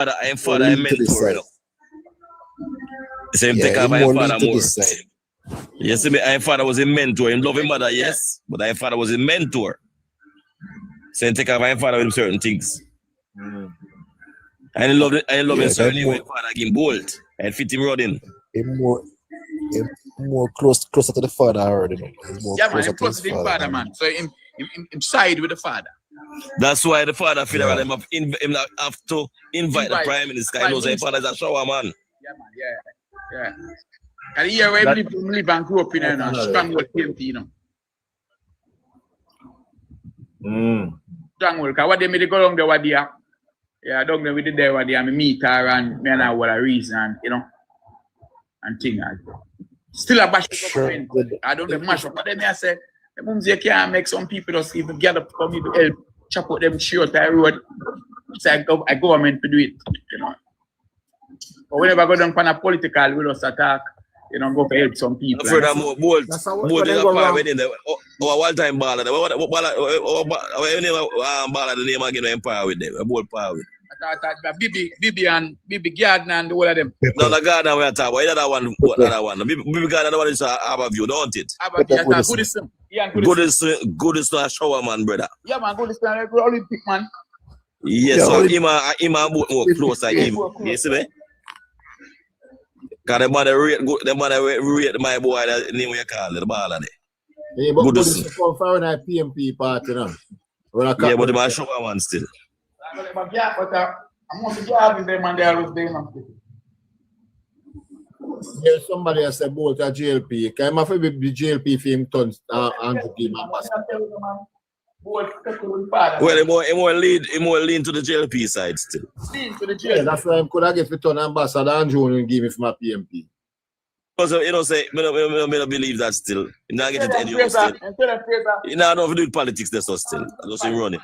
I'm father, I'm mentor, you know. Same take up my father more. You see me, my father was a mentor. Him love his mother, yes, but my father was a mentor. Same take up my father with certain things. I love him certainly when father give him bolt and fit him running. Him more closer to the father already. Yeah, man, him closer to his father, man. So him side with the father. That's why the father feel that him have to invite the prime minister. He knows his father's a shower man. Yeah, man, yeah. And here where people live and grow up in a strong world PMP, you know. Strong world, because what they made go down there what they are. Yeah, down there with the day what they are, me meet her and me and her what a reason, you know. And thing. Still a bash government. I don't have mash up. But then I said, the mums you can't make some people just even gather for me to help chop out them short I road. It's like a government to do it, you know. But whenever I go down on a political, we just attack, you know, go for help some people. Furthermore, bold is a part within the one-time baller. What baller the name again? Empire with them. A bold power with them. Bibi Gardner and all of them. No, the Gardner we are talking about. Another one. Bibi Gardner, the one is Aberview, don't it? Goodest to a shower man, brother. Yeah, man, Goodest to a Olympic man. Yes, so him and more close like him. You see me? Because the man rate my boy, the name we call it, the baller there. Yeah, but Goodest to come for a PMP party, you know? Yeah, but the man shower man still. There's somebody has said about a JLP. Can I be the JLP film tons and the team? Well, he more lean to the JLP side still. Yeah, that's why I could have get return ambassador and June and give me for my PMP. Because you know, say, I don't believe that still. You not get it anyway still. You not know if you do politics there so still. I just say run it.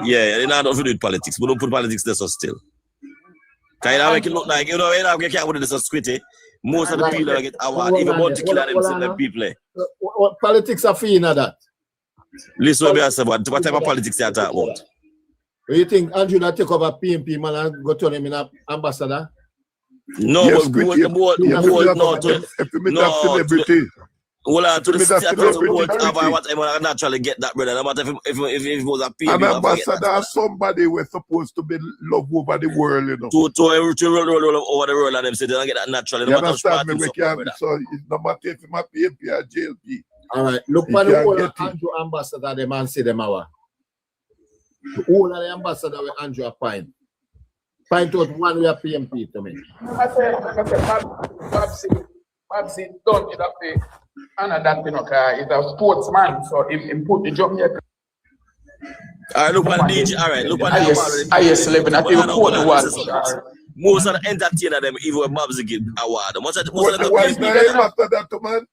Yeah, you not know if you do politics, but don't put politics there so still. Can you make it look like, you know, you can't put it so squitty. Most of the people that get award, even more to kill them send them people. What politics are for you now that? Listen what I say, what type of politics you talk about? Do you think Andrew that take over PMP man and go turn him in an ambassador? No, yes, but the board, celebrity. Well, to the status of whatever, naturally get that, brother. No matter if it was a PMP. An ambassador is somebody we're supposed to be loved over the world, you know. To roll over the world and them say they don't get that naturally. You understand me? We can't, so it's no matter if it's my PMP or JLP. All right, look for the whole Andrew ambassador, the man say them our. The whole of the ambassador with Andrew are fine. Find out one way PMP to me. I say, Babsy don't get up there. And that, you know, he's a sportsman, so he put the job here. All right, look at the DJ. All right, look at the highest level. I think the most of the entertainer them even when Babsy get award. Most of the after that, man.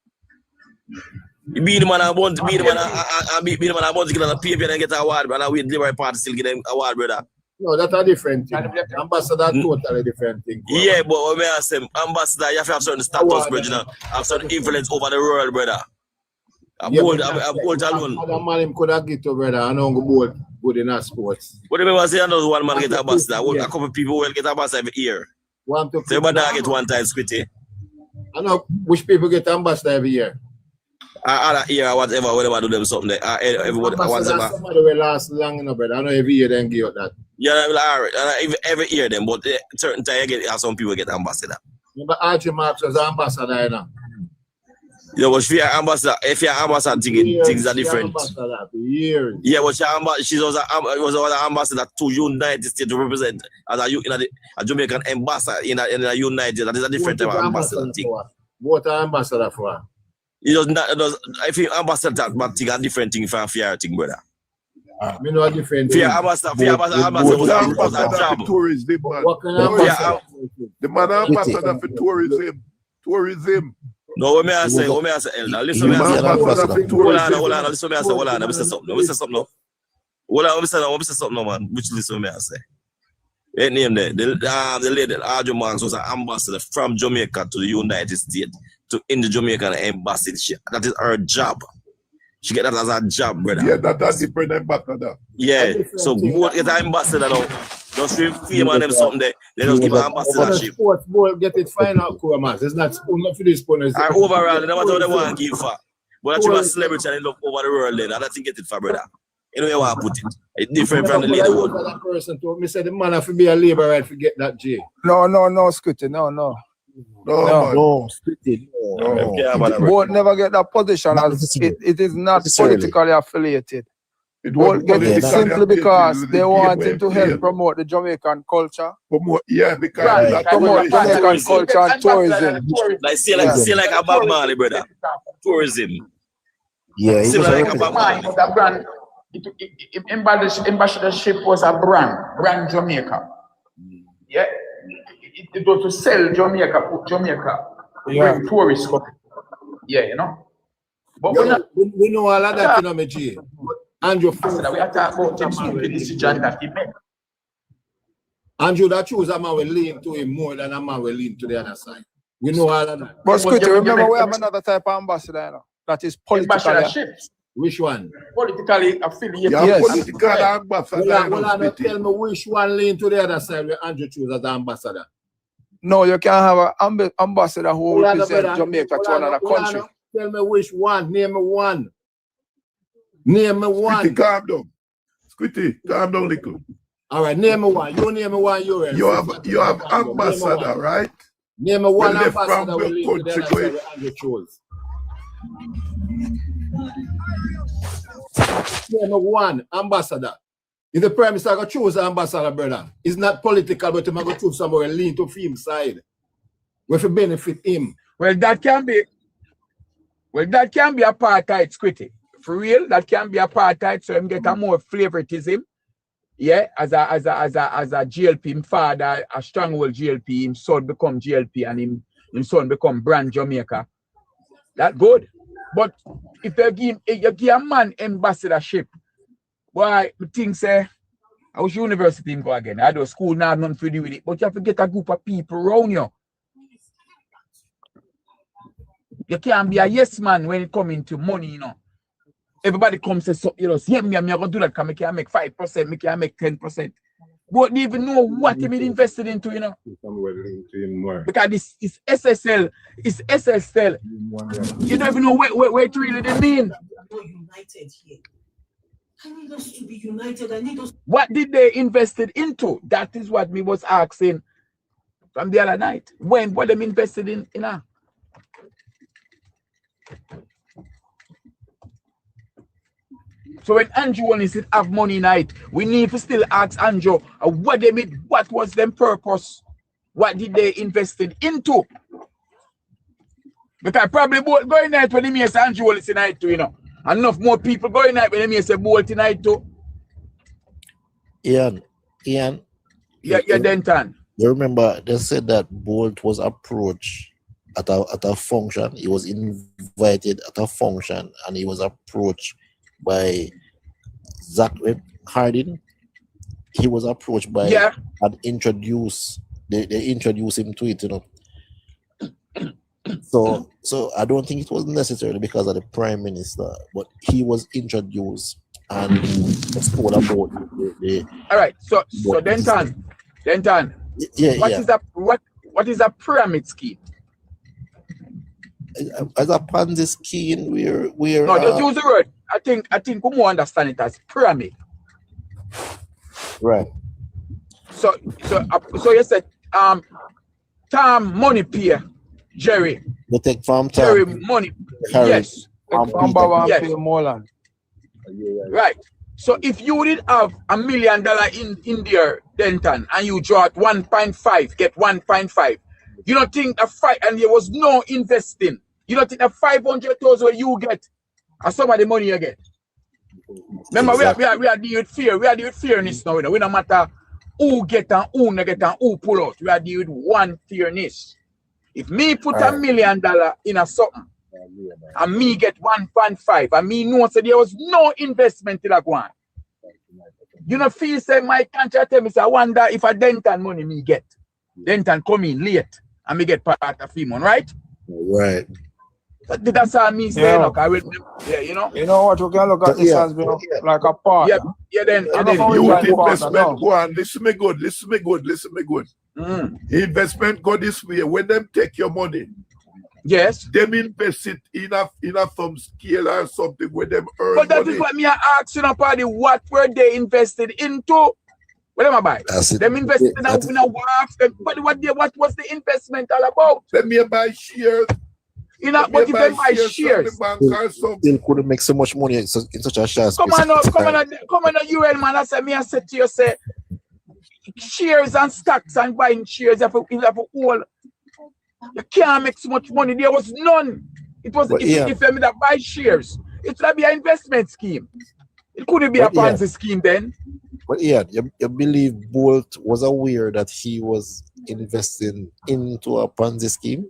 Be the man I want to be the man I want to get on a paper and get an award, but I wait Liberal Party still get them award, brother. No, that's a different thing. Ambassador totally different thing. Yeah, but when I say ambassador, you have to have certain status, brother, you know, have certain influence over the world, brother. I'm bold alone. Other man him could have get to brother, I know go good in our sports. What do you mean say another one man get ambassador? A couple people will get ambassador every year. So everybody get one time squitty. I know which people get ambassador every year. Other year or whatever do them something there. Everybody somebody will last long enough, brother. I know every year then give that. Yeah, every year then, but certain time you get some people get ambassador. Remember Archie Marks was ambassador, you know. Yeah, but if you're ambassador, things are different. Years. Yeah, but she was an ambassador to United States to represent as a Jamaican ambassador in a United. That is a different type of ambassador thing. What an ambassador for? If you ambassador that thing a different thing from fear thing, brother. Me know a different thing. Fear ambassador was a job. Tourism, man. What kind of ambassador? The man ambassador for tourism. No, what may I say, Elder? Listen, me I say. Hold on. Listen, me I say, hold on. Let me say something. Hold on, let me say something, man. Which listen, me I say. That name there. The lady, Audrey Marks, was an ambassador from Jamaica to the United States, in the Jamaican embassy. That is her job. She get that as a job, brother. Yeah, that's different ambassador. Yeah, so both get an ambassador now. Just fame on them something there. They just give an ambassadorship. Sports ball get it fine out, Kuamas. It's not for this point. Overall, no matter what they want to give for. But that you a celebrity and love over the world then. And I think get it for brother. You know where you want to put it. It's different from the leader one. That person told me said the man have to be a labor right to get that J. No, Scooty, no. Strictly, no. Won't never get that position as it is not politically affiliated. It won't get it simply because they want him to help promote the Jamaican culture. Promote Jamaican culture and tourism. Like see like a Bob Marley, brother. Tourism. Yeah, see like a Bob Marley. The brand, ambassadorship was a brand Jamaica. Yeah. It was to sell Jamaica. Yeah. Tourists come. Yeah, you know. But we know all of that, you know, G. Andrew, we are talking about the decision that he made. Andrew, that choose a man will lean to him more than a man will lean to the other side. We know all of that. But Scooty, remember we have another type of ambassador, you know, that is political. Which one? Politically affiliated. Yeah, yes. Political ambassador. Tell me which one lean to the other side where Andrew choose as the ambassador. No, you can't have an ambassador who represents Jamaica to another country. Tell me which one. Name me one. Name me one. Squitty, calm down, little. All right, name me one. You name me one. You have ambassador, right? Name me one ambassador will lead to the other side where Andrew chose. Name me one ambassador. If the Prime Minister going to choose an ambassador, brother, it's not political, but he's going to choose somebody lean to him side. Where to benefit him. Well, that can be apartheid, Squitty. For real, that can be apartheid, so him get a more favoritism. Yeah, as a GLP, him father, a stronghold GLP, him son become GLP, and him son become brand Jamaica. That good. But if you give a man ambassadorship, why things say I was university him go again. I do school now, nothing to do with it. But you have to get a group of people around you. You can't be a yes man when it comes to money, you know. Everybody comes and says, you know, see me, I'm going to do that because I can make 5%, I can make 10%. But they even know what he been invested into, you know. Because this is SSL, it's SSL. You don't even know where it really they mean. United here. I need us to be united. I need us. What did they invested into? That is what me was asking from the other night. What them invested in her? So when Andrew only said have money night, we need to still ask Andrew what they made, what was their purpose? What did they invested into? Because probably both going night when they may say Andrew only tonight too, you know. Enough more people going night when they may say both tonight too. Ian. Yeah, Denton. You remember they said that Bolt was approached at a function. He was invited at a function and he was approached by Zach Hardin. He was approached by and introduced. They introduced him to it, you know. So I don't think it was necessarily because of the Prime Minister, but he was introduced and spoke about the all right. So Denton. Yeah. What is a pyramid scheme? As a Ponzi scheme, we're no, just use the word. I think we more understand it as pyramid. Right. So you said Tom money pay Jerry. They take from Tom. Jerry money. Yes. Yes. Right. So if you did have $1 million in there, Denton, and you draw at 1.5, get 1.5, you don't think a fight and there was no investing. You don't think the 500,000 you get and some of the money you get. Remember, exactly. we are dealing with fear. We are dealing with fairness now. We no matter who get and who not get and who pull out. We are dealing with one fairness. If me put $1 million in a something and me get 1.5 and me know so there was no investment in that one. You know, feel say my conscience tell me say I wonder if a Denton money me get. Denton come in late and me get part of him, right? Right. That's how me say, Yeah. look, yeah, you know. You know what? We can look at this as being like a partner. Then youth investment go on. Listen me good. Investment go this way. When them take your money, yes, them invest it in a some scale or something where them earn but that money. is what me are asking up party. What were they invested into? What am I buying? Them invested in a work. But what was the investment all about? Let me buy shares. You know, but if they buy shares, still couldn't make so much money in such a short come on, you man. I said to you, say shares and stocks and buying shares. You have a whole. You can't make so much money. There was none. It was if you that buy shares, it would be an investment scheme. It couldn't be a Ponzi scheme then. But yeah, you believe Bolt was aware that he was investing into a Ponzi scheme?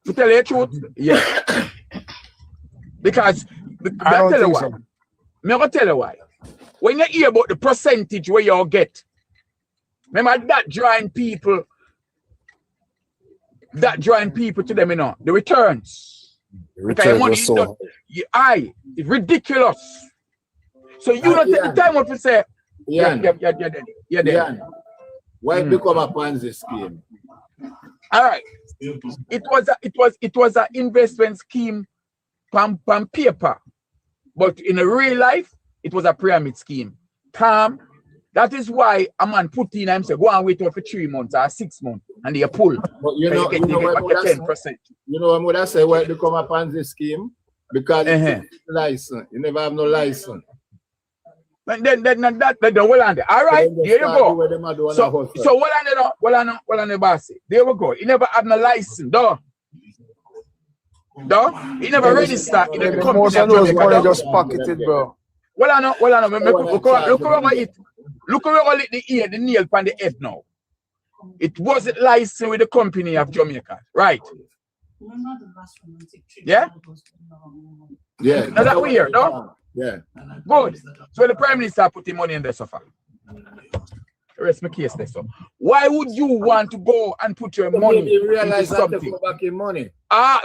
To tell you the truth, yeah. Because I'll tell you why. I'm gonna tell you why. When you hear about the percentage where you get, remember that drawing people to them, you know, the returns. The return was so high. It's ridiculous. So you don't take the time what to say. Yeah. Why Hmm. become a Ponzi scheme? All right. It was an investment scheme on paper, but in a real life, it was a pyramid scheme. Calm. That is why a man put in and say, go and wait for 3 months or 6 months, and they pull. But you get 10%. You know what I say? Why it become a Ponzi scheme? Because it's license. You never have no license. But then well on there. All right, there you go. So well on the boss. There we go. He never had no license, though. He never registered in the company. Most of those money just pocketed, bro. Well on. Look over it. Look over the nail on the head now. It wasn't licensed with the company of Jamaica, right? Yeah? Yeah. Now that we hear, no? Yeah. Good. So the Prime Minister put the money in there so far. Rest my case there. So why would you want to go and put your money into something? Back in money.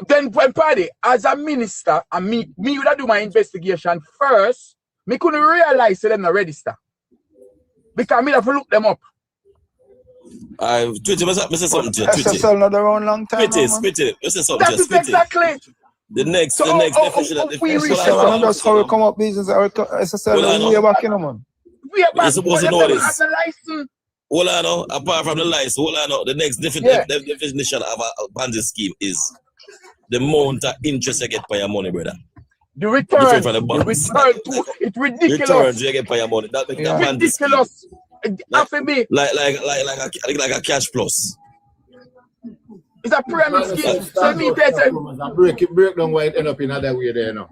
Then party, as a minister, and me would have do my investigation first. Me couldn't realize them not register. Because me have to look them up. Twitty, Mr. something to you. SSL not around long time. Spit it. Mr. something. That is exactly. The next definition of the SSL just how we come up business. SSL way back in, man. We are back. You're supposed to know this. License. Hold on, apart from the license, hold on. The next definition of a Ponzi scheme is the amount of interest you get for your money, brother. The return. It's ridiculous. Returns you get for your money. That makes ridiculous. Like a cash plus. It's a pyramid scheme. So me break down why it end up in other way there now.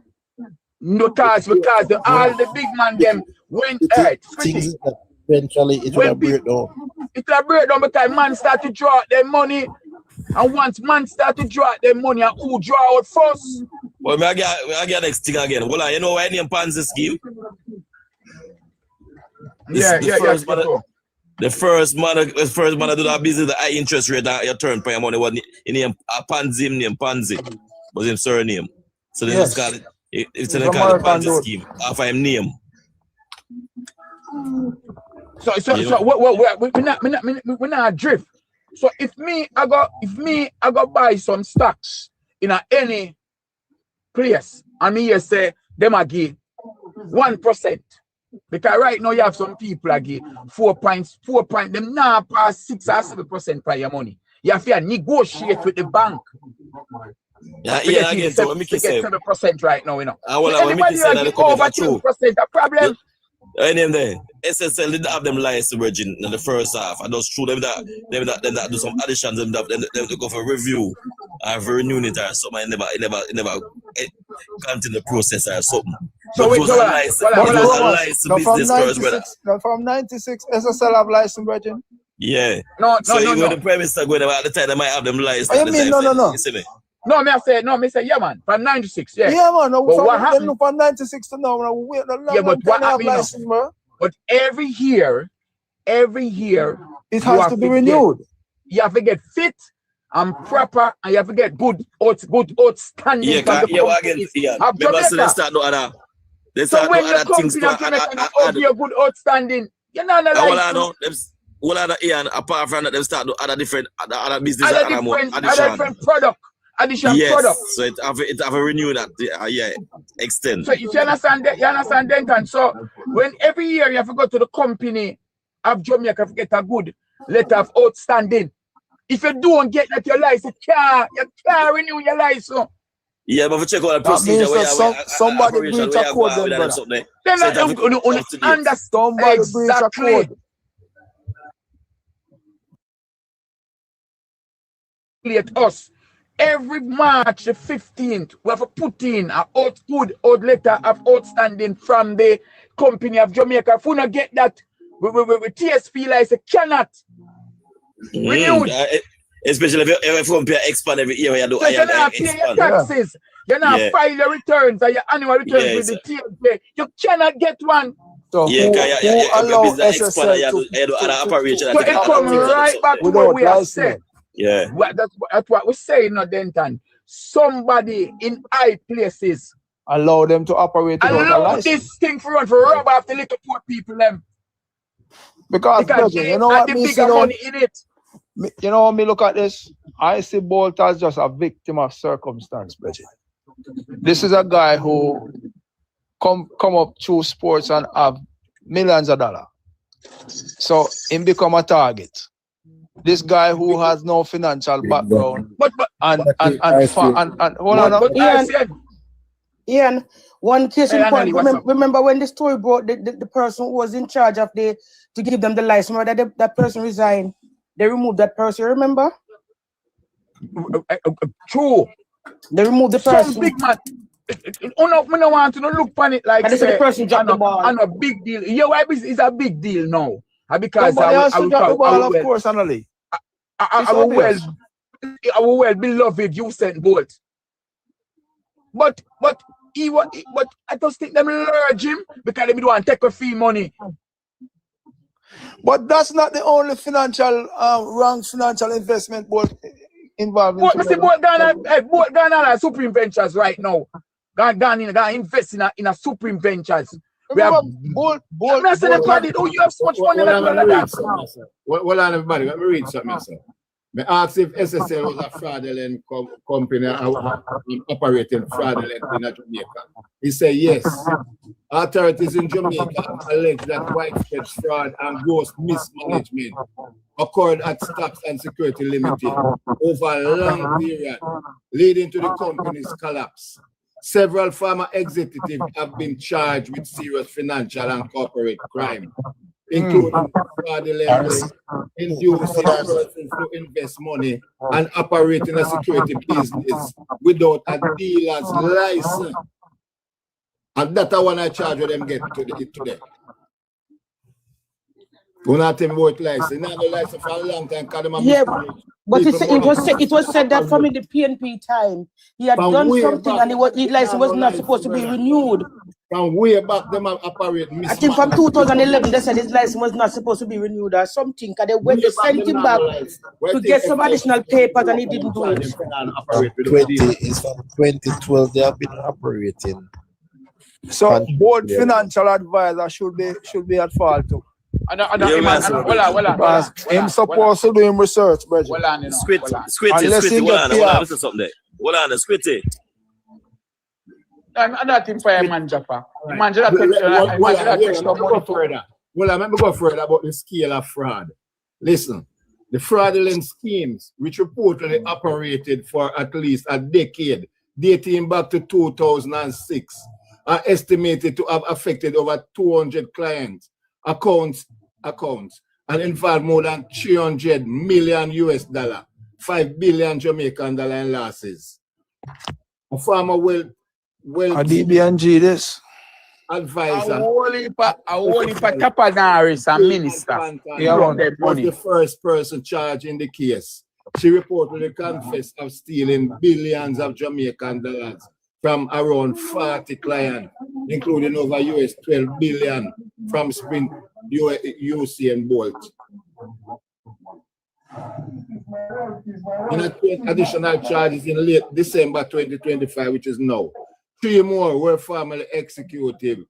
No, because all the big man them went things that eventually it will break down. It will break down because man start to draw out their money. And once man start to draw out their money, and who draw out first? Well, I get next thing again. Hold on, you know why I name Ponzi scheme? The first man to do that business, the high interest rate that you turn for your money was in a Ponzi name, Ponzi was his surname. So they just call it. It's a Ponzi scheme after him name. So we're not drift. So if I go buy some stocks in any place, and me here say them I give 1%. Because right now you have some people that give 4 points, them now pass 6 or 7% for your money. You have to negotiate with the bank. Again, so let me say 7% right now, you know. Anybody that over 2%, a problem. SSL didn't have them license virgin in the first half. And that's true. Them that do some additions, them go for review or for renewing it or something. It never continue the process or something. So it was a license business first, brother. From 96, SSL have license virgin? Yeah. No. When the Prime Minister going at the time, they might have them license. Oh, you mean no? You see me? No, me say, yeah, man. From 96, yeah. Yeah, man. But what happened? From 96 to now, we wait a long but what happened? But every year, it has to be renewed. You have to get fit and proper, and you have to get good outstanding. Yeah, from the companies of Jamaica. So when the company of Jamaica have your good outstanding, you're not allowed to. Apart from that, them start do other different business, other different product, additional product. So it have a renew that extend. So if you understand that, Denton. So when every year you have to go to the company of Jamaica to get a good letter of outstanding. If you don't get that your license, you can't renew your license. Yeah, but if you check out the procedure somebody breach a code then, brother. Then understand somebody breach a code. Us every March the 15th, we have to put in a good letter of outstanding from the company of Jamaica. If we not get that, we TSP license cannot renewed. Especially if you compare expand every year, you do. So you not pay your taxes, you not file your returns or your annual returns with the TSP. You cannot get one. So who allow SSL to so it comes right back to what we have said. Yeah. That's what we're saying, no, Denton. Somebody in high places allow them to operate. Allow this thing for rub off the little poor people them. Because you know what the bigger money in it. You know, me look at this. I see Bolt as just a victim of circumstance, Bridget. This is a guy who come up through sports and have millions of dollars. So him become a target. This guy who has no financial background, hold on. Ian, one case in point. Remember when the story brought the person who was in charge of to give them the license, remember that person resigned. They removed that person, remember? True. They removed the person. Some big man. I don't want to look on it like the person dropped the ball. And a big deal. Yeah, why is a big deal now? Because I of course, Annalie. I will well beloved Usain Bolt. But I just think them lurch him because they don't want to take a fee money. But that's not the only financial wrong financial investment Bolt involved. Bolt gone on Supreme Ventures right now. Gone invest in a Supreme Ventures. Remember, Bolt. You have so much money like that. Well, everybody, let me read something, sir. I asked if SSL was a fraudulent company operating fraudulent in Jamaica. He said yes. Authorities in Jamaica allege that widespread fraud and gross mismanagement occurred at Stocks and Security Limited over a long period, leading to the company's collapse. Several former executives have been charged with serious financial and corporate crime, including fraudulently inducing persons to invest money and operating a security business without a dealer's license. And that's the one I charge with them get today. We're not even worth license. Not the license for a long time. Yeah, but it was said that from in the PNP time, he had done something and his license was not supposed to be renewed. From way back, them operate. I think from 2011, they said his license was not supposed to be renewed or something. Because they sent him back to get some additional papers and he didn't do it. It's from 2012 they have been operating. So board financial advisor should be at fault too. Him supposed to do him research, brother. Squitty. Squitty. I'm not in for man, Japa. Man, let me go further about the scale of fraud. Listen, the fraudulent schemes, which reportedly operated for at least a decade, dating back to 2006, are estimated to have affected over 200 clients, accounts, and involved more than $300 million US, 5 billion Jamaican dollar in losses. A former a DB&G this a advisor. whole heap of Tapanaris and minister. Was the first person charged in the case. She reportedly confessed of stealing billions of Jamaican dollars from around 40 clients, including over US 12 billion from Sprint, Usain Bolt. And additional charges in late December 2025, which is now. 3 more were formerly executive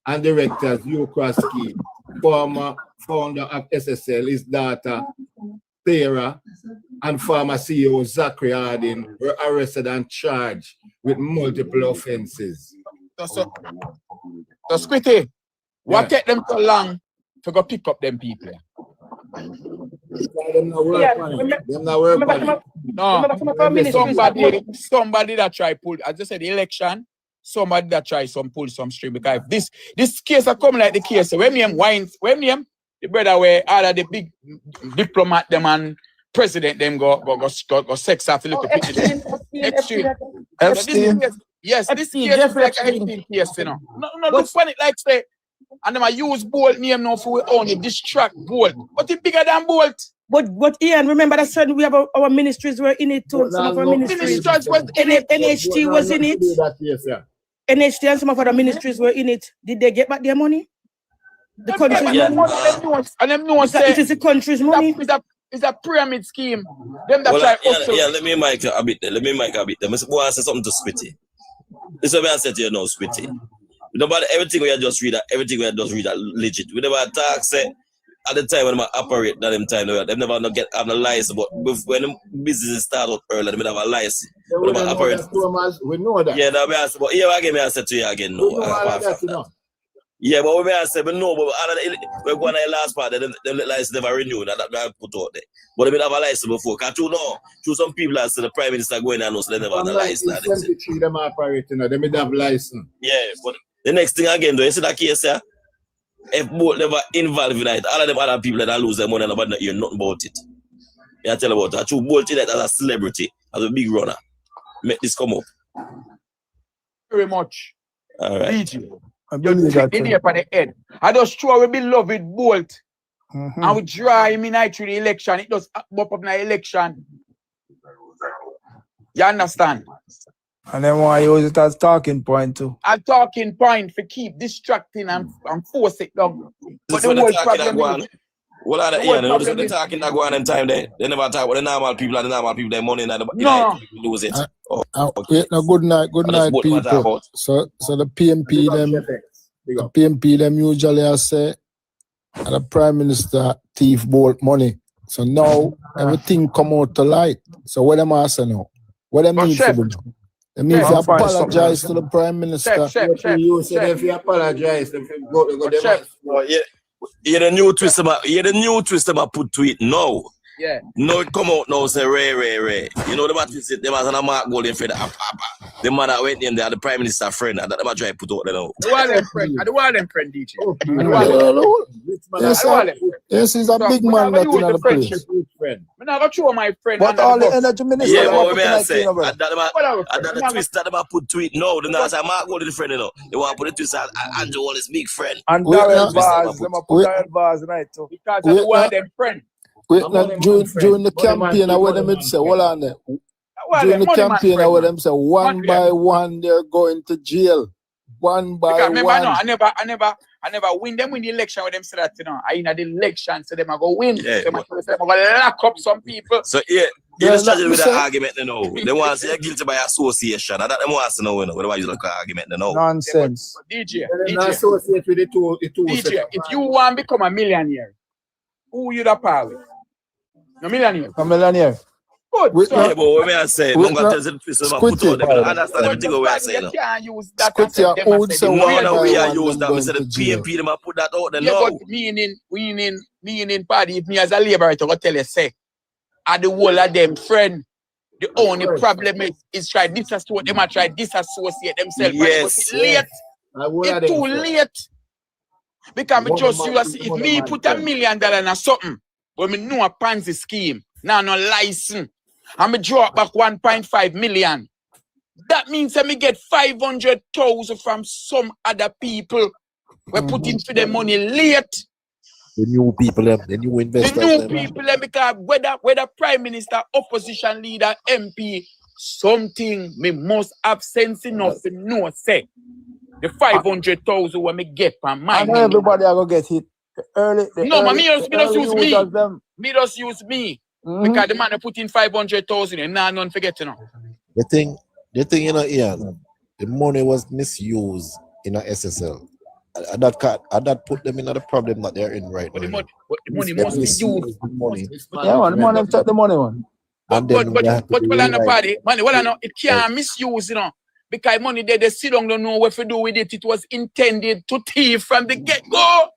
and directors, Ukraski, former founder of SSL, his daughter, Sarah, and former CEO, Zachary Harding, were arrested and charged with multiple offenses. So Squitty, what take them so long to go pick up them people? Somebody that try pull, as I said, the election, somebody that try pull some string, because if this case are coming like the case, when the brother where all of the big diplomat them and president them go sex after little extreme. Yes, this case is like a Epstein case, you know. No, look funny like say, and them I use Bolt name now for we only distract Bolt, but it's bigger than Bolt. But Ian, remember that certain we have our ministries were in it too. Some of our ministries was in it. NHT was in it. NHT and some of other ministries were in it. Did they get back their money? The country's money. And them know say it is the country's money. It's a pyramid scheme. Them that try let me make a bit. Let me make a bit. I want to say something to Spitty. This is what I said to you now, Spitty. Nobody everything we just read legit. We never talk say at the time when I operate that them time they never have a license, but when the business start out early, they have a license. We know that. Yeah, that I but here again I said to you again no. Yeah, but we say we know, but we're going to the last part, them license never renewed, that I put out there. But they have a license before. Because some people that say the Prime Minister going and so they never have a license. Them operating, they have license. Yeah, but the next thing again, though, you see that case here? If both never involved in it, all of them other people that lose their money and nobody hear nothing about it. Yeah, I tell you about it. I choose Bolt in it as a celebrity, as a big runner. Make this come up. Very much. All right. DJ. You're taking up on the head. I just sure we be love with Bolt. And we draw him in through the election. It does up in the election. You understand? And then why use it as talking point too? A talking point for keep distracting and force it down. But the whole problem is, what are the talking that go on in time there? They never talk with the normal people and the normal people, their money and the lose it. Good night, people. So the PMP them usually say the Prime Minister thief Bolt money. So now everything come out to light. So what am I saying now? What them need to do? They need to apologize to the Prime Minister. If you apologize, if you go Yeah, the new twist about put to it now. Yeah. No, it come out now, say Ray. You know, the man twist it, they was on a mark golden for the the man that went in there, the Prime Minister friend, and that they try to put out there now. I don't want them friend, DJ. Yes, he's a big man that in the place. I'm not going to show my friend. But all the energy ministers, yeah, but what I say, that twist that they put to it now, the man say mark golden friend, you know. They want to put the twist at Andrew Wallace big friend. And Darrell Bars, they put Darrell Bars right too. Because I don't want them friend. During the campaign, I want them to say, hold on there. During the campaign, I want them to say, one by one, they're going to jail. One by one. Remember, I never win them in the election with them say that, you know, I in the election, so them I go win. Yeah. Them I go lock up some people. So you're struggling with the argument, you know. They want to say you're guilty by association. And that them want to know, you know. What you like argument, you know. Nonsense. DJ, associate with the two DJ, if you want to become a millionaire, who you the power with? A millionaire. A millionaire. Good. Yeah, but what I say, I'm going to tell you twist them put out them. I understand everything what I say. You can't use that. No, we are use that. We said the PMP them put that out there. Yeah, No. but meaning party, if me as a labourer to go tell you, say, are the whole of them friend. The only problem is try disassociate them and try disassociate themselves. Yes. It's late. It's too late. Because me just use if me put $1 million in something, when me know a Ponzi scheme, now no license, and me draw back 1.5 million. That means that me get 500,000 from some other people. We put into the money late. The new people, the new investors. The new people, because whether Prime Minister, opposition leader, MP, something me must have sense enough to know, say, the 500,000 when me get from my money. Everybody are going to get hit. Me just use me. Because the man put in 500,000 and now none forget, you know. The thing, you know, Ian, the money was misused in a SSL. And that put them in the problem that they're in right now. The money must be used. The money. Yeah, man, the money take the money, man. But well, I know, party, money, well, I know, it can't misuse, you know. Because money there, they sit down, don't know what to do with it. It was intended to thief from the get-go.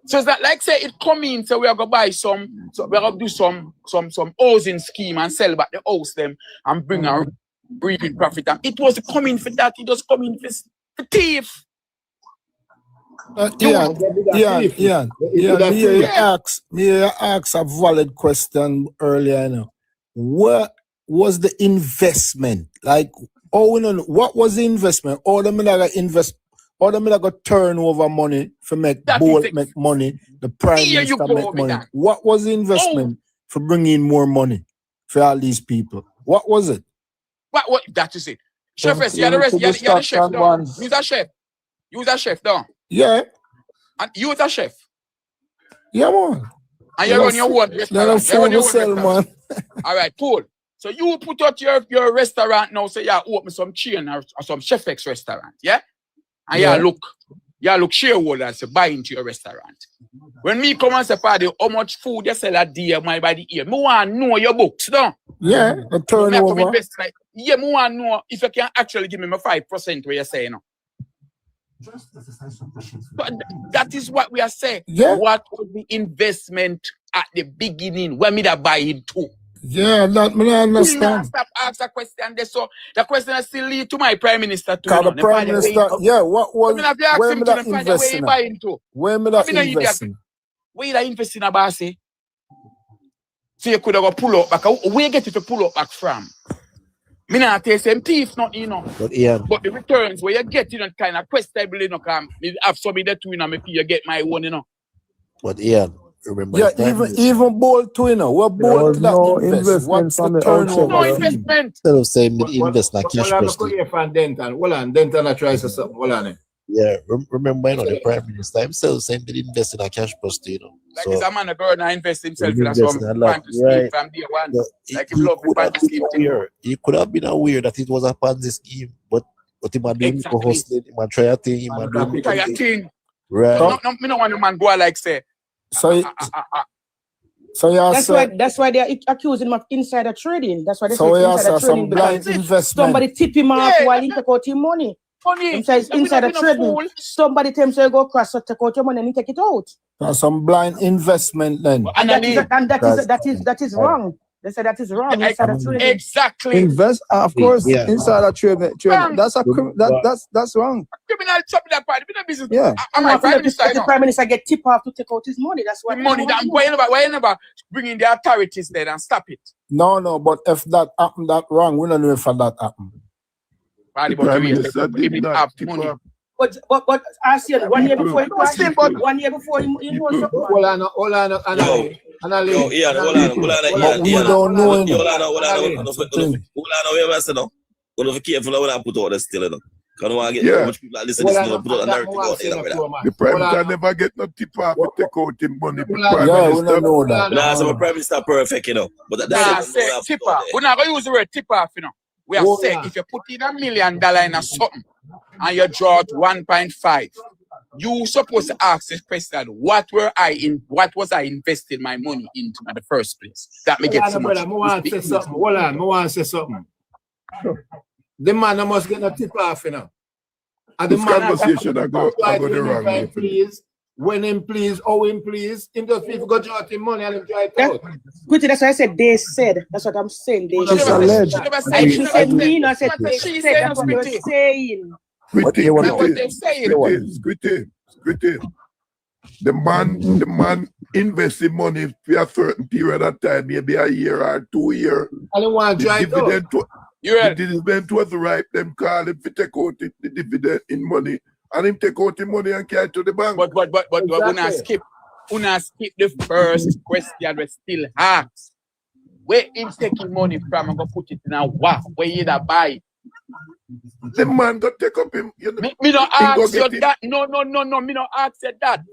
So it's not like say it come in, so we are gonna buy some, so we are gonna do some housing scheme and sell back the house them and bring a reaping profit. And it was coming for that, it was coming for thief. Ian, me ask a valid question earlier. You know, what was the investment? Like, what was the investment? All the million got turnover money for make Bolt make money. The Prime Minister make money. What was the investment for bringing more money for all these people? What was it? What? That is it. Chef, you're the chef down. Use a chef down. Yeah. And you as a chef. Yeah, man. And you run your own restaurant. Man. All right, cool. So you put out your restaurant now, say you open some chain or some Chef X restaurant, yeah? And you look shareholders to buy into your restaurant. When me come and say, party, how much food you sell a day, by the year, me want to know your books, no? Yeah, the turnover. Yeah, me want to know if you can actually give me my 5% where you say, no. But that is what we are saying. Yeah. What was the investment at the beginning when me that buy it too? Yeah, that me understand. Stop ask a question there. So the question is still lead to my Prime Minister too. The Prime Minister, yeah, what was where me that investing? Where me that investing? Where you that investing about say? So you could have go pull up back. Where you get it to pull up back from? Me not take some thief, not you know. But the returns where you get, you know, kind of questionable, you know, come have some of that too, you know, maybe you get my own, you know. But Ian, remember. Yeah, even Bolt too, you know. What Bolt that invest? What's the turnover? No investment. Instead of saying me invest in a cash post. Dental tries to something. Hold on. Yeah, remember, you know, the Prime Minister himself saying he invest in a cash post, you know. Like so, it's a man a girl and invest himself in some fantasy scheme from day one. Like he love the fantasy scheme. He could have been aware that it was a Ponzi scheme, but he might do it for hustling, he might try a thing, he might do try a thing. Right. No, me no want a man go like say. So yeah, that's why they're accusing him of insider trading. That's why they say insider trading some blind investment. Somebody tip him off while he take out his money. Insider trading. Somebody tells you go cross so take out your money and he take it out. That's some blind investment then. And that is wrong. They say that is wrong. Insider trading. Exactly. Invest, of course. Yeah. Insider trading. That's wrong. Criminal chop that part. Business. Yeah. The Prime Minister get tip off to take out his money. That's why. Money. Why never bringing the authorities there and stop it? No. But if that happened, that wrong. We don't know if that happened. But ASEAN 1 year before he was but 1 year before he was hold on. The Prime Minister never get no tip off to take out him money. Yeah, we don't know that. Nah, so my Prime Minister perfect, you know. But that's tip off. We're not gonna use the word tip off, you know. We have said if you put in $1 million in a something and you draw out 1.5, you supposed to ask this question: what was I investing my money into in the first place? That may get so much. I want to say something. The man must get a tip off, you know. And the man conversation I go the wrong way. Please. When him please, how him please, him just people go draw out him money and him try it out. Good, that's why I said they said. That's what I'm saying. They said. I said me, I said she said. That's what you're saying. Quit. The man investing money for a certain period of time, maybe a year or 2 years. And he want to try it out. The dividend was right. Them call him to take out the dividend in money. And him take out the money and carry to the bank. But exactly. We're not skip the first question we still ask. Where him taking money from and go put it in a what? Where you da buy? The man go take up him. Me don't ask you that. No. Me don't ask you that.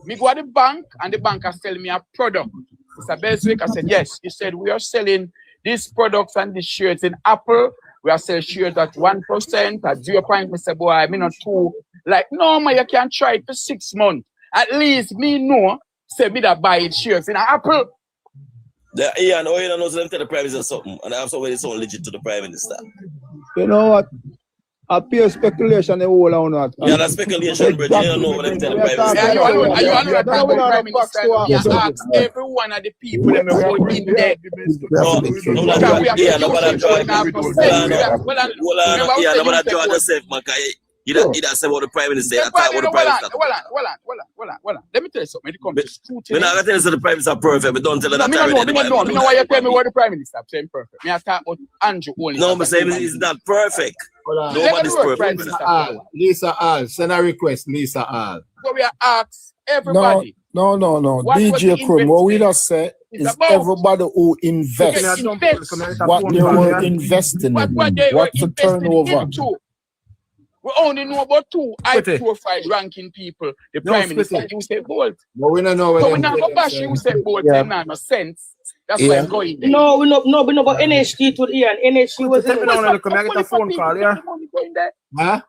Me go to the bank and the bank has tell me a product. Mr. Beswick, I said, yes. He said, we are selling these products and these shirts in Apple. We are selling shirts at 1%, at 0. I said, boy, I mean, not 2. Like, no, man, you can try it for 6 months. At least me know, say me that buy shirts in Apple. Yeah, and all you know, so them tell the Prime Minister something, and I'm somebody so legit to the Prime Minister. You know what? I pure speculation the whole on that. Yeah, that's speculation, bro. You don't know what them tell the Prime Minister. Yeah, you know the Prime Minister. You ask every one of the people that go in there. Nobody draw yourself, man. You don't say what the Prime Minister. Talk about the Prime Minister. Well, let me tell you something. When it comes to scrutiny, we're not going to tell you the Prime Minister perfect, but don't tell her that. No, you know why you tell me what the Prime Minister saying perfect. Me I talk about Andrew only. No, I'm saying he's not perfect. Nobody's perfect. Lisa Al, send a request, Lisa Al. So we are asked everybody. No. DJ Crum, what we just say is everybody who invests what they were investing in, what's the turnover. We only know about 2 high-profile ranking people. The Prime Minister, you say Bolt. But we don't know. So we not go bash you say Bolt. Them not no sense. That's why I'm going there. No, we know about NHT to Ian. NHT was in it. Can I get a phone call, yeah? Huh?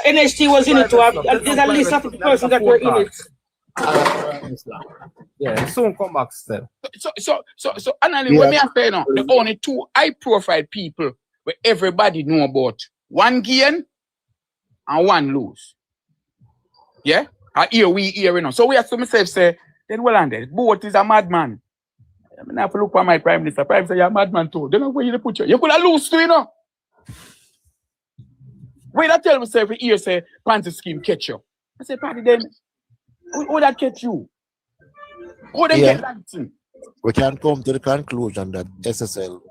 NHT was in it too. There's a list of the persons that were in it. Yeah, soon come back still. So, Annalie, when me say no, the only 2 high-profile people where everybody know about. 1 gain and 1 lose. Yeah? And here we hear, you know. So we have to myself say, then well and then, Bolt is a madman. I mean, I have to look for my Prime Minister. Prime Minister, you're a madman too. They don't know where you put you. You could have lose too, you know. When I tell myself here, say, Panty scheme catch you. I say, Paddy, then, who that catch you? Who they get that thing? We can come to the conclusion that SSL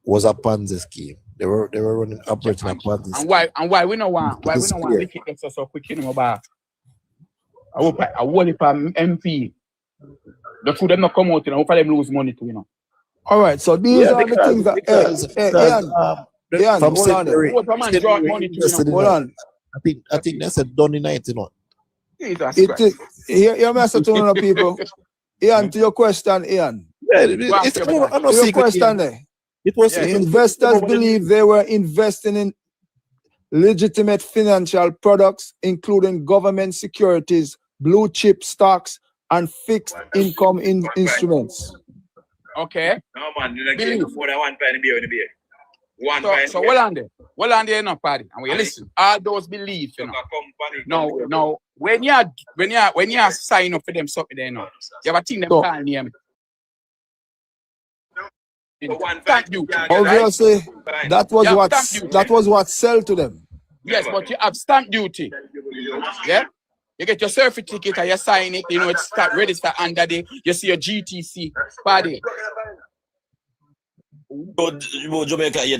was a Ponzi scheme. They were running operating a Ponzi scheme. And why we don't want make it so quick, you know, about I want it for MP. The two them not come out, you know, for them lose money too, you know. All right, so these are the things that Ian, hold on. I think that's a done in 91. You're messing to other people. Ian, to your question, Ian. It's your question there. It was investors believe they were investing in legitimate financial products, including government securities, blue chip stocks, and fixed income instruments. Okay. No man, you don't get more than 1 penny beer in the beer. So well on there, no party. And we listen. All those beliefs, you know. No. When you sign up for them something there, no. You have a thing them call name. Thank you. Obviously, that was what sell to them. Yes, but you have stamp duty. Yeah? You get your certificate and you sign it, you know, it's registered under you see your GTC party. Jamaica, you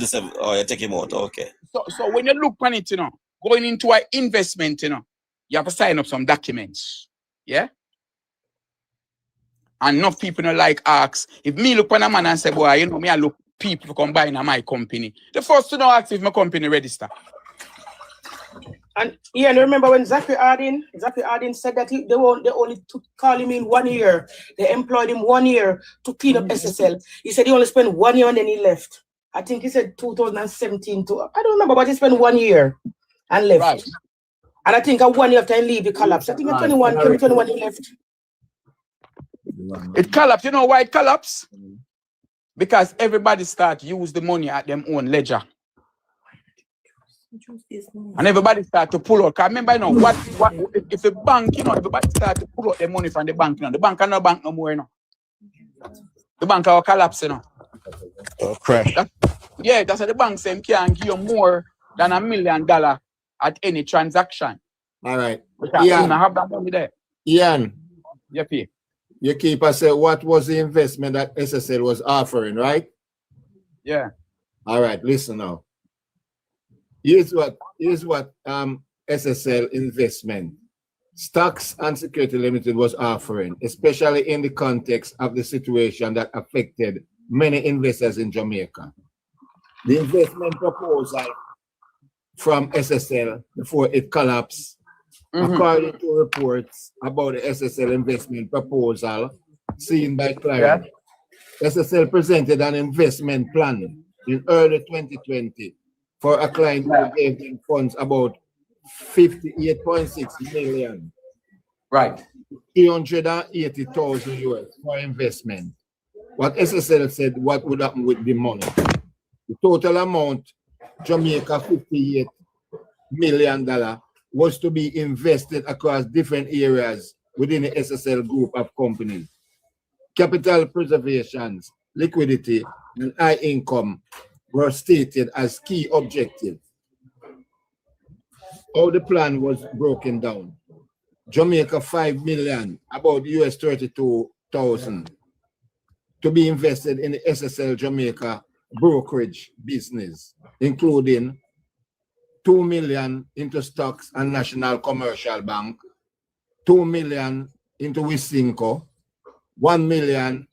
take him out, okay. So when you look on it, you know, going into an investment, you know, you have to sign up some documents. Yeah? And enough people don't like ask. If me look on a man and say, boy, you know, me I look people come buy in my company. The first to know ask if my company register. And yeah, and remember when Zachary Harding said that they only took call him in 1 year. They employed him 1 year to clean up SSL. He said he only spent 1 year and then he left. I think he said 2017 to I don't remember, but he spent 1 year and left. Right. And I think 1 year after he leave, he collapsed. I think in 21 he left. It collapsed. You know why it collapsed? Because everybody start use the money at them own ledger. And everybody start to pull out. Cause remember, you know, what if the bank, you know, everybody start to pull out their money from the bank, you know. The bank cannot bank no more, you know. The bank will collapse, you know. Crash. That's why the bank say can't give you more than $1 million at any transaction. All right. Because you don't have that money there. Ian. You keep us say what was the investment that SSL was offering, right? Yeah. All right, listen now. Here's what SSL investment stocks and security limited was offering, especially in the context of the situation that affected many investors in Jamaica. The investment proposal from SSL before it collapsed, according to reports about the SSL investment proposal, seen by clients. SSL presented an investment plan in early 2020 for a client who gave them funds about 58.6 million. Right. 380,000 US for investment. What SSL said, what would happen with the money? The total amount, Jamaica $58 million, was to be invested across different areas within the SSL group of companies. Capital preservations, liquidity, and high income were stated as key objectives. How the plan was broken down. Jamaica $5 million, about US 32,000, to be invested in the SSL Jamaica brokerage business, including $2 million into stocks and National Commercial Bank, $2 million into Wisynco, $1 million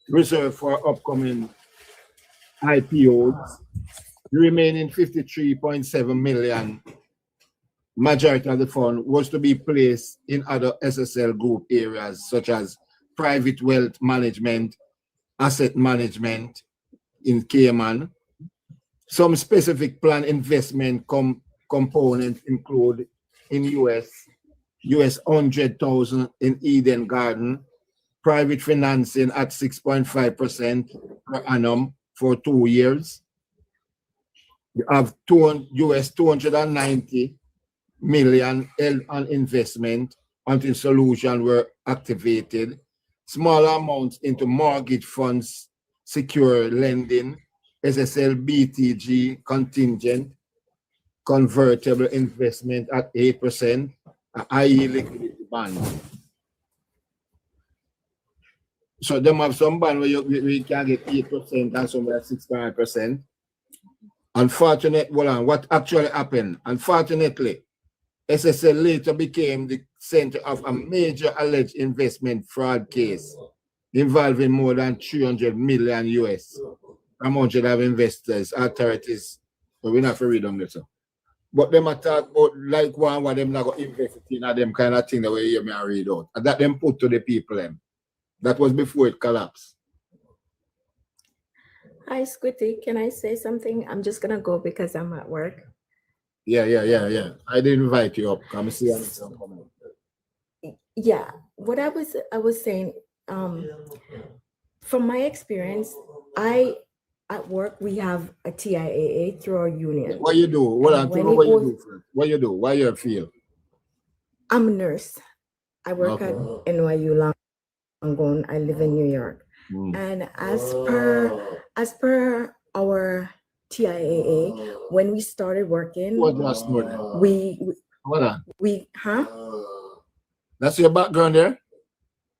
reserved for upcoming IPOs, the remaining 53.7 million, majority of the fund was to be placed in other SSL group areas such as private wealth management, asset management in Cayman. Some specific plan investment components include in US 100,000 in Eden Garden, private financing at 6.5% per annum for 2 years. You have US 290 million held on investment until solutions were activated. Smaller amounts into mortgage funds, secure lending, SSL BTG contingent, convertible investment at 8%, i.e. liquidity bond. So them have some bond where we can get 8% and some at 6.5%. Unfortunately, what actually happened? Unfortunately, SSL later became the center of a major alleged investment fraud case involving more than 300 million US among of investors, authorities. But we're not for read on this. But them talk about like one what them not going to invest in them kind of thing the way you may read out. And that them put to the people them. That was before it collapsed. Hi, Squitty. Can I say something? I'm just gonna go because I'm at work. Yeah. I didn't invite you up. Come see. Yeah, what I was saying, from my experience, at work we have a TIAA through our union. What you do? What you do? Why you feel? I'm a nurse. I work at NYU Langone. I live in New York. And as per our TIAA, when we started working, That's your background there?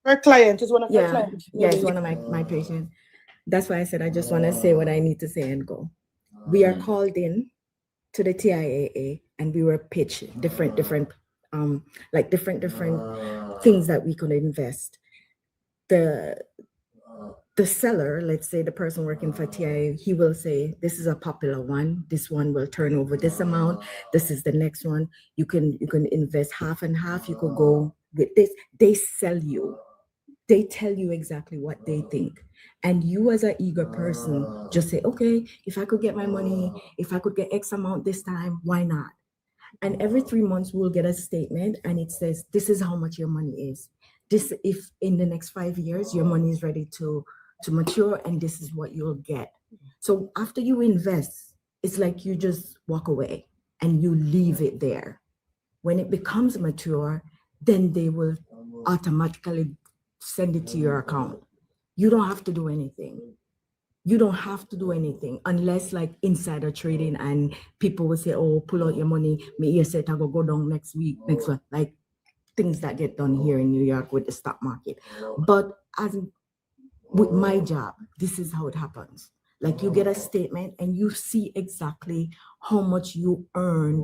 Her client is one of her clients. Yeah, it's one of my patients. That's why I said I just want to say what I need to say and go. We are called in to the TIAA and we were pitched different things that we could invest. The seller, let's say the person working for TIA, he will say, this is a popular one. This one will turn over this amount. This is the next one. You can invest half and half. You could go with this. They sell you. They tell you exactly what they think. And you as an eager person just say, okay, if I could get my money, if I could get X amount this time, why not? And every 3 months we'll get a statement and it says, this is how much your money is. This, if in the next 5 years, your money is ready to mature and this is what you'll get. So after you invest, it's like you just walk away and you leave it there. When it becomes mature, then they will automatically send it to your account. You don't have to do anything. You don't have to do anything unless like insider trading and people will say, oh, pull out your money. Me you said I go down next week, next one, like things that get done here in New York with the stock market. But as with my job, this is how it happens. Like you get a statement and you see exactly how much you earn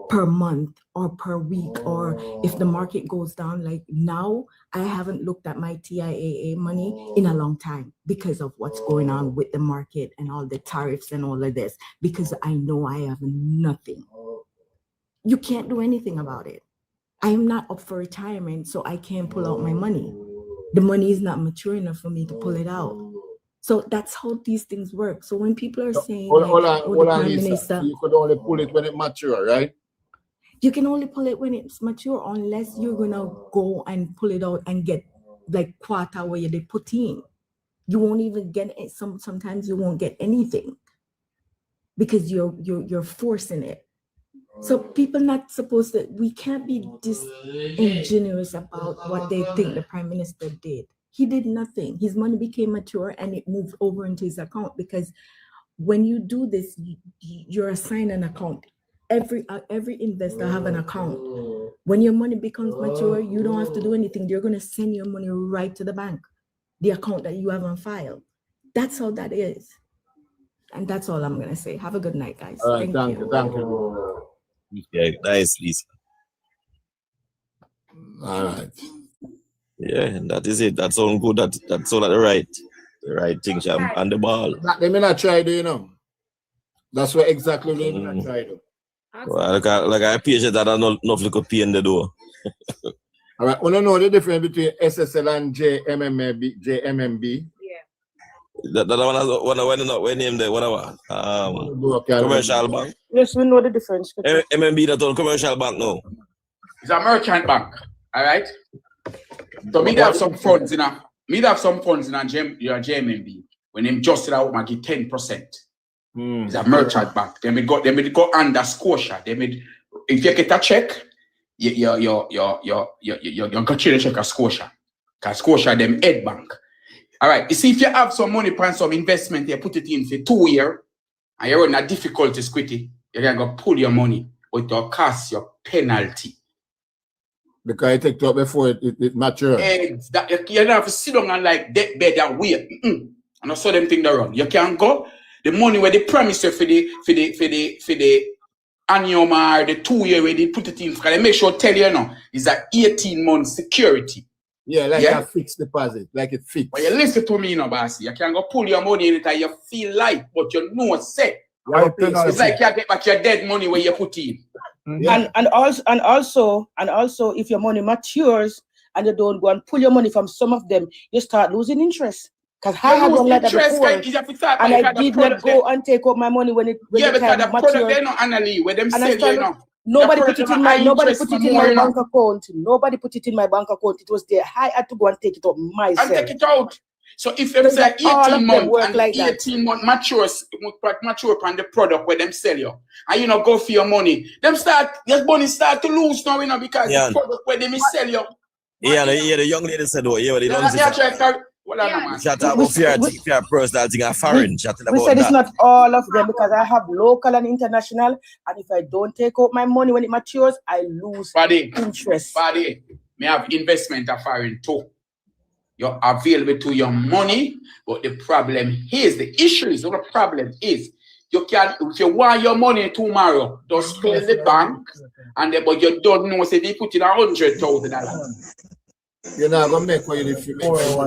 per month or per week, or if the market goes down. Like now, I haven't looked at my TIAA money in a long time because of what's going on with the market and all the tariffs and all of this, because I know I have nothing. You can't do anything about it. I am not up for retirement, so I can't pull out my money. The money is not mature enough for me to pull it out. So that's how these things work. So when people are saying, hold on, Lisa. You could only pull it when it mature, right? You can only pull it when it's mature unless you're gonna go and pull it out and get like quarter where they put in. You won't even get it. Sometimes you won't get anything because you're forcing it. So people not supposed to. We can't be disingenuous about what they think the Prime Minister did. He did nothing. His money became mature and it moved over into his account, because when you do this, you're assigned an account. Every investor have an account. When your money becomes mature, you don't have to do anything. They're going to send your money right to the bank, the account that you have on file. That's how that is. And that's all I'm going to say. Have a good night, guys. All right, thank you. Yeah, nice, Lisa. All right. Yeah, and that is it. That's all good. That's all at the right thing, Jam, and the ball. They may not try to, you know. That's what exactly they may not try to. Well, like I appreciate that I know nothing could pay in the door. All right, want to know the difference between SSL and JMMB? Yeah. That one when name there, whatever. Commercial bank. Yes, we know the difference. MMB that on commercial bank now. It's a merchant bank, all right? So me have some funds in your JMMB. When them just it out, I get 10%. It's a merchant bank. They may go under Scotia. If you get a check, you got to check a Scotia. Because Scotia them head bank. All right. You see, if you have some money plan some investment, you put it in for 2 years, and you're in a difficulty squitty, you can go pull your money, but it cost your penalty. Because it takes up before it matures. You don't have to sit down and like debt bed and wait. And I saw them think they're wrong. You can go. The money where they promise you for the annual or the 2 year where they put it in, they make sure tell you now is that 18-month security. Yeah, like a fixed deposit, like it fixed. But you listen to me, you know, Basi. You can go pull your money anytime you feel like, but you know set. It's like you get back your dead money where you put in. Yeah. And also, if your money matures and you don't go and pull your money from some of them, you start losing interest. Because I had one like that before, and I did not go and take out my money when because the product they're not annually where them sell you know. Nobody put it in my bank account. Nobody put it in my bank account. It was there. I had to go and take it out myself. And take it out. So if them say 18 months and like 18 months mature on the product where them sell you, and you know go for your money, your money start to lose now, you know, because the product where they sell you. Yeah, the young lady said, oh, yeah, they don't shut up if you're personal thing are foreign. We said it's not all of them because I have local and international, and if I don't take out my money when it matures, I lose interest. May have investment of foreign too. You're available to your money, but the problem is, the issue is, the problem is, you can, if you want your money tomorrow, just pay the bank, and but you don't know, say they put in $100,000. You're not going to make what you feel. You're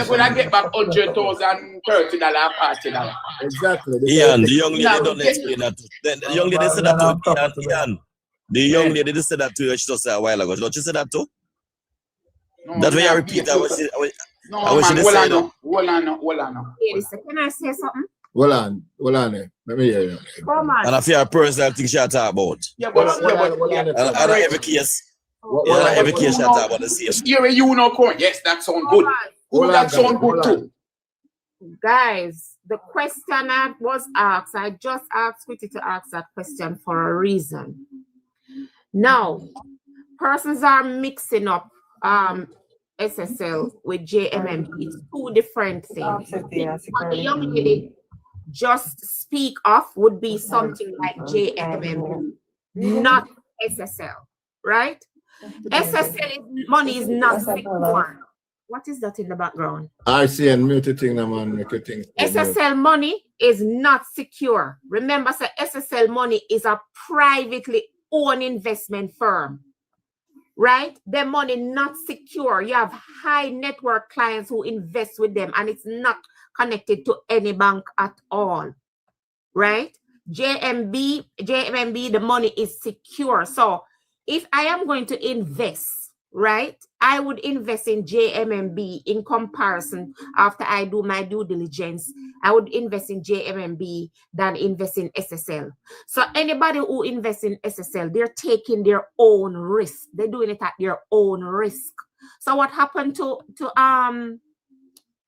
going to get back $100,000, $30, $40. Exactly. Yeah, and the young lady don't explain that. The young lady said that to Ian. The young lady said that to you, she just said a while ago. Don't you say that too? No, that's why I repeat that. No, man, hold on. Can I say something? Hold on. Let me hear you. Come on. And I feel a personal thing she talk about. Yeah, but and every case. Every case she talk about the same. Here you know, yes, that sounds good. That sounds good too. Guys, the question I was asked, I just asked Quitty to ask that question for a reason. Now, persons are mixing up SSL with JMMB. It's two different things. What the young lady just speak of would be something like JMMB, not SSL, right? SSL money is not secure. What is that in the background? RCN muted thing, man. SSL money is not secure. Remember, so SSL money is a privately owned investment firm. Right? Their money not secure. You have high network clients who invest with them, and it's not connected to any bank at all. Right? JMMB, the money is secure. So if I am going to invest right? I would invest in JMMB in comparison after I do my due diligence. I would invest in JMMB than invest in SSL. So anybody who invests in SSL, they're taking their own risk. They're doing it at their own risk. So what happened to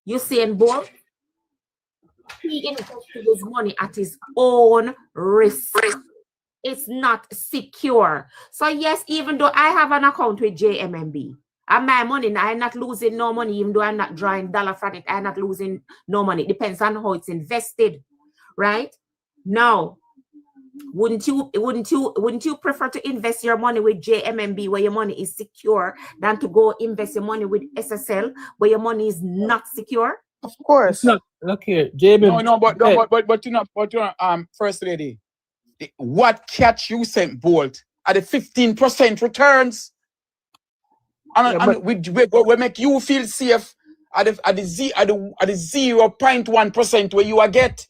Usain Bolt? He invested his money at his own risk. It's not secure. So yes, even though I have an account with JMMB, and my money, I'm not losing no money, even though I'm not drawing dollar from it, I'm not losing no money. It depends on how it's invested, right? Now, wouldn't you prefer to invest your money with JMMB where your money is secure than to go invest your money with SSL where your money is not secure? Of course. No, look here, JMMB. But you know, First Lady, what catch Usain Bolt at the 15% returns? And we make you feel safe at the 0.1% where you are get.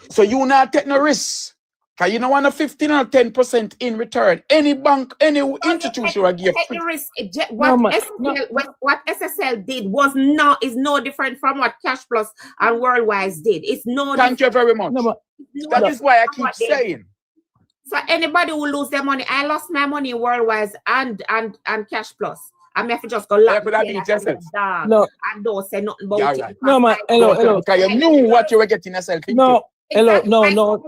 So you not take no risk. Because you don't want a 15 or 10% in return. Any bank, any institution will give. Take the risk. What SSL did is no different from what Cash Plus and Worldwise did. It's no. Thank you very much. That is why I keep saying. So anybody who lose their money, I lost my money in Worldwise and Cash Plus. I may have to just go lock No. and don't say nothing about it. No, man. Hello. Because you knew what you were getting yourself into. No. No.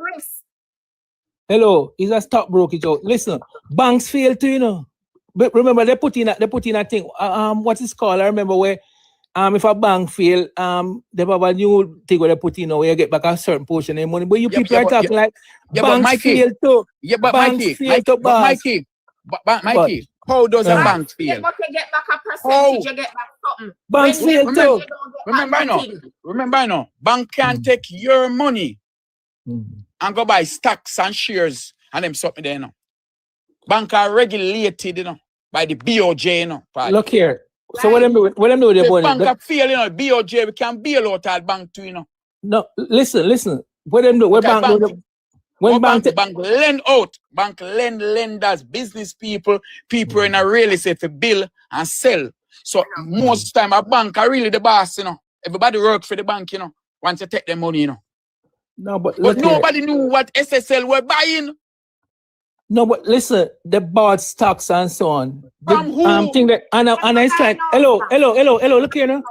Hello, it's a stockbroker joke. Listen, banks fail too, you know. But remember, they put in a thing. What is called? I remember where if a bank fail, they have a new thing where they put in where you get back a certain portion of money. But you people are talking like banks fail too. Yeah, but Mikey, how does a bank fail? You get back a percentage, you get back something. Banks fail too. Remember, I know. Bank can take your money and go buy stocks and shares and them something there, you know. Bank are regulated, you know, by the BOJ, you know. Look here. So what them do with the money? Bank are fail, you know, BOJ, we can bail out our bank too, you know. No, listen. What them do? What bank do? When bank lend out, bank lenders, business people in a real estate to build and sell. So most time a bank are really the boss, you know. Everybody work for the bank, you know, once you take their money, you know. No, but nobody knew what SSL were buying. No, but listen, they bought stocks and so on. From who? Thing that Anna is trying. Hello. Look here now.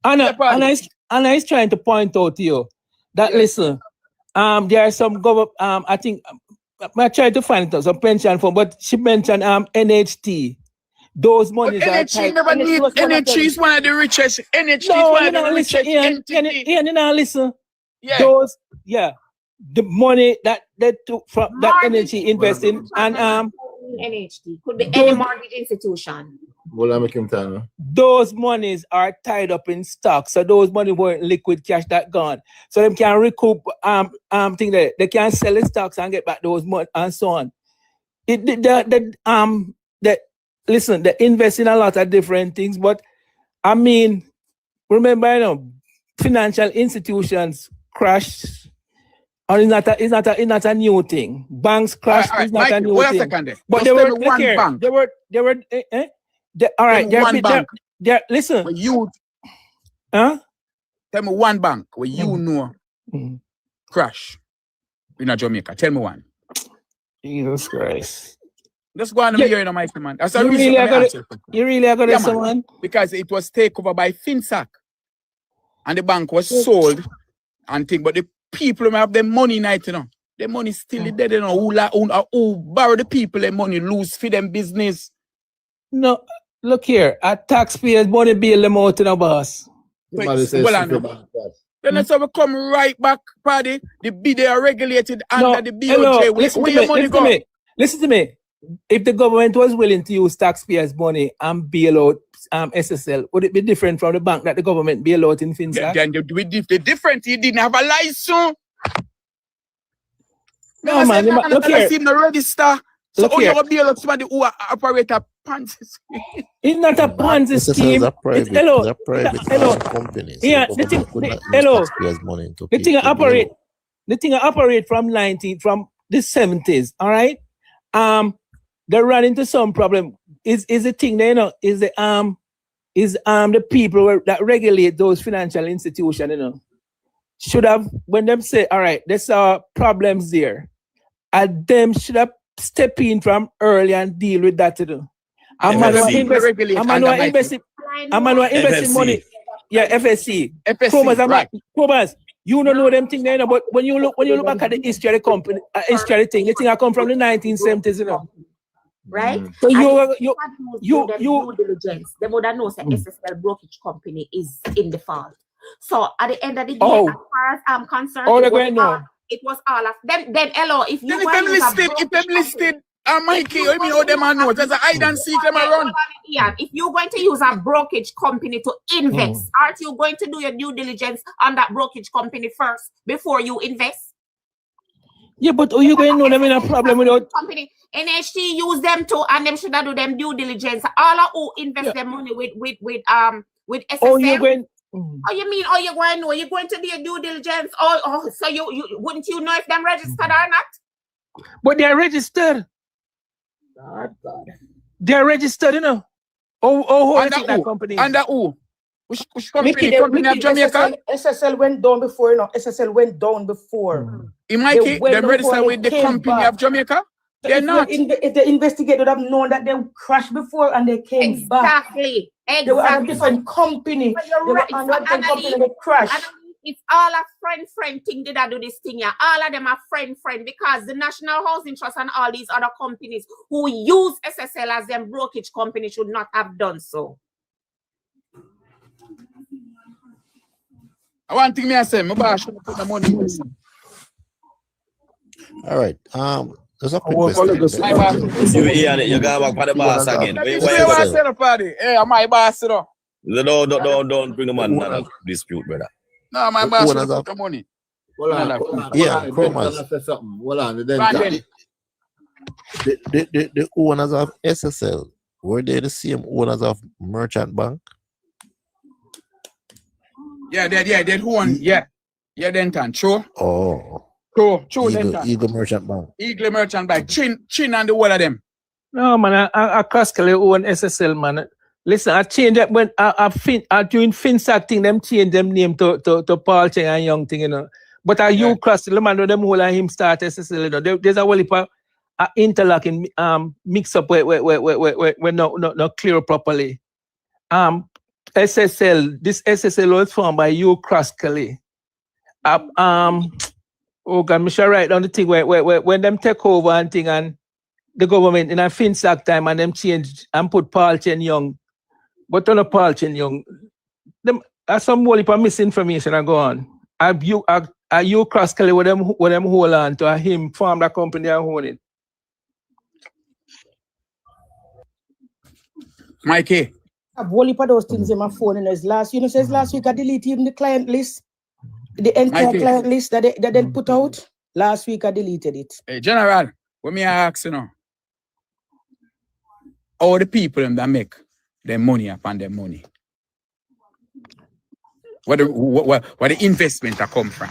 Anna is trying to point out to you that listen, there are some government. I think I tried to find it some pension fund, but she mentioned NHT. Those monies are tight. NHT is one of the richest. NHT is one of the richest. Listen. Yeah. Those, the money that they took from that NHT investing and NHT could be any mortgage institution. Those monies are tied up in stocks, so those money weren't liquid cash that gone. So them can recoup thing that they can sell the stocks and get back those money and so on. Listen, they invest in a lot of different things, but I mean, remember, you know, financial institutions crash, or it's not a new thing. Banks crash is not a new thing. But they were one bank. All right, one bank. Listen, you, tell me one bank where you know crash in Jamaica. Tell me one. Jesus Christ. Just go on the mirror in my command. That's a reason you really are gonna someone? Because it was taken over by FinSac. And the bank was sold and thing. But the people who have their money night, you know. The money still dead, you know. Who borrow the people their money, lose for them business. No, look here. Our taxpayers money bail them out in a boss. Then that's how we come right back, party. They are regulated under the BOJ. Where your money go? Listen to me. If the government was willing to use taxpayers' money and bail out SSL, would it be different from the bank that the government bail out in FinSac? Then the different, he didn't have a license. No, man. Look here. The register. So how you bail out somebody who operate a Ponzi scheme? It's not a Ponzi scheme. It's a private company. So yeah, the thing I operate from the 70s. All right. they run into some problem. Is the thing there, you know, is the people that regulate those financial institutions, you know, should have, when them say, all right, there's problems there, and them should have step in from early and deal with that, you know. I'm going to invest in money. Yeah, FSC. Cobas, you don't know them things there, you know, but when you look back at the history of the company, history of the thing I come from the 1970s, you know. Right? So you due diligence. They would have known that SSL brokerage company is in default. So at the end of the day, as far as I'm concerned, it was all of them. Then hello, if you listed, Mikey, you mean how them are know? There's a hide and seek them around. Yeah, if you're going to use a brokerage company to invest, aren't you going to do your due diligence on that brokerage company first before you invest? Yeah, but are you going to know them in a problem without company? NHT use them too, and them should do them due diligence. All of who invest their money with SSL. Oh, you're going. Oh, you mean? Oh, you're going? No, you're going to do your due diligence. Oh, so you wouldn't you know if them registered or not? But they're registered. God. They're registered, you know. Oh, under that company. Under who? Which company? Company of Jamaica? SSL went down before, you know. SSL went down before. Mikey, them registered with the company of Jamaica? They're not. If they investigated, would have known that they crashed before and they came back. Exactly. They were on a different company. They were on a different company and they crashed. It's all a friend thing. Did I do this thing? Yeah, all of them are friend because the National Housing Trust and all these other companies who use SSL as them brokerage company should not have done so. I want to say, my boss should put the money. All right. There's a quick question. You got back for the boss again. Hey, my boss, you know. Don't bring the man in a dispute, brother. No, my boss should put the money. Yeah, Chromas. The owners of SSL, were they the same owners of Merchant Bank? Yeah, they own, Denton, sure. Oh. True, Denton. Eagle Merchant Bank. Eagle Merchant Bank. Chin and the whole of them. No, man, I Crosskele own SSL, man. Listen, I changed that when I doing FinSac thing, them change them name to Paul Cheng and Young thing, you know. But you Crosskele, man, them whole of him start SSL, you know. There's a whole heap of interlocking mix up where not clear properly. SSL, this SSL was formed by you Crosskele. Oh God, me shall write down the thing where when them take over and thing and the government in a FinSac time and them change and put Paul Chen Young. But on a Paul Chen Young, them are some whole heap of misinformation and go on. Are you Crosskele with them hold on to him form the company and own it? Mikey. I have whole heap of those things in my phone and last week I deleted even the client list. The entire client list that they put out. Last week I deleted it. Hey, General, what me ask you now? All the people that make their money upon their money. Where the investment that come from?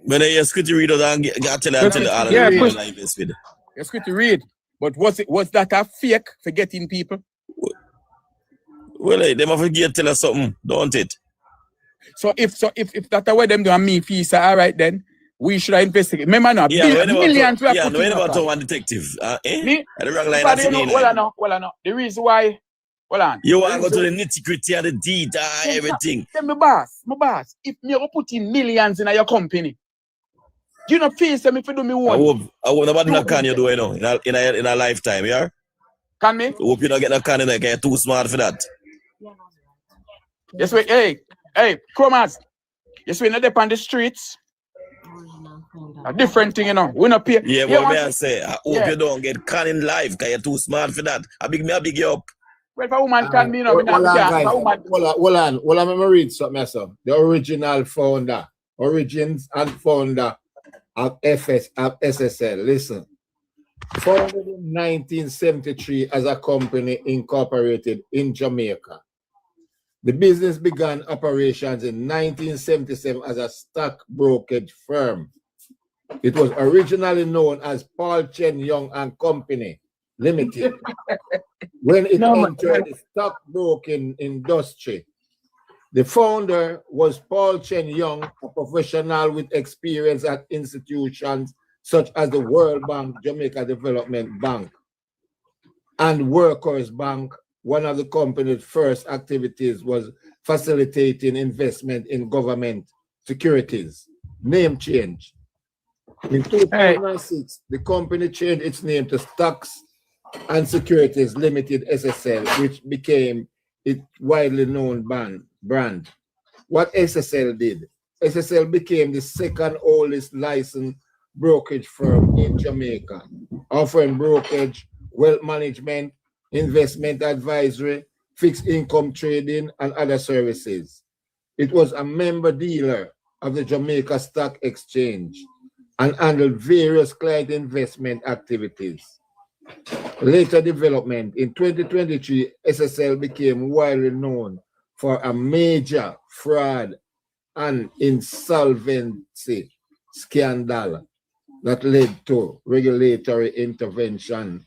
When you security read and tell all of the invest with. You're security read. But was that a fake for getting people? Well, they must forget tell us something, don't it? So if that's what them do and me feel, all right then, we should investigate. Remember now, millions we are putting about one detective. Me? The wrong line well, I know. The reason why, you want to go to the nitty-gritty of the deed, everything. My boss, if me go put in millions in your company, do you not feel me if you do me one? I hope nobody not can you do it now in a lifetime, yeah? Can me? I hope you don't get no can in there, you're too smart for that. Yes, wait, hey, Chromas. Yes, we're not up on the streets. A different thing, you know. We're not pay. Yeah, but I say, I hope you don't get can in life, because you're too smart for that. I big you up. Well, if a woman can be, you know, hold on, let me read something, sir. The original founder, origins and founder of SSL. Listen. Founded in 1973 as a company incorporated in Jamaica. The business began operations in 1977 as a stock brokerage firm. It was originally known as Paul Chen Young and Company Limited. When it entered the stockbroking industry, the founder was Paul Chen Young, a professional with experience at institutions such as the World Bank, Jamaica Development Bank, and Workers Bank. One of the company's first activities was facilitating investment in government securities. Name change. In 2006, the company changed its name to Stocks and Securities Limited SSL, which became its widely known brand. What SSL did? SSL became the second oldest licensed brokerage firm in Jamaica, offering brokerage, wealth management, investment advisory, fixed income trading, and other services. It was a member dealer of the Jamaica Stock Exchange and handled various client investment activities. Later development, in 2023, SSL became widely known for a major fraud and insolvency scandal that led to regulatory intervention,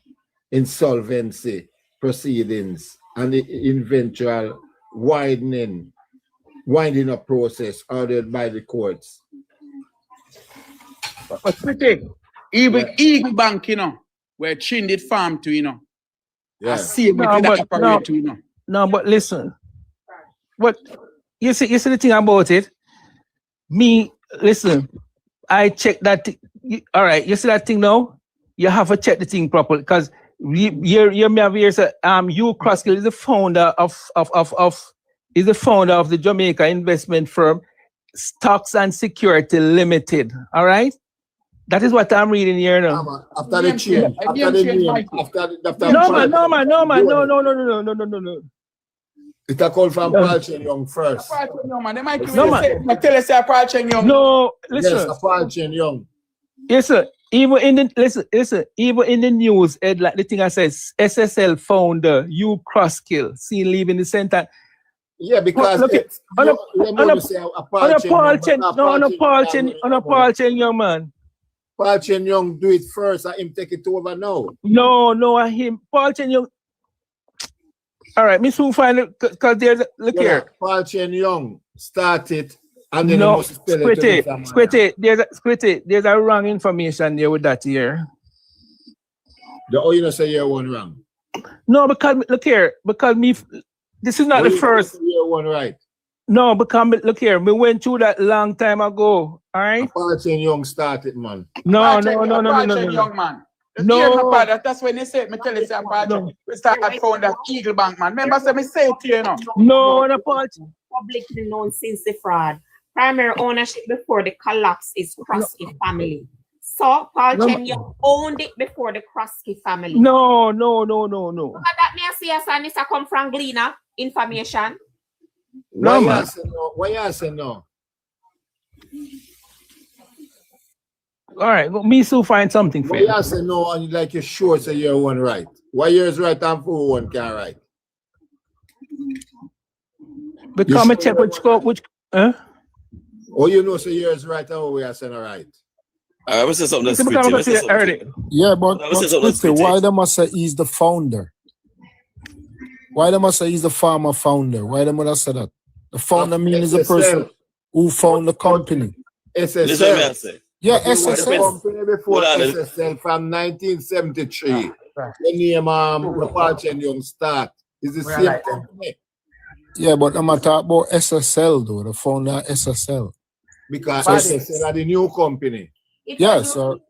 insolvency proceedings, and the eventual winding up process ordered by the courts. But even Eagle Bank, you know, where Chin did farm to, you know. Yeah. No, but listen. What you see the thing about it? Listen, I check that. All right, you see that thing now? You have to check the thing properly because you may have here say Hugh Crossgill is the founder of the Jamaica investment firm Stocks and Security Limited. All right? That is what I'm reading here now. After the change, No. It's a call from Paul Chen Young first. No, man. They might tell us Paul Chen Young. No, listen. Yes, Paul Chen Young. Yes, sir. Even in the news, like the thing I says, SSL founder Hugh Crossgill seen leaving the center. Yeah, because Paul Chen Young, man. Paul Chen Young do it first and him take it over now. No, him. Paul Chen Young. All right, me soon find it because there's look here. Paul Chen Young started and then there's a wrong information there with that here. You know say year one wrong. No, because look here, this is not the first year one right. No, because look here, we went through that long time ago. All right. Paul Chen Young started, man. No. Young man. No, that's when they say, me tell you, we started found that Eagle Bank, man. Remember, say me say it to you, know. No, publicly known since the fraud. Primary ownership before the collapse is Crossky family. So Paul Chen Young owned it before the Crossky family. No. But that may I see us and this come from Gleaner information. Why you say no? All right, me so find something for you. Why you say no and like you're sure say you're one right? Why yours right and for one can't right? Because I check which Oh, you know, so yours right and we are saying all right. I was saying something that's pretty. Yeah, but why they must say he's the founder? Why they must say he's the farmer founder? Why they must say that? The founder means the person who found the company. SSL. Yeah, SSL. Company before SSL from 1973. The name Paul Chen Young start is the same company. Yeah, but I'm talking about SSL though, the founder SSL. Because SSL are the new company. Yes, okay.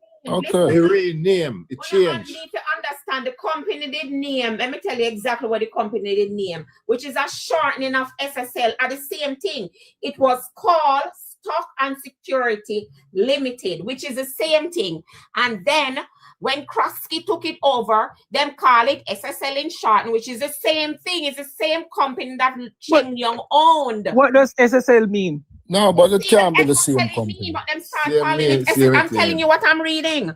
They rename, it changed. You need to understand the company did name. Let me tell you exactly what the company did name, which is a shortening of SSL are the same thing. It was called Stock and Security Limited, which is the same thing. And then when Crossky took it over, them call it SSL in short, which is the same thing. It's the same company that Chen Young owned. What does SSL mean? No, but it can't be the same company. But them start calling it SSL. I'm telling you what I'm reading.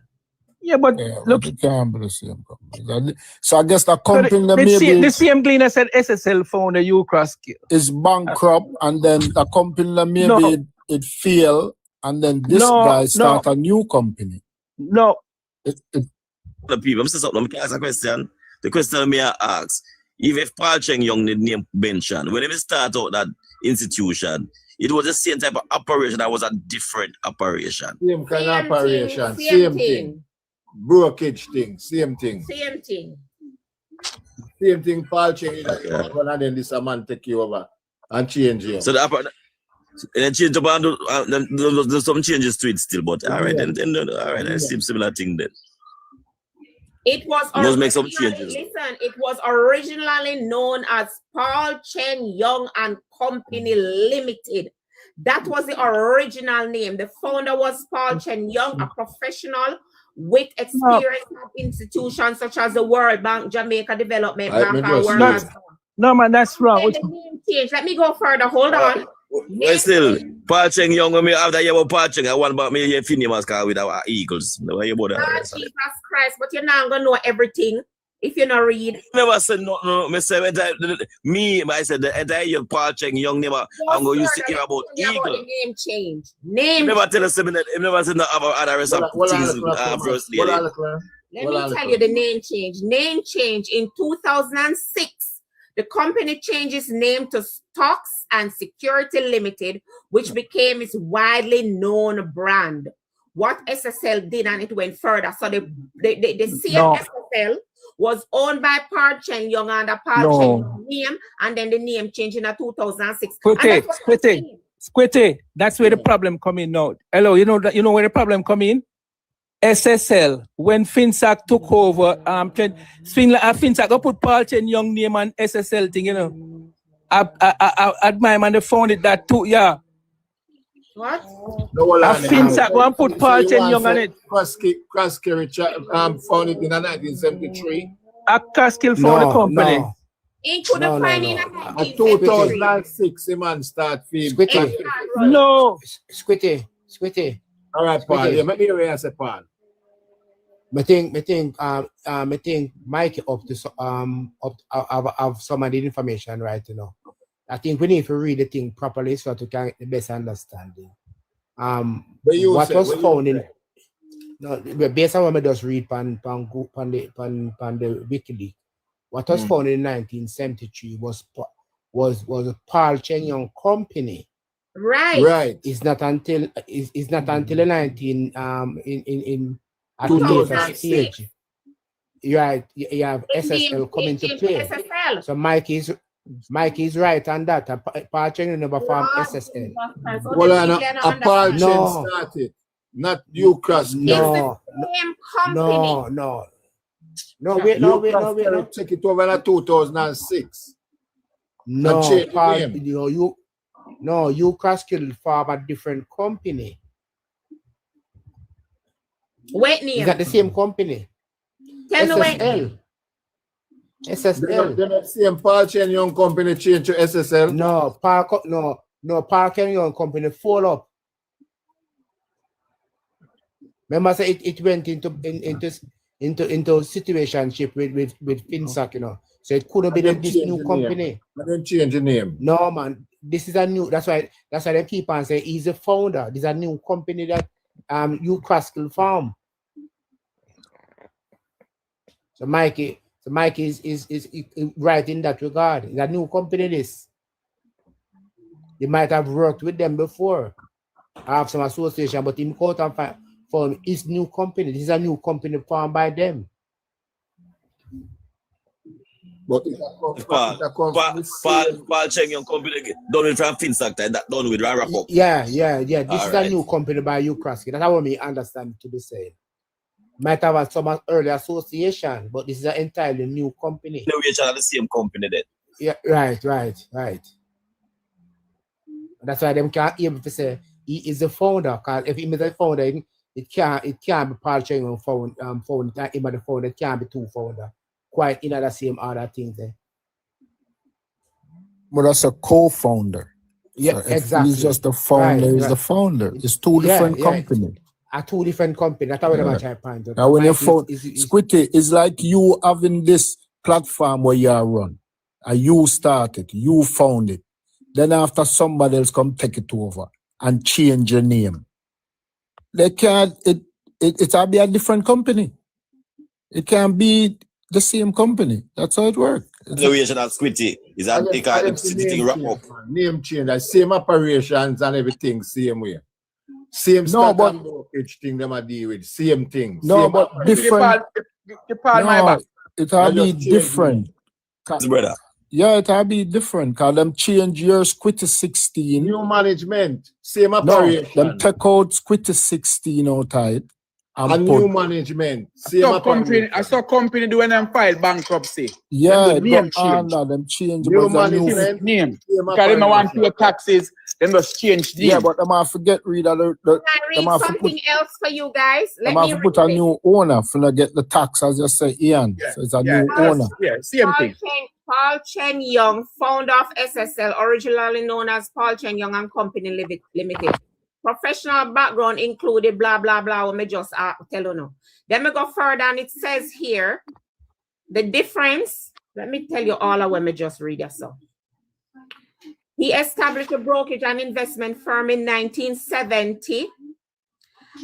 Yeah, but look, it can't be the same company. So I guess the company that maybe the same Gleaner said SSL founder Hugh Crossgill is bankrupt, and then the company that maybe it failed And then this guy start a new company. No. The people, I'm saying something. Let me ask a question. The question me I ask, if Paul Cheng Young the name mentioned, when they start out that institution, it was the same type of operation. That was a different operation. Same kind of operation. Same thing. Brokerage thing. Same thing. Same thing. Same thing. Paul Cheng and then this man take you over and change you. So the and change up there's some changes to it still, but all right, then all right, I see similar thing then. It was must make some changes. Listen, it was originally known as Paul Chen Young and Company Limited. That was the original name. The founder was Paul Chen Young, a professional with experience at institutions such as the World Bank, Jamaica Development Bank, and World Bank. No, man, that's wrong. The name change. Let me go further. Hold on. Well, still, Paul Cheng Young, when me after you about Paul Cheng, I want about me here Phineas car with our Eagles. No, you about that. Jesus Christ, but you're not gonna know everything if you not read. Never said no. Me say I said the entire Paul Cheng Young name. I'm going to hear about Eagles. The name change. Name. Never tell us seven. Never said no about other rest of things. First lady. Let me tell you the name change. Name change in 2006. The company changed its name to Stocks and Security Limited, which became its widely known brand. What SSL did, and it went further. So the SSL was owned by Paul Chen Young under Paul Chen name, and then the name changed in 2006. Squitty, that's where the problem come in now. Hello, you know where the problem come in? SSL, when FinSac took over, FinSac I put Paul Chen Young name and SSL thing, you know. I admire man, they found it that too, yeah. What? FinSac one put Paul Chen Young on it. Kraski found it in 1973. Kraski found the company. He couldn't find it in 2006, the man start film. No. Squitty. All right, Paul. Yeah, let me hear you say, Paul. I think Mike up to of some of the information right, you know. I think we need to read the thing properly so to get the best understanding. What was found in based on what I just read on the WikiLeaks, what was found in 1973 was a Paul Chen Young company. Right. It's not until the 19 in at later stage. You have SSL coming to play. SSL. So Mike is right on that. Paul Chen never formed SSL. Well, a Paul Chen started, not you Kraski. No, wait. Take it over in 2006. No, Paul, you Kraski form a different company. Wait, name. Is that the same company? Tell me when. SSL. The same Paul Chen Young company change to SSL? No, Paul Chen Young company fall up. Remember, so it went into situationship with FinSac, you know. So it couldn't be this new company. I didn't change the name. No, man. This is a new. That's why they keep on saying he's a founder. This is a new company that you Kraski form. So Mike is right in that regard. It's a new company. This you might have worked with them before. I have some association, but in court and form is new company. This is a new company formed by them. But Paul Cheng Young company done with from FinSac that done with Rarako. Yeah. This is a new company by you Kraski. That's how me understand to be saying. Might have had some early association, but this is an entirely new company. We are the same company then. Yeah, right. That's why them can't able to say he is the founder. Because if he is the founder, it can't be Paul Chen Young founder. Him the founder. It can't be two founder. Quite in the same other things there. But that's a co-founder. Yeah, so exactly. He's just the founder. He's the founder. It's two different companies. Two different companies. That's how I'm trying to find out. Now when you phone Squitty, it's like you having this platform where you are run. And you started, you found it. Then after somebody else come take it over and change your name. They can't. It'll be a different company. It can't be the same company. That's how it works. Valuation of Squitty is that thing wrap up. Name change, the same operations and everything, same way. Same stock and brokerage thing them a deal with, same thing. No, same but different. No, it'll be different. Brother. Yeah, it'll be different. Cause them change your Squitty 16. New management, same operation. No, them take out Squitty 16 outside. And new management. I saw company doing them file bankruptcy. Yeah, them name change. Them change. New management. Name. Because they want to pay taxes, them just change name. Yeah, but them have to get rid of the Can I read something else for you guys? Let me have to put a new owner for to get the tax, as you say, Ian. Yeah, so it's a new owner. Yeah, same thing. Paul Chen Young, founder of SSL, originally known as Paul Chen Young and Company Limited. Professional background included blah, blah, blah, what me just tell you now. Then we go further and it says here, the difference, let me tell you all of what me just read yourself. He established a brokerage and investment firm in 1970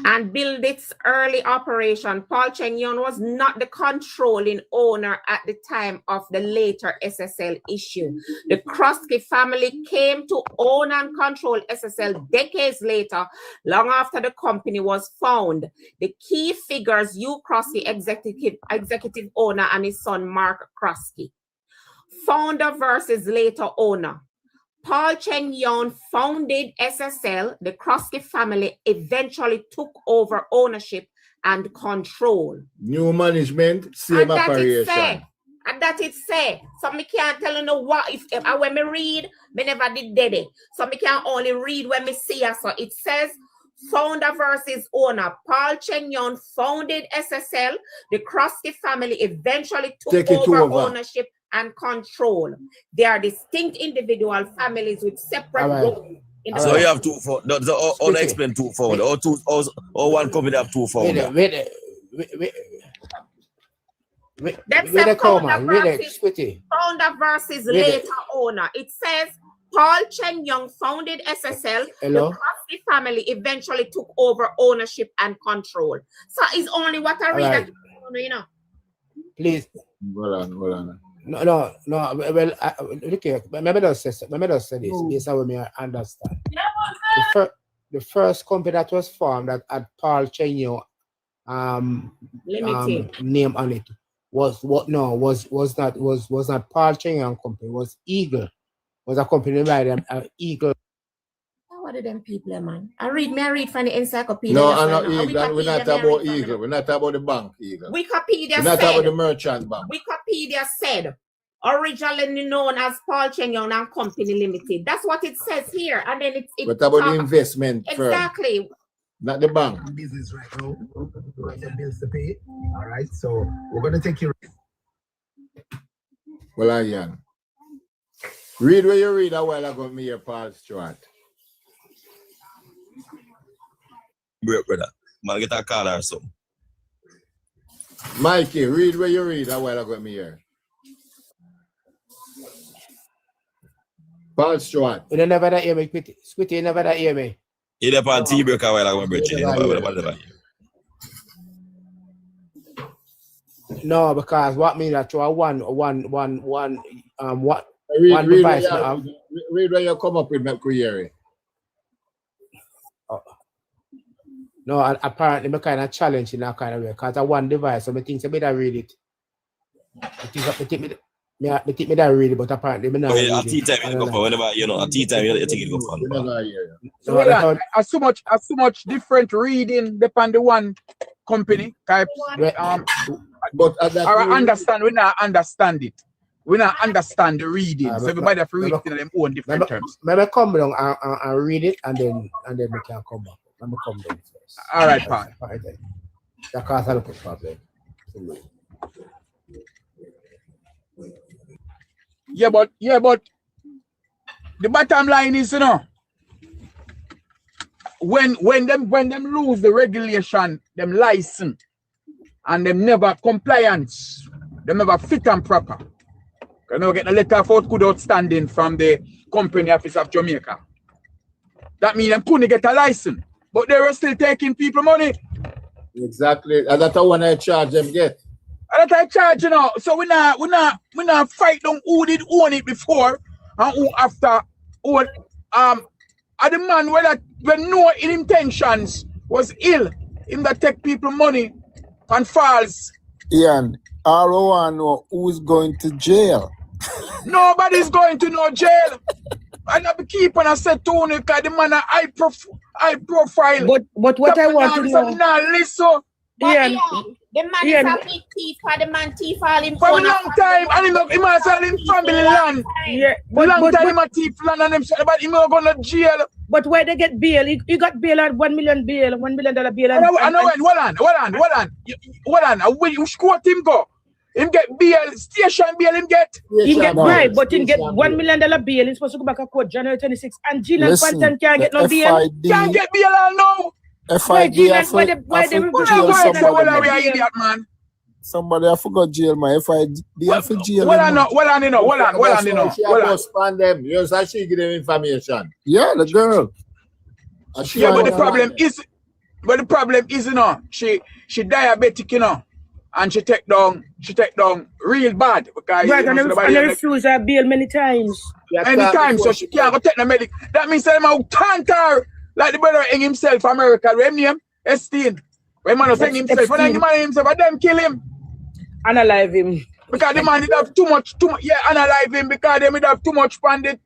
and built its early operation. Paul Chen Young was not the controlling owner at the time of the later SSL issue. The Krosky family came to own and control SSL decades later, long after the company was found. The key figures, Hugh Krosky, executive owner, and his son, Mark Krosky. Founder versus later owner. Paul Chen Young founded SSL. The Krosky family eventually took over ownership and control. New management, same operation. And that it say. So me can't tell you no what if when me read, me never did it. So me can only read when me see it. So it says founder versus owner. Paul Chen Young founded SSL. The Krosky family eventually took over ownership and control. They are distinct individual families with separate roles. So you have two founders. Only explain two founders. Or one company have two founders. Founder versus later owner. It says Paul Chen Young founded SSL. The Krosky family eventually took over ownership and control. So it's only what I read. You know. Please. Hold on. No. Well, look here. Maybe just say this. Yes, I will understand. The first company that was formed that had Paul Chen Young name on it was not Paul Chen Young company. It was Eagle. It was a company by them Eagle. What are them people, man? I read from the encyclopedia. No, I'm not Eagle. We're not about Eagle. We're not about the bank Eagle. Wikipedia said. We're not about the merchant bank. Wikipedia said, originally known as Paul Chen Young and Company Limited. That's what it says here. And then it's what about the investment firm? Exactly. Not the bank. Business right now. We have bills to pay. All right. So we're going to take you. Well, Ian. Read where you read a while ago, me, Paul Stewart. Brother, man, get a call or something. Mikey, read where you read a while ago, me here. Paul Stewart. You never that hear me, Squitty, you never that hear me. He left on tea break a while ago, brother. No, because what means that you are one device. Read where you come up with my query. No, apparently me kind of challenge in that kind of way because I one device, so I think I better read it. I think me that read it, but apparently me not. At tea time you go for whenever at tea time you think it go for. As so much different reading depend on one company type. But I understand. We not understand it. We not understand the reading. So everybody have to read it in their own different terms. Maybe come down and read it and then we can come back. Let me come down first. All right, fine. That cause a problem. Yeah, but the bottom line is, when them lose the regulation, them license, and them never compliance, them never fit and proper. They never get a letter of good outstanding from the Company Office of Jamaica. That means them couldn't get a license. but they were still taking people money. Exactly. And that's how I charge them get. And that I charge, you know. So we not fight on who did own it before and who after own. And the man when no intentions was ill, him that take people money and false. Ian, all I want to know who's going to jail. Nobody's going to no jail. And I be keep on a set tone because the man a high profile. But what I want to know. Now listen. Ian, the man is a big thief, for the man thief all him for a long time, and he must have him family land. Yeah, long time him a thief land and him, but he not going to jail. But why they get bail? He got bail at $1 million bail, $1 million bail. Hold on. Where you quote him go? Him get bail, station bail him get. He get right, but he get $1 million bail. He's supposed to go back to court January 26th. And Gene and Panton can't get no bail. Can't get bail all now. FID, somebody I forgot jail, man. FID for jail. Hold on. You say she give them information. Yeah, the girl. Yeah, but the problem is, you know, she diabetic, you know, and she take down real bad because right, and they refuse her bail many times. So she can't go take the medic. That means that I'm can't her. Like the brother hang himself America, when name Esteem. When man hang himself, when the man himself, but them kill him. Unalive him. Because the man did have too much, unalive him because they would have too much fun, the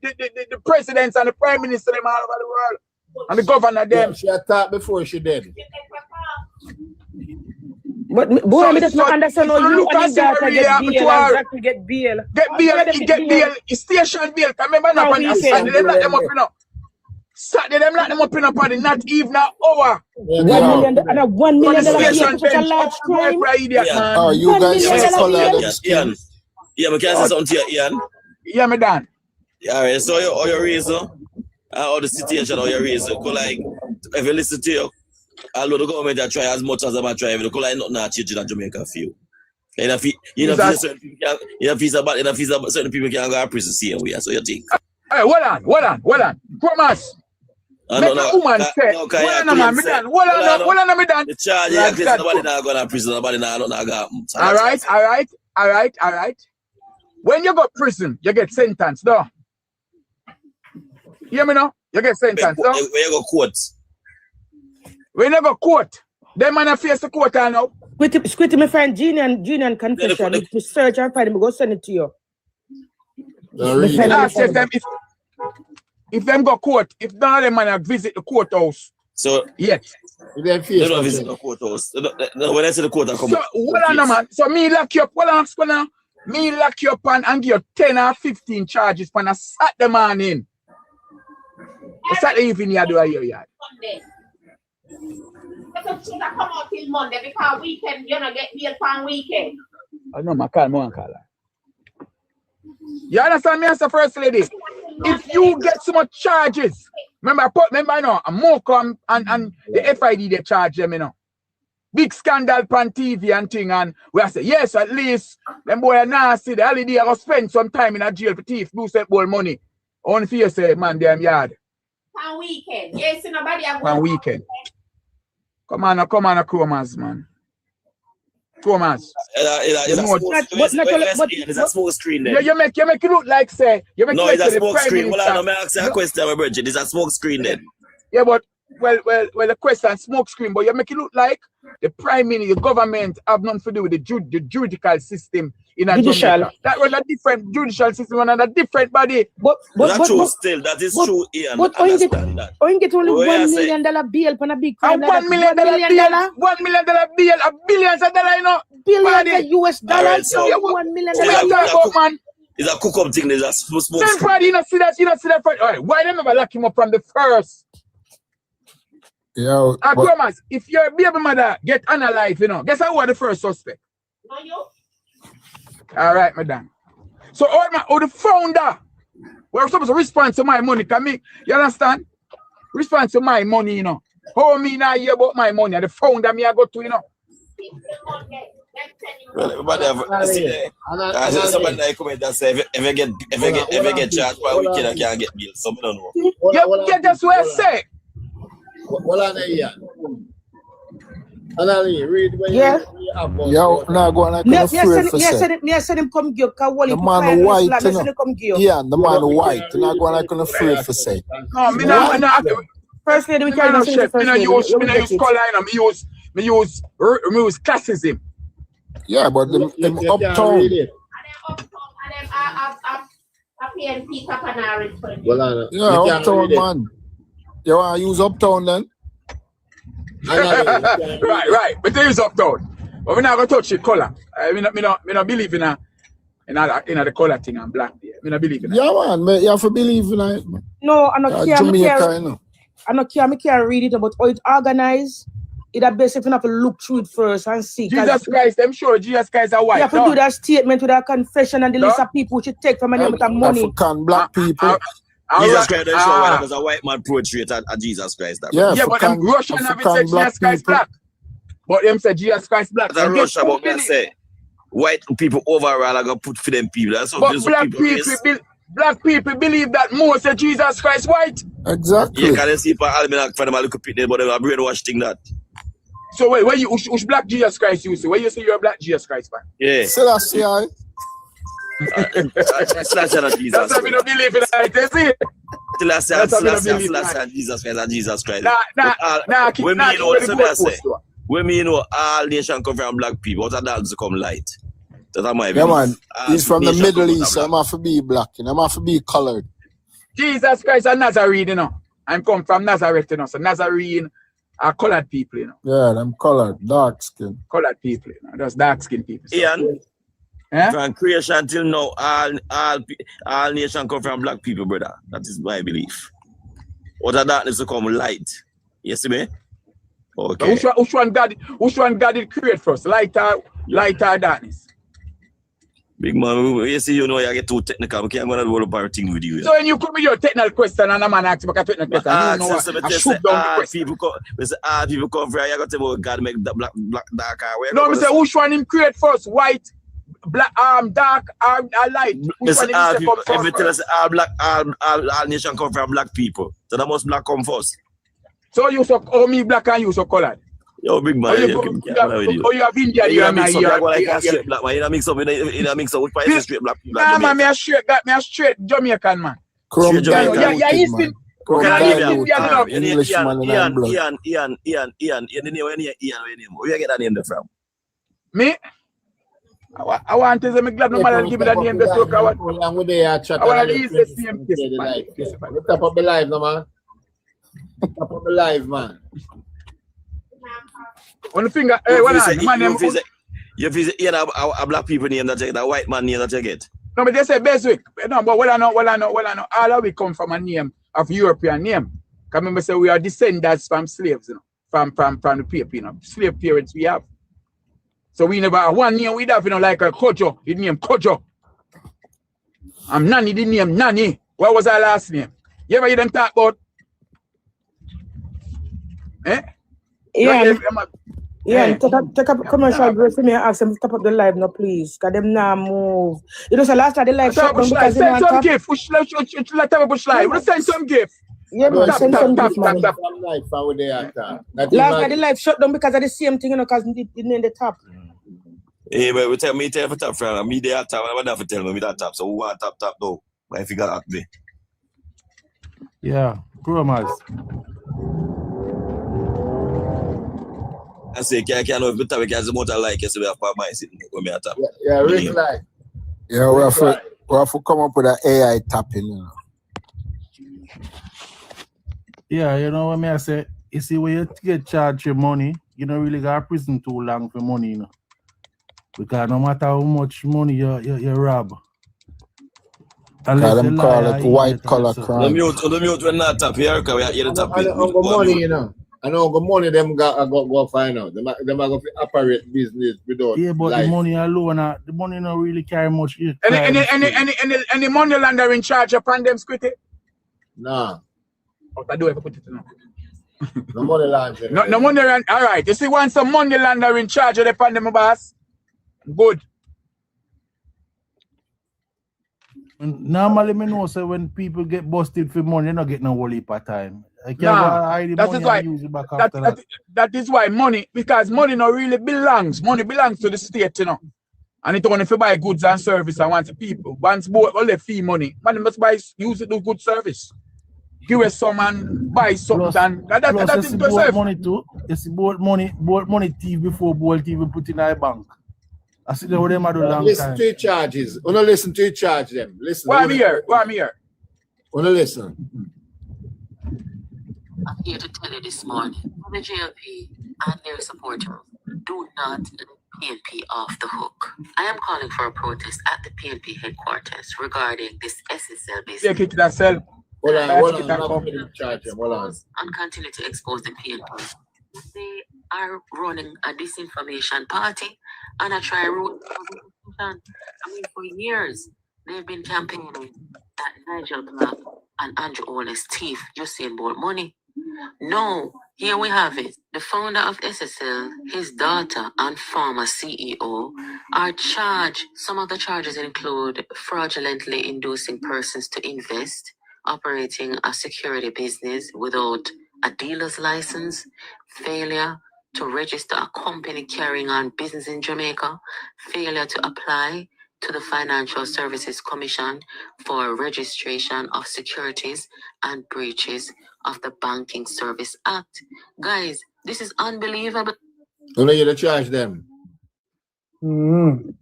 presidents and the prime minister them all over the world. And the governor them. Yeah, she attacked before she did. But boy, I does not understand how you and his daughter get bail and exactly get bail. Get bail, station bail. Remember now, Saturday them lock them up, you know. Saturday them lock them up in a party, not even an hour. $1 million and a $1 million bail for such a large crime. Oh, you guys Ian. Yeah, but can I say something to you, Ian? Yeah, me done. All right, so your reason, or the situation, or your reason, because like, if you listen to you, although the government are trying as much as I'm trying, because like not changing in Jamaica feel. And certain people can't go to prison same way, so you think. Hey, hold on. Promise. Make a woman say, hold on, me done. The charge is nobody not going to prison, nobody not go. All right. When you go to prison, you get sentenced, though. You hear me now? You get sentenced, though. When you go court. When you go court, them man face the court now. Squitty, my friend Gene and confession. To search and find him, go send it to you. If them go court, if none of them man visit the courthouse. So yes. They don't visit the courthouse. When I say the court, I come. So hold on, man. So me lock you up. Me lock you up and give you 10 or 15 charges for a Saturday morning. A Saturday evening you do a yard. Because come out till Monday because weekend you not get bail for weekend. I know my call. You understand me as the first lady? If you get so much charges, remember I know, a Mocom and the FID they charge them, you know. Big scandal on TV and thing, and we say, yes, at least them boy are nasty. The holiday I go spend some time in a jail for thief, do set ball money. Only for you say, man, damn yard. On weekend. Yes, nobody on weekend. Come on, Chromas, man. Chromas. It's a smoke screen there. You make it look like say. No, it's a smoke screen. Well, I'm ask you a question, my brother. It's a smoke screen then. Yeah, but well, the question smoke screen, but you make it look like the prime minister, the government have nothing to do with the judicial system in a Jamaica. That was a different judicial system and a different body. That is true, Ian. But you get only $1 million bail for a big crime. $1 million bail, $1 million, billions of dollars, you know. Billions of US dollars. Right, so $1 million. It's a cook-up thing. There's a smoke. Everybody, you not see that. All right, why they never lock him up from the first? Yeah. Thomas, if your baby mother get unalive, you know, guess who are the first suspect? No, you. All right, madam. So all the founder, we're supposed to respond to my money. You understand? Respond to my money, you know. How me now hear about my money? The founder me I go to, you know. Well, everybody have somebody come in and say if I get charged by weekend, I can't get bills. So I don't know. Yeah, that's what I say. What are they here? Anali, read where you have. Yo, now go on like Yes, send him come give cause the man white, yeah, the man white, and I go on like afraid for say. No, me not. First lady, we can't use color, me use classism. Yeah, but them uptown. Yeah, uptown man. You want to use uptown then? right. But there is uptown. But we're not gonna touch the color. Me not believe in the color thing and black there. Me not believe in that. Yeah, man. You have to believe in it. No, I don't care. Jamaica, you know. I don't care. I can't read it about how it's organized. It basically have to look through it first and see. Jesus Christ, I'm sure Jesus Christ are white. You have to do that statement with a confession and the list of people who should take from any with money. African black people. Jesus Christ don't show whether there's a white man portrait at Jesus Christ. Yeah, but them Russian have said Jesus Christ black. But them say Jesus Christ black. That's Russia, but me say white people overall are gonna put for them people. That's but black people believe that more say Jesus Christ white. Exactly. You can't see for Almanac for them a look at it, but them a brainwash thing that. So wait, where you which black Jesus Christ you say? Where you say you're a black Jesus Christ man? Yeah. Selassie. Selassie Jesus. That's why we don't believe in it, is it? Selassie Jesus Christ and Jesus Christ. When me know all nations come from black people, what are that to come light? That's my yeah, man. He's from the Middle East, so I'm have to be black, and I'm have to be colored. Jesus Christ and Nazarene, you know. I'm come from Nazareth, you know. So Nazarene are colored people, you know. Yeah, them colored, dark skin. Colored people, you know. That's dark skin people. So. Ian, from creation till now, all nations come from black people, brother. That is my belief. What are darkness to come light? You see me? Okay. Which one God did create first? Light or darkness? Big man, you see, you know, you get too technical. We can't go to the power thing with you. So when you come with your technical question and a man asks about a technical question, you know what? I shoot down the question. People come from here, you got to tell me God make the black dark. No, I say which one him create first? White, black, dark, light. Which one him come first? If you tell us all nation come from black people, so that must black come first. So you so me black and you so colored. Yo, big man. You have India, you have straight black man. You mix up with straight black people. Nah, man, me a straight Jamaican man. Straight Jamaican. Yeah, Eastern. Englishman and blood. Ian, the name where you get that name from? Me? I want to say me glad no man give me that name. I want to use the same case. Top of the life, no man. Top of the life, man. On the finger, hey, you visit a black people name that you get, a white man name that you get. No, but they say Beswick. No, but well I know. All of we come from a name of European name. Because remember, say we are descendants from slaves, you know, from the people, you know, slave parents we have. So we never have one name we have, you know, like a Kojo, his name Kojo. Nanny, the name Nanny. What was our last name? You ever hear them talk about? Eh? Yeah, take a commercial break for me and ask them to stop up the live now, please. Because them now move. You know, so last time the live shut down because they send some gift. Let them push live. We'll send some gift. Yeah, but send some gift, man. Last time the live shut down because of the same thing, you know, because it in the top. Hey, but we tell me for top from me there top. I don't tell me that top. So who want top though? My figure out me. Yeah, Chromas. I say, can't know if the topic has a motor like you, so we have to buy sitting when we are top. Yeah, really like. Yeah, we have to come up with an AI tapping, you know. Yeah, you know what I say? You see, when you get charged your money, you don't really got prison too long for money, you know. Because no matter how much money you rob. Unless them call it white collar crime. The mute when not tap here, because we are here to tap it. Money, you know. I know the money them go find out. Them are going to operate business without. Yeah, but life. the money alone, the money don't really carry much. Any money lander in charge upon them, Squitty? Nah. I do ever put it in. No money lander. No money lander. All right. You see, once some money lander in charge of the pandemic, boss. Good. Normally, me know say when people get busted for money, they don't get no whole heap of time. I can't hide the that money is why and use it back after that. that is why money, because money not really belongs. Money belongs to the state, you know. And it only if you buy goods and service and want the people. Once all the fee money, man must use it to good service. Give us some and buy something. Plus, it's both money too. It's both money thief before both thief put in our bank. I see what them do long listen time. to your charges. Wanna listen to your charge them. Listen. Why I'm here? Wanna listen. I'm here to tell you this morning, the JLP and their supporters do not let PNP off the hook. I am calling for a protest at the PNP headquarters regarding this SSL business. Yeah, kick that cell. Hold on. And continue to expose the PNP. They are running a disinformation party and I try root. I mean, for years they've been campaigning that Nigel Black and Andrew Owens thief Usain Bolt money. No, here we have it. The founder of SSL, his daughter, and former CEO are charged. Some of the charges include fraudulently inducing persons to invest, operating a security business without a dealer's license, failure to register a company carrying on business in Jamaica, failure to apply to the Financial Services Commission for registration of securities, and breaches of the Banking Service Act. Guys, this is unbelievable. Only you to charge them. Them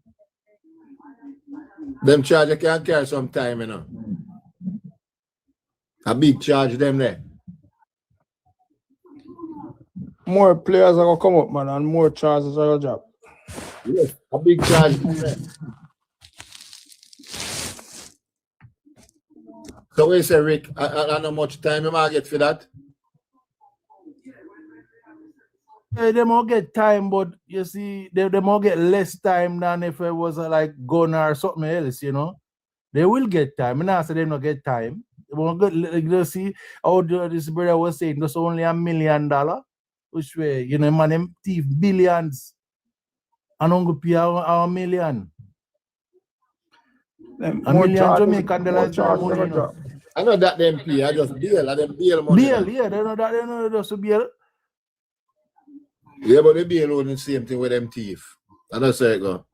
charge you can't carry some time, you know. A big charge them there. More players are gonna come up, man, and more charges are gonna drop. Yes, a big charge them there. So we say, Rick, I don't know much time you might get for that. Yeah, they might get time, but you see, they might get less time than if it was like gun or something else, you know. They will get time. I'm not saying they don't get time. They won't get, you see, how this brother was saying, that's only $1 million. Which way, you know, man, them thief billions. And don't go pay our million. $1 million Jamaican dollars. I know that them pay, I just bail, and them bail money. Bail, yeah, they know that, they know just bail. Yeah, but they bail on the same thing with them thief. I don't say it go.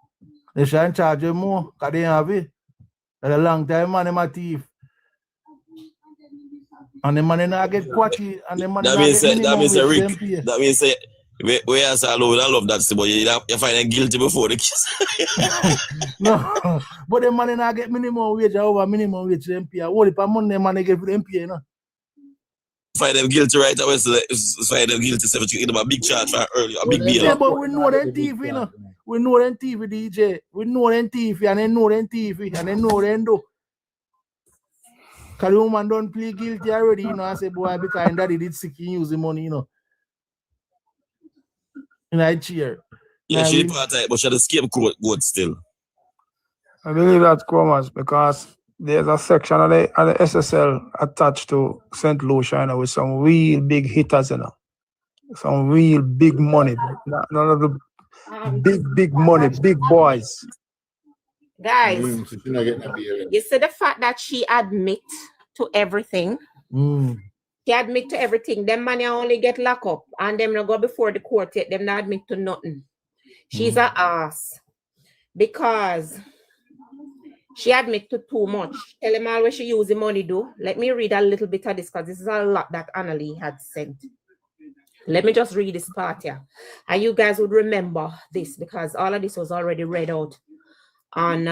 They should charge you more, because they have it. That's a long time, man, them a thief. And the money not get quatty, and the money that means Rick, that means we as I love that, but you find them guilty before the case. No, but the money not get minimum wage over minimum wage to MPA. What if a money money get for the MPA, you know? Find them guilty right away, so find them guilty, so you give them a big charge for earlier, a big bill. Yeah, but we know them thief, you know. We know them thief, DJ. We know them thief, and they know them thief, and they know them do. Because the woman don't plead guilty already, you know, I say, boy, because daddy did sick, he use the money, you know. And I cheer. Yeah, she did part of it, but she had a scapegoat still. I believe that's commerce because there's a section of the SSL attached to St. Lucia, you know, with some real big hitters, you know. Some real big money. None of the big money, big boys. Guys, you see the fact that she admit to everything. She admit to everything. Them money only get locked up and them not go before the court yet. Them not admit to nothing. She's a ass because she admit to too much. Tell them all where she use the money do. Let me read a little bit of this because this is a lot that Annalie had sent. Let me just read this part here. And you guys would remember this because all of this was already read out on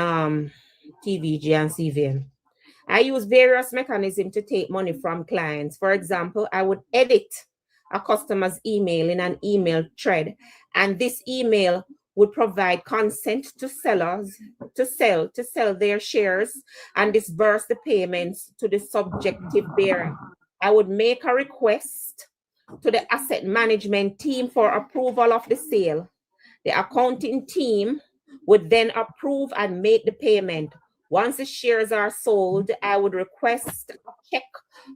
TVG and CVN. I use various mechanisms to take money from clients. For example, I would edit a customer's email in an email thread, and this email would provide consent to sellers to sell their shares and disburse the payments to the subjective bearer. I would make a request to the asset management team for approval of the sale. The accounting team would then approve and make the payment. Once the shares are sold, I would request a check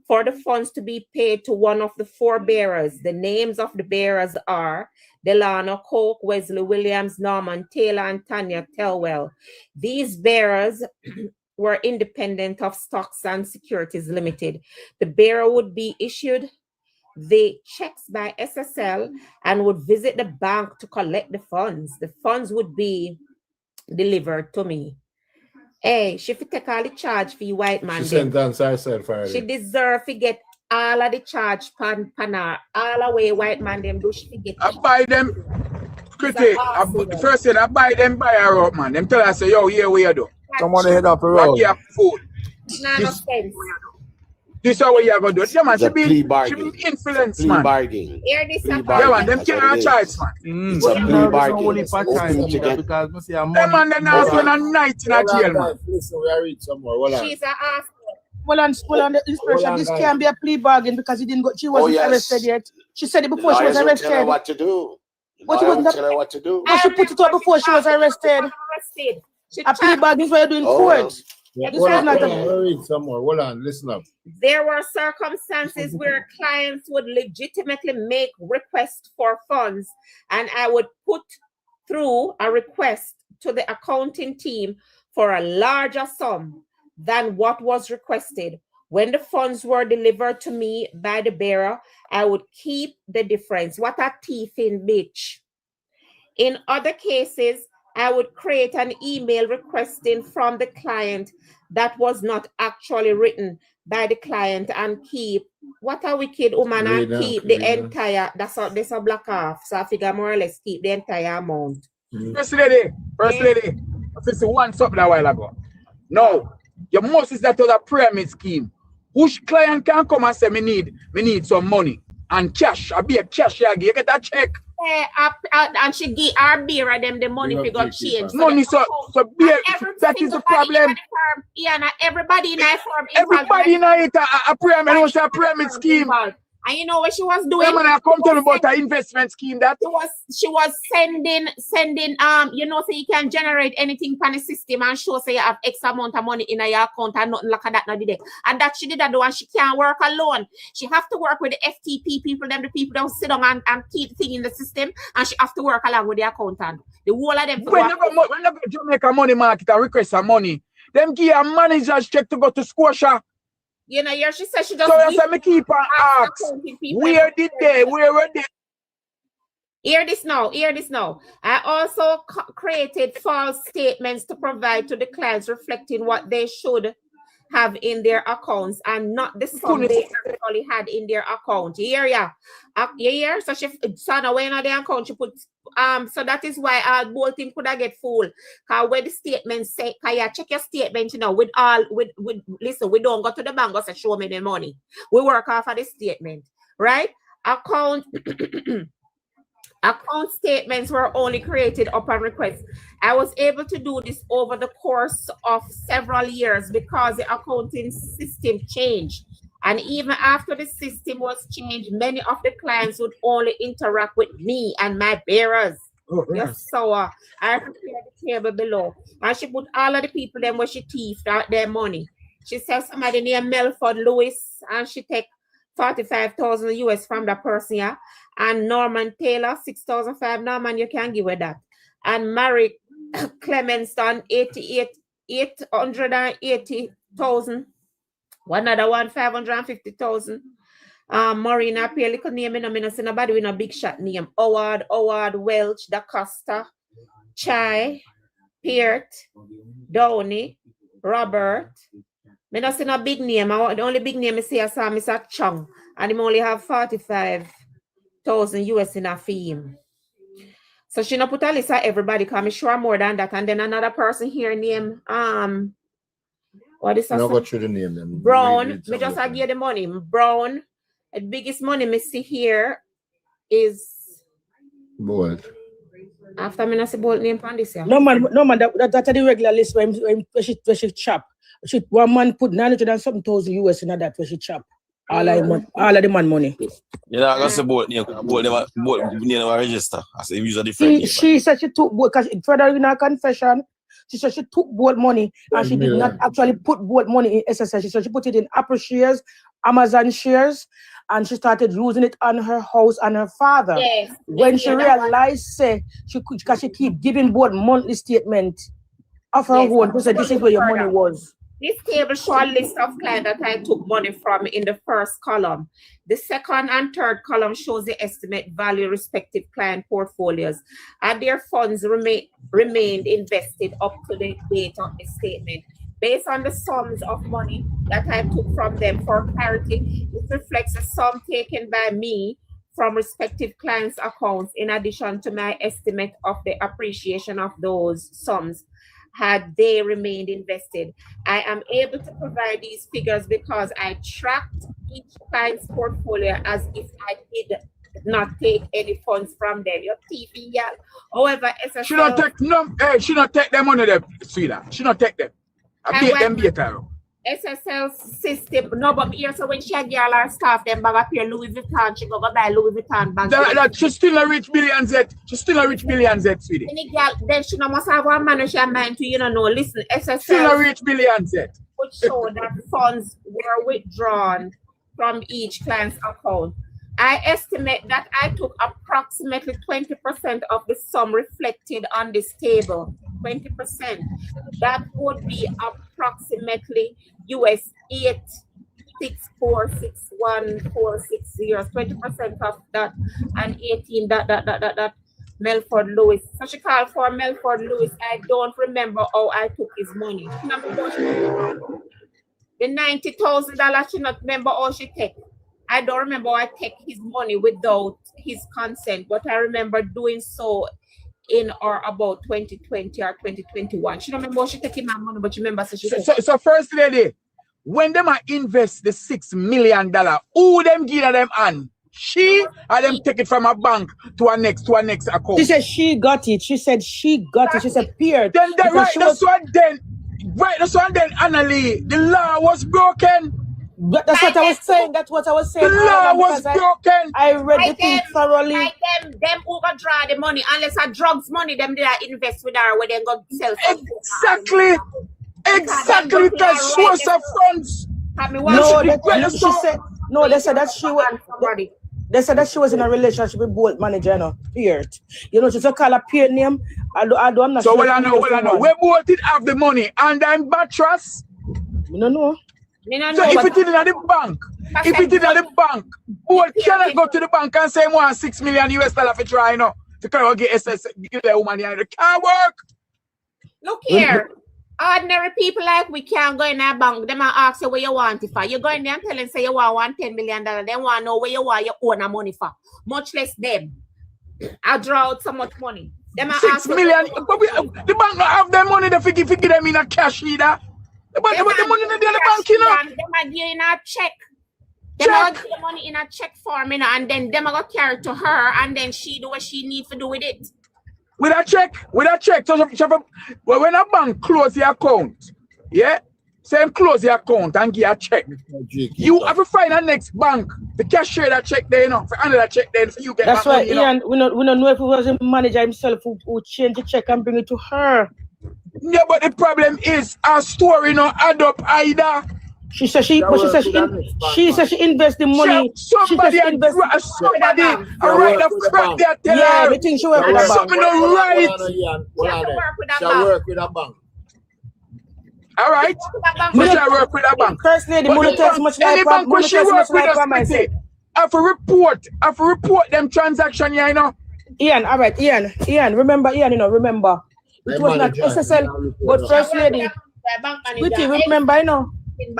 for the funds to be paid to one of the 4 bearers. The names of the bearers are Delano Coke, Wesley Williams, Norman Taylor, and Tanya Telwell. These bearers were independent of Stocks and Securities Limited. The bearer would be issued the checks by SSL and would visit the bank to collect the funds. The funds would be delivered to me. Hey, she fit take all the charge for you white man. She sentence herself already. She deserve to get all of the charge pan all the way white man them do she get. I buy them pretty. First thing I buy them buy her up, man. Them tell her say, yo, here we do. Somebody head up the road. Yeah, food. Nah, no sense. This is how we are going to do it. Yeah, man, she be influence, man. Bargain. Here this yeah, man, them can't charge, man. It's a plea bargain. Them man, they now spend a night in a jail, man. Listen, we are read somewhere. She's an ass. Well, on the inspiration, this can't be a plea bargain because he didn't go. She wasn't arrested yet. She said it before she was arrested. Tell her what to do. But she wasn't. Tell her what to do. And she put it up before she was arrested. A plea bargain is what you're doing in court. Yeah, this was not read somewhere. Hold on, listen up. There were circumstances where clients would legitimately make requests for funds, and I would put through a request to the accounting team for a larger sum than what was requested. When the funds were delivered to me by the bearer, I would keep the difference. What a thieving bitch. In other cases, I would create an email requesting from the client that was not actually written by the client and keep, what a wicked woman, and keep the entire, that's a block off. So I figure more or less keep the entire amount. First lady, this is one something a while ago. No, your most is that other pyramid scheme. Which client can come and say, me need some money and cash. I be a cash, you get a check. And she give our bearer them the money we got change. Money, so beer, that is the problem. Yeah, not everybody in our firm. Everybody in it a pyramid, a pyramid scheme. And you know what she was doing? Yeah, man, I come tell you about an investment scheme that she was sending you know, so you can generate anything from the system and show say you have X amount of money in your account and nothing like that not did it. And that she did that do, and she can't work alone. She have to work with the FTP people, them the people that sit down and keep the thing in the system, and she have to work along with the accountant. The whole of them. Whenever Jamaica money market and request some money, them give a manager's check to go to Scotia. You know, yeah, she said she just. So you say me keep on ask. Where did they? Where were they? Hear this now. I also created false statements to provide to the clients reflecting what they should have in their accounts and not the sum they actually had in their account. Yeah. So she saw now when on the account she put so that is why our whole thing could have get full. Cause when the statement say, can you check your statement, you know, with listen, we don't go to the bank and say show me the money. We work off of the statement, right? Account statements were only created upon request. I was able to do this over the course of several years because the accounting system changed. And even after the system was changed, many of the clients would only interact with me and my bearers. Yes, so I prepared the table below. And she put all of the people them where she thieved out their money. She said somebody named Melford Lewis, and she take 45,000 US from that person, yeah. And Norman Taylor, 6,005. Norman, you can give her that. And Mary Clemenston, 880,000. One other one, 550,000. Marina, pay a little name, I see nobody with a big shot name. Howard, Welch, Da Costa, Chai, Peart, Downey, Robert. I don't see no big name. The only big name I see I saw Mr. Chung, and him only have 45,000 US in a fee. So she not put a list of everybody, because I'm sure more than that. And then another person here named what is that? No, go through the name then. Brown. Me just I give the money. Brown. The biggest money me see here is Bolt. After me not see Bolt name on this here. No man, that's the regular list where she chop. One man put 900 and something thousand US in that where she chop. All of the man money. You know, I got the Bolt never register. I say use a different name. She said she took Bolt because further in her confession, she said she took Bolt money and she did not actually put Bolt money in SSL. She said she put it in Apple shares, Amazon shares, and she started using it on her house and her father. Yes. When she realized, say she keep giving Bolt monthly statement of her own, because this is where your money was. This table shows a list of clients that I took money from in the first column. The second and third column shows the estimate value respective client portfolios, and their funds remained invested up to the date of the statement. Based on the sums of money that I took from them, for clarity, it reflects the sum taken by me from respective clients' accounts in addition to my estimate of the appreciation of those sums had they remained invested. I am able to provide these figures because I tracked each client's portfolio as if I did not take any funds from them. Your TV, yeah. However, SSL... She don't take no, hey, she don't take them money, them, sweetheart. She don't take them. I beat them better. SSL system, no, but here, so when she had girl her staff, them bag up here Louis Vuitton, she go buy Louis Vuitton bag. She still a rich billions yet. She still a rich billions yet, sweetie. Any girl, then she no must have one man she mind to, you know, listen, SSL still a rich billions yet. Would show that funds were withdrawn from each client's account. I estimate that I took approximately 20% of the sum reflected on this table. 20%. That would be approximately US 86461,460. 20% of that and 18 that Melford Lewis. So she called for Melford Lewis. I don't remember how I took his money. The $90,000, she not remember how she take. I don't remember how I take his money without his consent, but I remember doing so in or about 2020 or 2021. She don't remember how she taking my money, but she remember so she so first lady, when them invest the $6 million, who them give them on? She or them take it from a bank to a next account? She said she got it. She said she got it. She said period. Then that's one then, Annalie, the law was broken. But that's what I was saying. That's what I was saying. The law was broken. I read the thing thoroughly. Them overdraw the money unless a drugs money. Them they are invest with her where they go sell. Exactly. That source of funds. She said no. They said that she was. They said that she was in a relationship with both manager, you know, Peart. You know, just call a Peart name. I'm not so sure. Well, I know. We both did have the money and I'm mattress. No. So if it is in the bank, both cannot go to the bank and say more $6 million US for try now to come and get SS, give the woman here. It can't work. Look here. Ordinary people like we can't go in a bank. Them ask you where you want it for. You go in there and tell them say you want $10 million. They want to know where you want your own money for. Much less them. I draw out so much money. Them $6 million. The bank not have their money. They give them in a cash either. The money in the bank, you know. Them are giving a check. Them are give the money in a check form, you know, and then them are going to carry it to her, and then she do what she need to do with it. With a check. So when a bank close the account, yeah, same close the account and give a check. You have to find a next bank, the cashier that check there, you know, for another check there, so you get. That's why money, Ian, we don't know if it was a manager himself who change the check and bring it to her. Yeah, but the problem is our story not add up either. She said she invest the money. Somebody write the crap there. Yeah, they think she work with a bank. Something right. Work with a bank. All right. But she work with a bank. First lady, money takes much like any bank where she work with us, I have to report them transaction here, you know. Ian, all right, Ian, remember, Ian, you know, remember. It was not SSL, but first lady. Remember, you know.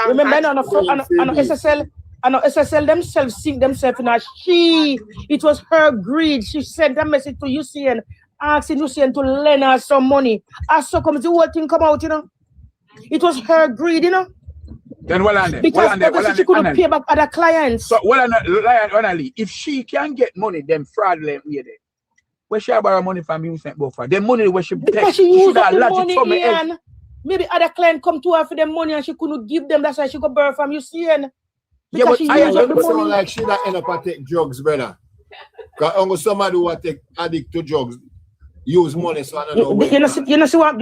Remember, on SSL, SSL themselves sink themselves in a it was her greed. She sent a message to UCN, asking UCN to lend her some money. As so comes the whole thing come out, you know. It was her greed, you know. Then because she couldn't pay back other clients. So if she can get money, them fraudulent way there. Where she borrow money from you, buffer. The money where she because she used up the money, Ian. Maybe other client come to her for the money and she couldn't give them. That's why she got borrow from UCN. Yeah, but I don't sound like she that end up and take drugs, brother. Because somebody who take addict to drugs use money, so I don't know. You know, see what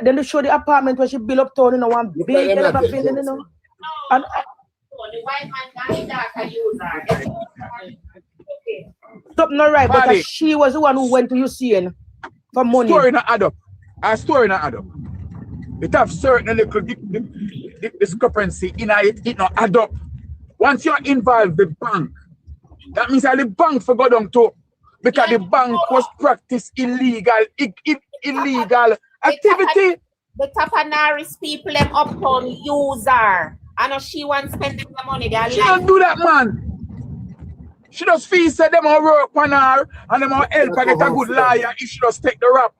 then they show the apartment where she built up town, you know, one big building, you know. And the white man that use her. Something not right, but she was the one who went to UCN for money. Story not add up. Our story not add up. It have certain little discrepancy in it not add up. Once you're involved with bank, that means that the bank for go down to because the bank was practice illegal activity. The Tapanaris people them uptown user. I know she wants spending the money. She don't do that, man. She just feel say them all work on her and them all help her get a good liar if she just take the rap.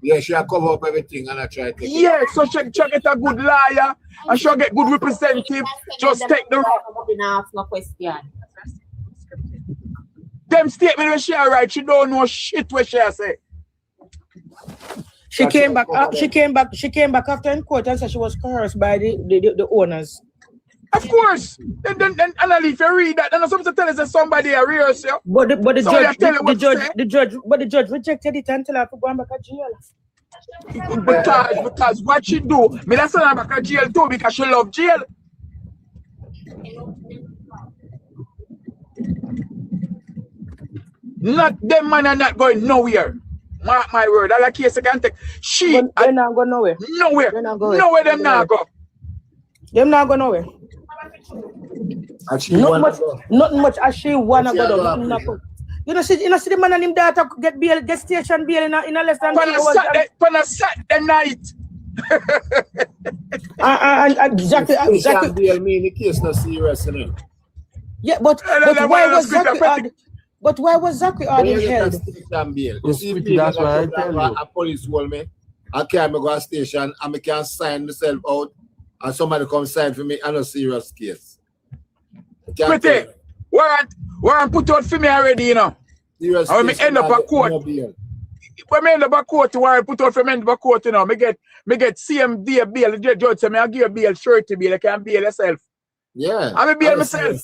Yeah, she'll cover up everything and I try to take it. So she get a good liar and she'll get good representative. Just take the rap. No question. Them statement when she write, she don't know shit what she say. She came back. She came back after in court and said she was coerced by the owners. Of course. Then Annalie, if you read that, then somebody tell us that somebody are real, sir. But the judge rejected it and tell her to go back to jail. Because what she do, me that's send her back to jail too because she love jail. Not them man are not going nowhere. Mark my word. All the case I can take. They're not going nowhere. Nowhere. Nowhere them not go. Them not go nowhere. Not much as she wanna go down. You know, see the man and him daughter get station bail in a less than 3 hours. On a Saturday night. Exactly. Bail mean the case not serious, you know. Yeah, but why was Zachary? But why was Zachary already held? You see, that's why I tell you. A police told me, I can't go to station and I can sign myself out and somebody come sign for me on a serious case. Pretty. Warrant put out for me already, you know. Serious when me end up a court. When me end up a court, warrant put out for me end up a court, you know. Me get CMD bail. The judge say me I give you bail, surety bail, I can bail yourself. Yeah. I bail myself.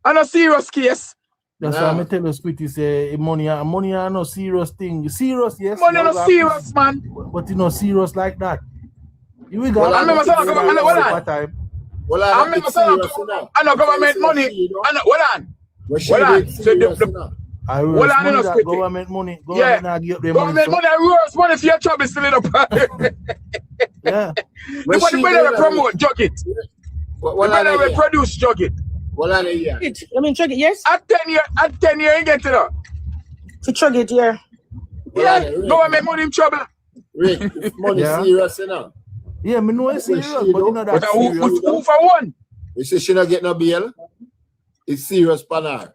On a serious case. That's why I tell you, Squitty, say money are no serious thing. Serious, yes. Money no serious, man. But you know, serious like that. You will I remember saying government money. Hold on. Government money. Government not give up their money. Government money, worse money for your trouble still in the yeah. The better promote, jug it. The better produce, jug it. I mean, chug it, yes? At 10 years, you get it up. To chug it, yeah. Yeah, government money in trouble. Rick, money serious, you know. Yeah, me know it's serious, but you know that's serious. Who for one? You say she not get no bail? It's serious, partner.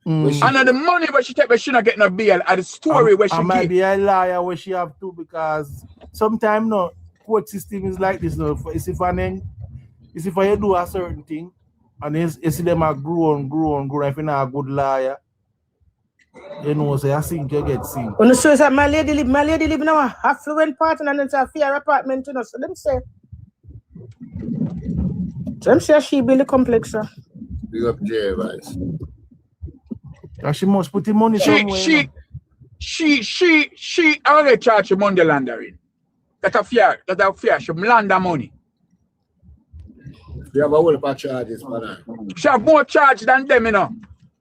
And the money where she take, but she not get no bail. And the story where she I might be a liar where she have to because sometimes no court system is like this. No, if I do a certain thing. And you see them are grow on. If you're not a good liar, you know, say I think you get seen. When you say that my lady live in a affluent part and it's a fair apartment, you know. So them say she build a complex. Big up J Vice. And she must put the money somewhere. She already charged money laundering. That's a fair. She launder money. You have a whole lot of charges, man. She have more charge than them, you know.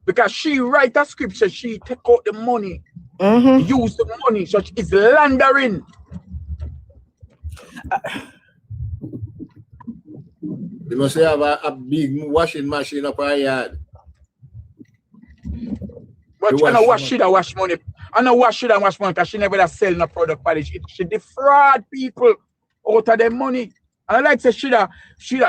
Because she write a scripture, she take out the money, use the money, so it's laundering. You must have a big washing machine up her yard. But I know what she wash money. I know what she wash money because she never sell no product for it. She defraud people out of their money. And I like to say should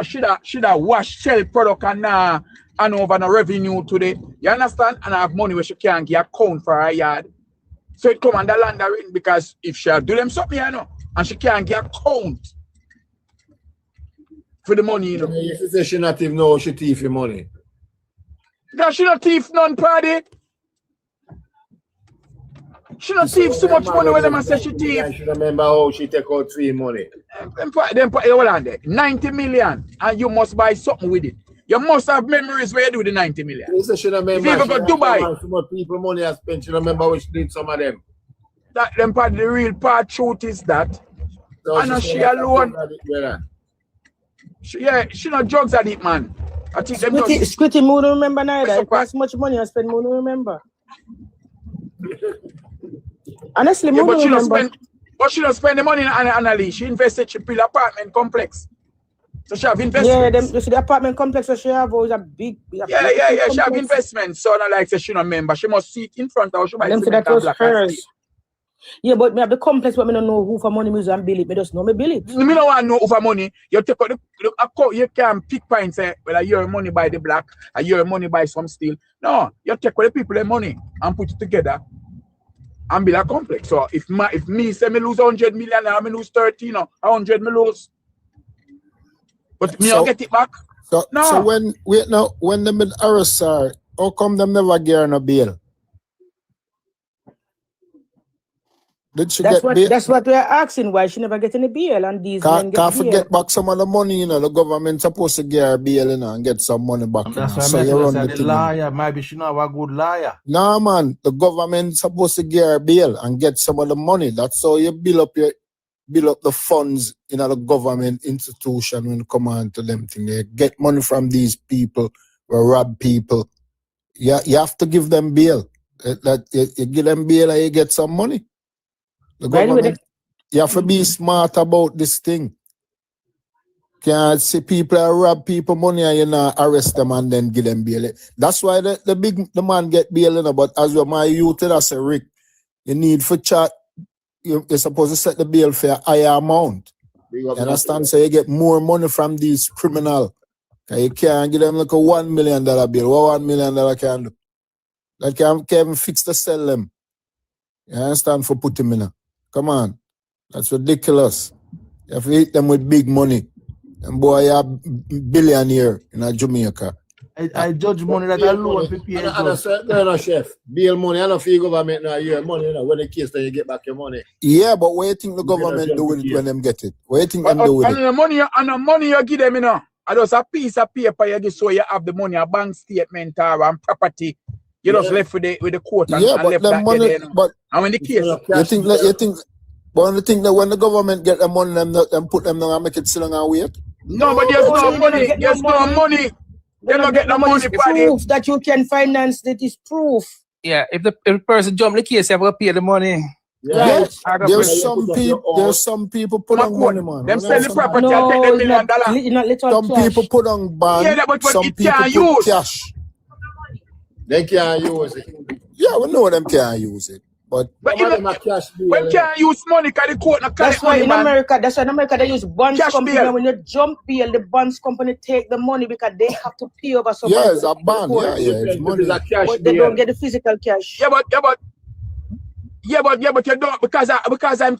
wash sell product and over no revenue today. You understand? And I have money where she can't get account for her yard. So it come under laundering because if she do them something, you know, and she can't get account for the money, you know. You say she not even know she thief your money. No, she not thief none party. She not thief so much money when them say she thief. I should remember how she take out free money. Then put hold on there. 90 million and you must buy something with it. You must have memories where you do the 90 million. You say she remember. If you ever go Dubai. So much people money has spent. She remember when she did some of them. That them part the real part truth is that. So and she alone. She not drugs at it, man. I think them Squitty moon remember neither. As much money I spend, moon remember. Honestly, yeah, but But she don't spend the money on Annalise. She invested, she build apartment complex. So she have investments. Yeah, you see the apartment complex that she have was a big Yeah. She have investments. So not like say she not member. She must sit in front of her. She buy and that was hers. Yeah, but me have the complex, but me don't know who for money me and bill it. Me just know me bill it. Me don't want to know who for money. You take out the account, you can pick points, say, well, your money buy the black, your money buy some steel. No, you take out the people the money and put it together and build a complex. So if me say me lose 100 million and I lose 30, 100 me lose. But me I'll get it back. So when them in arrest her, how come them never get her no bail? Did she get bail? That's what we're asking, why she never get any bail and these men get can't bail. forget back some of the money, the government supposed to get her bail, and get some money back. That's why so you run the liar. Maybe she not a good liar. Nah, man, the government supposed to get her bail and get some of the money. That's how you build up the funds in the government institution when it come on to them thing. They get money from these people or rob people. You have to give them bail. You give them bail and you get some money. The government, you have to be smart about this thing. Can't see people rob people money and you not arrest them and then give them bail. That's why the man get bail, but as well, my youth, I say, Rick, you need for chat. You're supposed to set the bail for a higher amount. You understand? So you get more money from these criminals. You can't give them like a $1 million bill. What $1 million can do? That can't even fix to sell them. You understand? For put them in. Come on. That's ridiculous. You have to hit them with big money. And boy, you're a billionaire in Jamaica. I judge money that alone for pay. No, chef. Bail money, I don't feel government now your money, when the case then you get back your money. Yeah, but what do you think the government do with it when them get it? What do you think them do with it? And the money you give them, I just a piece of paper you give so you have the money, a bank statement and property. You just left with the court and but left the that money, there. And when the case, you think but you think that when the government get the money, them put them down and make it sit down and wait? No, but there's no money. There's no money. They don't get the money. Proof that you can finance it is proof. Yeah, if the person jump the case, you have to pay the money. Yes. There's some people put on money, man. Them sell the property and take the $1 million. Some people put on bond. But some people can't put use cash. They can't use it. Yeah, we know them can't use it. But when can't use money because the court not that's why in America, they use bonds company. And when you jump bail, the bonds company take the money because they have to pay over some money. Yeah, it's a bond. Yeah, it's money. But they don't get the physical cash. Yeah, but you don't because I'm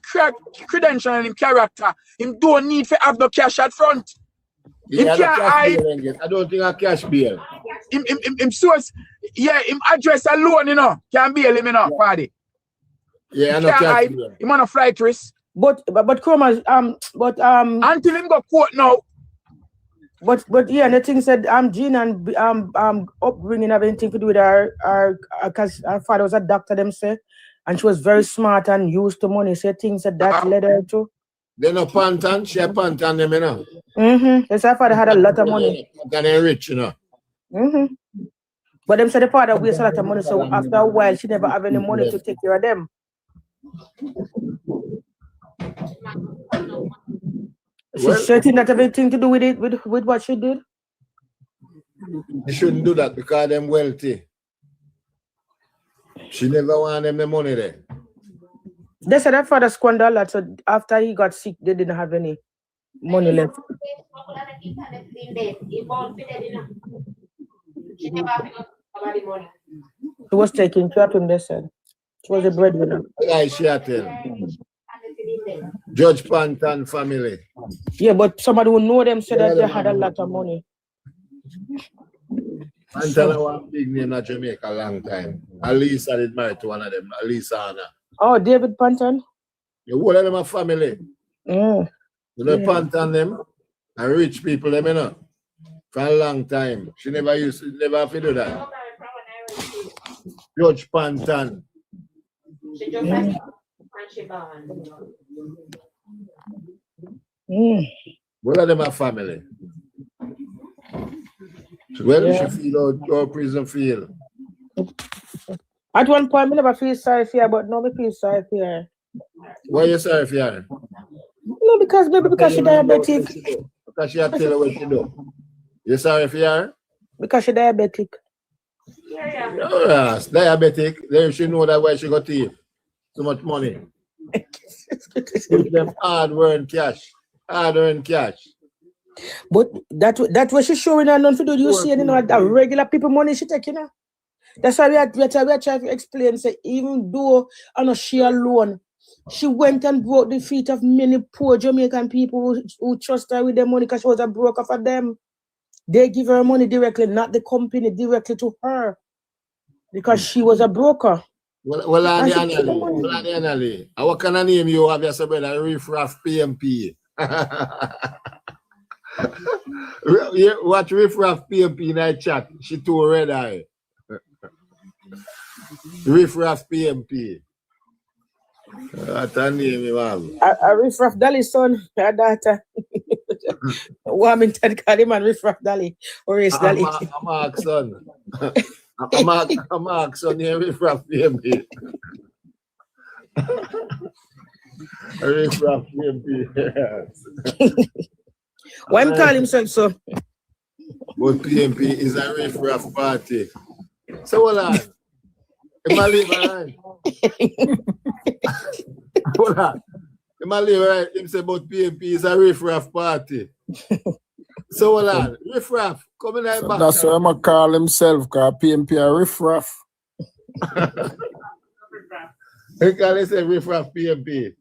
credential in character. Him don't need to have no cash at front. Yeah, I don't think a cash bail. Him source, him address alone, can bail him, party. Yeah, I know cash bail. Him on a flight risk. But Chromas, until him go court now. But yeah, the thing said Jean and upbringing have anything to do with her because her father was a doctor, them say, and she was very smart and used to money. So things that led her to. They no pantan, she a pantan them, Yes, her father had a lot of money. Pantan ain't rich, But them said the father wastes a lot of money, so after a while she never have any money to take care of them. She's certain that everything to do with it, with what she did. She shouldn't do that because them wealthy. She never want them the money there. They said her father squandered a lot, so after he got sick, they didn't have any money left. She was taking care of him, they said. She was a breadwinner. Judge Pantan family. Yeah, but somebody who know them said that they had a lot of money. Pantan was a big name in Jamaica a long time. At least I did marry to one of them, at least Anna. Oh, David Pantan? The whole of them are family. Mm. You know, Pantan them and rich people, them, for a long time. She never have to do that. Judge Pantan. What are them a family? So where does she feel or prison feel? At one point, I never feel sorry for her, but now I feel sorry for her. Why you sorry for her? No, because she diabetic. Because she had to tell her what she do. You sorry for her? Because she diabetic. Yes, diabetic. Then she know that why she got to so much money. Give them hard-earned cash. Hard-earned cash. But that what she showing her none for do. You see, you know, that regular people money she take, you know. That's why we are trying to explain. Say, even though I know she alone, she went and broke the feet of many poor Jamaican people who trust her with their money because she was a broker for them. They give her money directly, not the company, directly to her. Because she was a broker. Well, Annie, what kind of name you have yourself, brother? Riff-Raff PMP. What Riff-Raff PMP in that chat? She too red eye. Riff-Raff PMP. What a name you have? A Riff-Raff Dali son, her daughter. Warmington call him and Riff-Raff Dali. Or is Dali. I'm Mark's son. I'm Mark's son here, Riff-Raff PMP. Riff-Raff PMP. Why him call himself so? But PMP is a Riff-Raff party. So hold on. Am I leave right? Hold on. Am I leave right? Him say about PMP is a Riff-Raff party. So hold on. Riff-Raff, come in that back. That's why I'm going to call himself, because PMP a Riff-Raff. He call himself Riff-Raff PMP.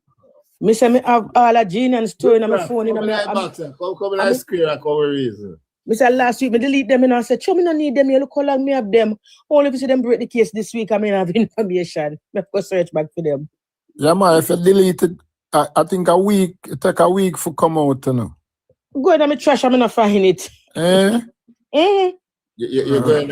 Me say me have all a gene and store in my phone. Come in that square and cover reason. Me say last week, me delete them and I said, me no need them, you look how long me have them. Only if you see them break the case this week, I mean have information. Me go search back for them. Yeah, man, if you delete it, I think it take a week for come out, you know. Go in my trash, I'm not finding it. You're going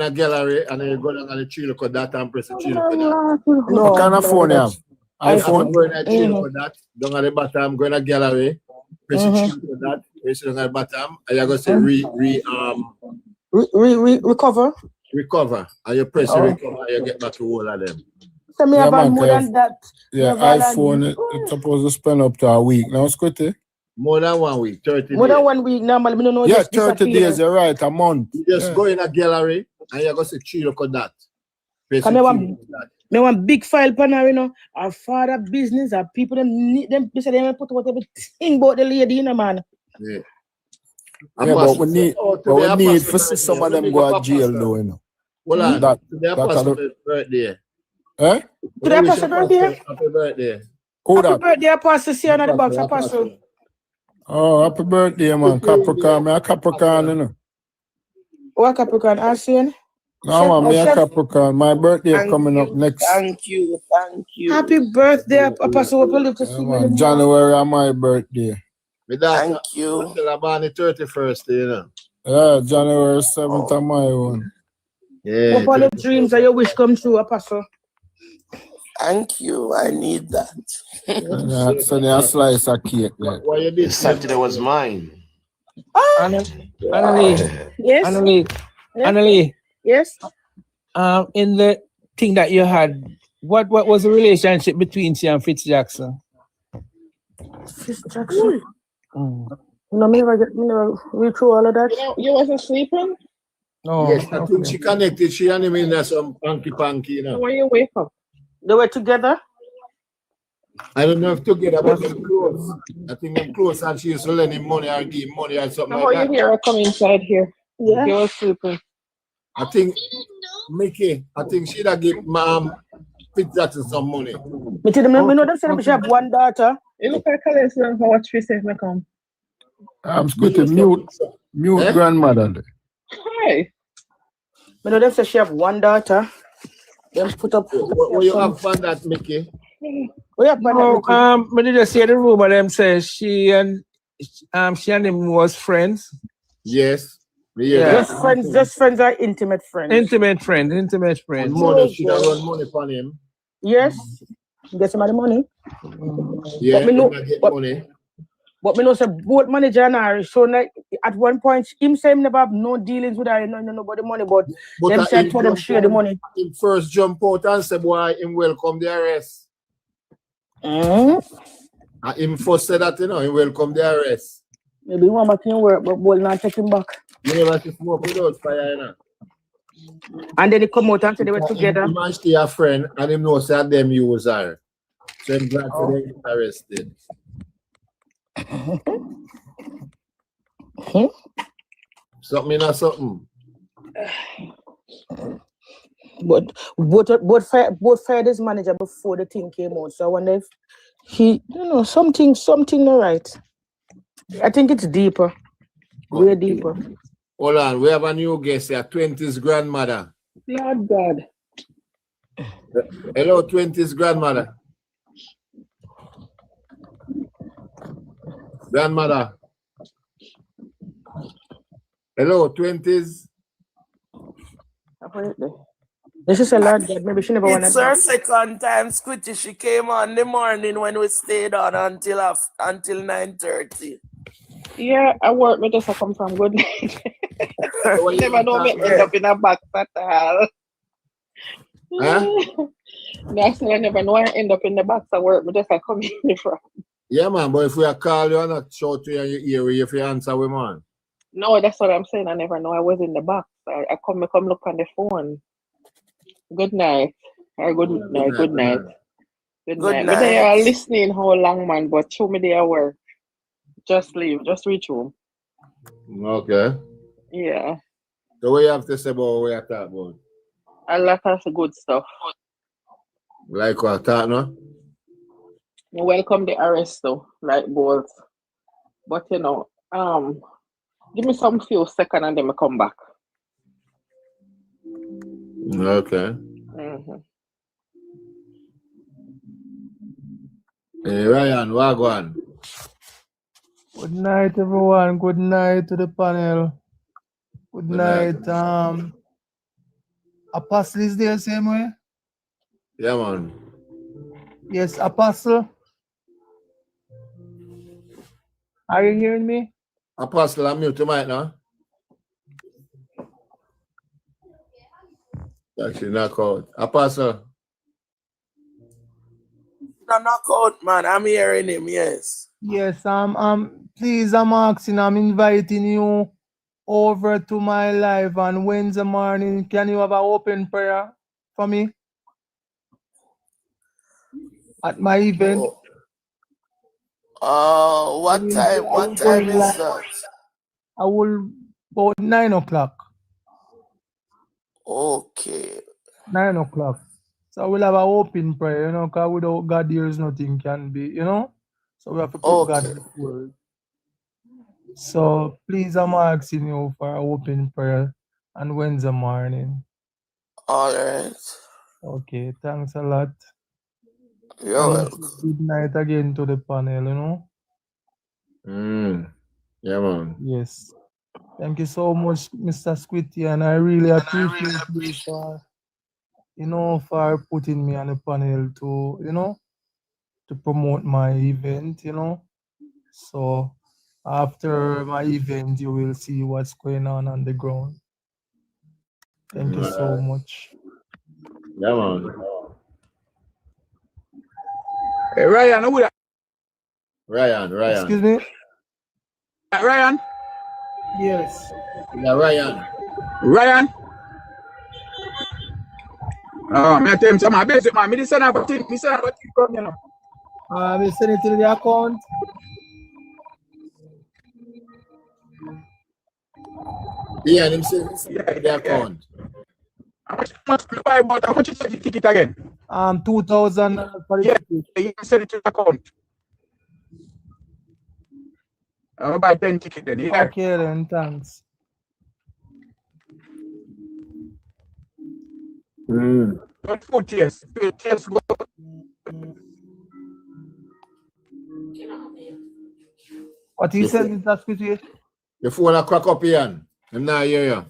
to gallery and then you go down to the tree for that and press the tree for that. What kind of phone you have? iPhone? I'm going to tree for that. Down at the bottom, I'm going to gallery. Press the tree for that. Press it on the bottom. And you're going to say recover. Recover. And you press the recover and you get back to all of them. So me have more than that. Yeah, iPhone, it's supposed to spend up to a week. Now, Scotty? More than 1 week, 30 days. More than 1 week, normally, me don't know. Yeah, 30 days, you're right, a month. You just go in a gallery and you're going to say, tree, look at that. Me want big file panel, you know. Our father business, our people, them need them. They say they put out everything about the lady, you know, man. Yeah. But we need for some of them go to jail, though, you know. Well, today Apostle's birthday. Eh? Today Apostle's birthday? Happy birthday. Happy birthday, Apostle. See you on the box, Apostle. Oh, happy birthday, man. Capricorn. Me a Capricorn, you know. What Capricorn? Asian? No, man, me a Capricorn. My birthday coming up next. Thank you. Happy birthday, Apostle. What will live to see you? January is my birthday. Thank you. Until I'm on the 31st, you know. Yeah, January 7th is my one. Yeah. What all the dreams that your wish come true, Apostle? Thank you. I need that. Yeah, so there's a slice of cake. Why you did? Saturday was mine. Annalie. Yes. Annalie. Yes. In the thing that you had, what was the relationship between you and Fitz Jackson? Fitz Jackson. No, me never read through all of that. You wasn't sleeping? No. Yes, I think she connected. She and him in some punky, you know. When you wake up, they were together. I don't know if together, but they're close. I think they're close, and she used to lend him money or give him money or something like that. You hear her come inside here? Yeah. You were sleeping. I think Mickey. I think she'd have give Fitz Jackson some money. Me tell them, me know them say she have one daughter. You look like Calais, how much she says me come. I'm going to mute grandmother. Hi. Me know them say she have one daughter. Them put up. What you have fun that, Mickey? We have fun that, Mickey. Me did just hear the rumor them say she and him was friends. Yes. Yeah. Just friends are intimate friends. Intimate friends. Money, she don't run money for him. Yes. Get some of the money. Yeah, but me know, get money. But me know say both manager and her, so like at one point him say him never have no dealings with her, no about the money, but them said to them share the money. Him first jump out and say boy him welcome the arrest. Him first said that, he welcome the arrest. Maybe one more thing work, but we'll not take him back. You never see smoke without fire, And then he come out and say they were together. He managed to a friend and him knows that them user. So I'm glad for them get arrested. Something or something. But both fired his manager before the thing came out. So I wonder if he, something not right. I think it's deeper. Way deeper. Hold on, we have a new guest here, 20's grandmother. Lord God. Hello, 20's grandmother. Grandmother. Hello, 20's. This is a Lord God. Maybe she never wanted. It's her second time, Squitty. She came on the morning when we stayed on until 9:30. Yeah, I work me just come from good night. Never know me end up in a box at all. That's why I never know I end up in the box at work, but just I come in from. Yeah, man, but if we call you and not shout to you in your ear, if you answer, we man. No, that's what I'm saying. I never know I was in the box. I come look on the phone. Good night. Or good night. Good night. Good night. But they are listening how long, man, but show me their work. Just leave. Just reach home. Okay. Yeah. So what you have to say about what you talk about? A lot of good stuff. Like what? Talk no? You welcome the arrest though, like both. But give me some few seconds and then I come back. Okay. Hey, Ryan, wagwan. Good night, everyone. Good night to the panel. Good night. Apostle is there same way? Yeah, man. Yes, Apostle. Are you hearing me? Apostle, I'm mute tonight now. Actually, knock out. Apostle. No, knock out, man. I'm hearing him, yes. Yes, please, I'm asking, I'm inviting you over to my live on Wednesday morning. Can you have an open prayer for me? At my event. What time? What time is that? I will about 9 o'clock. Okay. 9 o'clock. So we'll have an open prayer, because without God there is nothing can be, So we have to put God before. So please, I'm asking you for an open prayer on Wednesday morning. All right. Okay, thanks a lot. You're welcome. Good night again to the panel, Yeah, man. Yes. Thank you so much, Mr. Squitty, and I really appreciate you for putting me on the panel to, to promote my event, So after my event, you will see what's going on the ground. Thank you so much. Yeah, man. Hey, Ryan, who that? Ryan. Excuse me? Ryan? Yes. Yeah, Ryan. Ryan? I tell him, so my basic man, me send about thing, come, We send it to the account. Yeah, and him say the account. How much is the ticket again? 2,000 for the ticket. You can send it to the account. I'll buy 10 tickets then. Yeah. Okay then, thanks. But 4 tears. 4 tears go. What he said, Mr. Squitty? Your phone a crack up, Ian. I'm not hear you.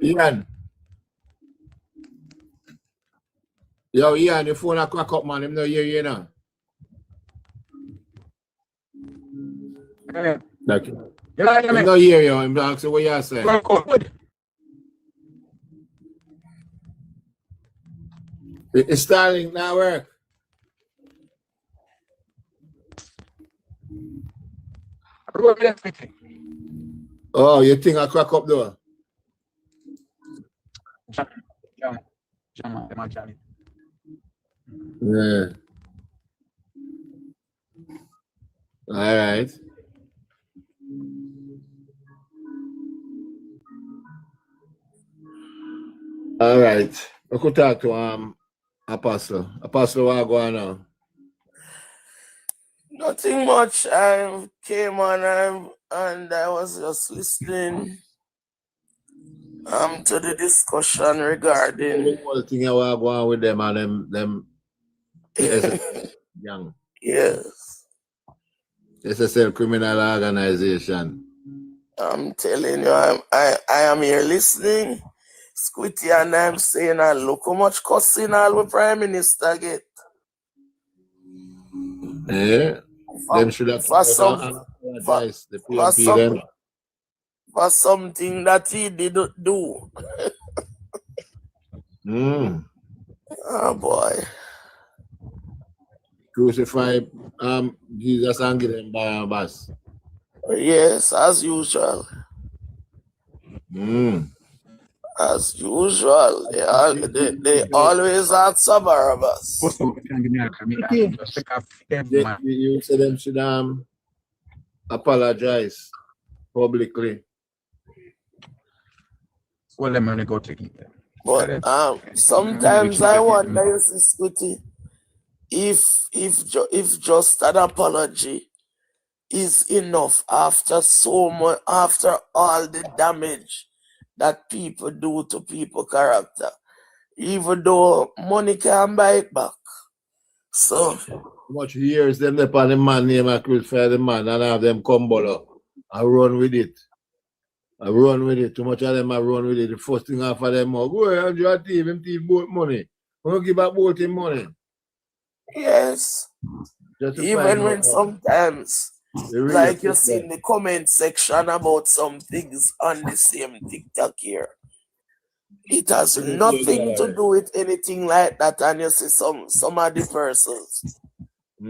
Ian. Yo, Ian, your phone a crack up, man. I'm not hear you now. Like, I'm not hear you. I'm asking what you say. It's Starlink now work. Oh, you think I crack up though? Yeah. All right. All right. I could talk to Apostle. Apostle, what go on now? Nothing much. I came on and I was just listening to the discussion regarding The whole thing I want to go on with them and them young. Yes. SSL criminal organization. I'm telling you, I am here listening. Squitty and I'm saying, look how much cussing all the Prime Minister get. Yeah. Them should have apologized. The PMP them. For something that he didn't do. Oh boy. Crucify Jesus and give them Barnabas. Yes, as usual. As usual. They always answer Barabbas. You say them should apologize publicly. Well, I'm gonna go take it. But sometimes I wonder, you see, Scooty, if just an apology is enough after so much, after all the damage that people do to people's character, even though money can buy it back. So much years them upon the man name and crucify the man and have them come below and run with it. I run with it. Too much of them I run with it. The first thing after them, go ahead and you thief him, thief both money. We don't give back both him money. Yes. Even when sometimes, like you see in the comment section about some things on the same TikTok here, it has nothing to do with anything like that, and you see some of the persons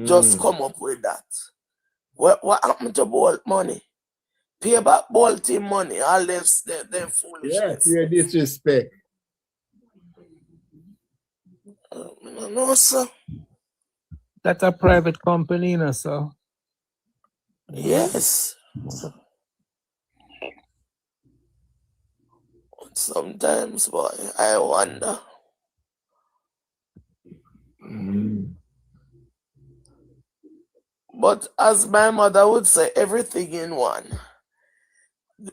just come up with that. What happened to Bolt money? Pay back Bolt team money, all them foolishness. Yeah, disrespect. No, sir. That's a private company, you know, so. Yes. Sometimes, boy, I wonder. But as my mother would say, everything in one.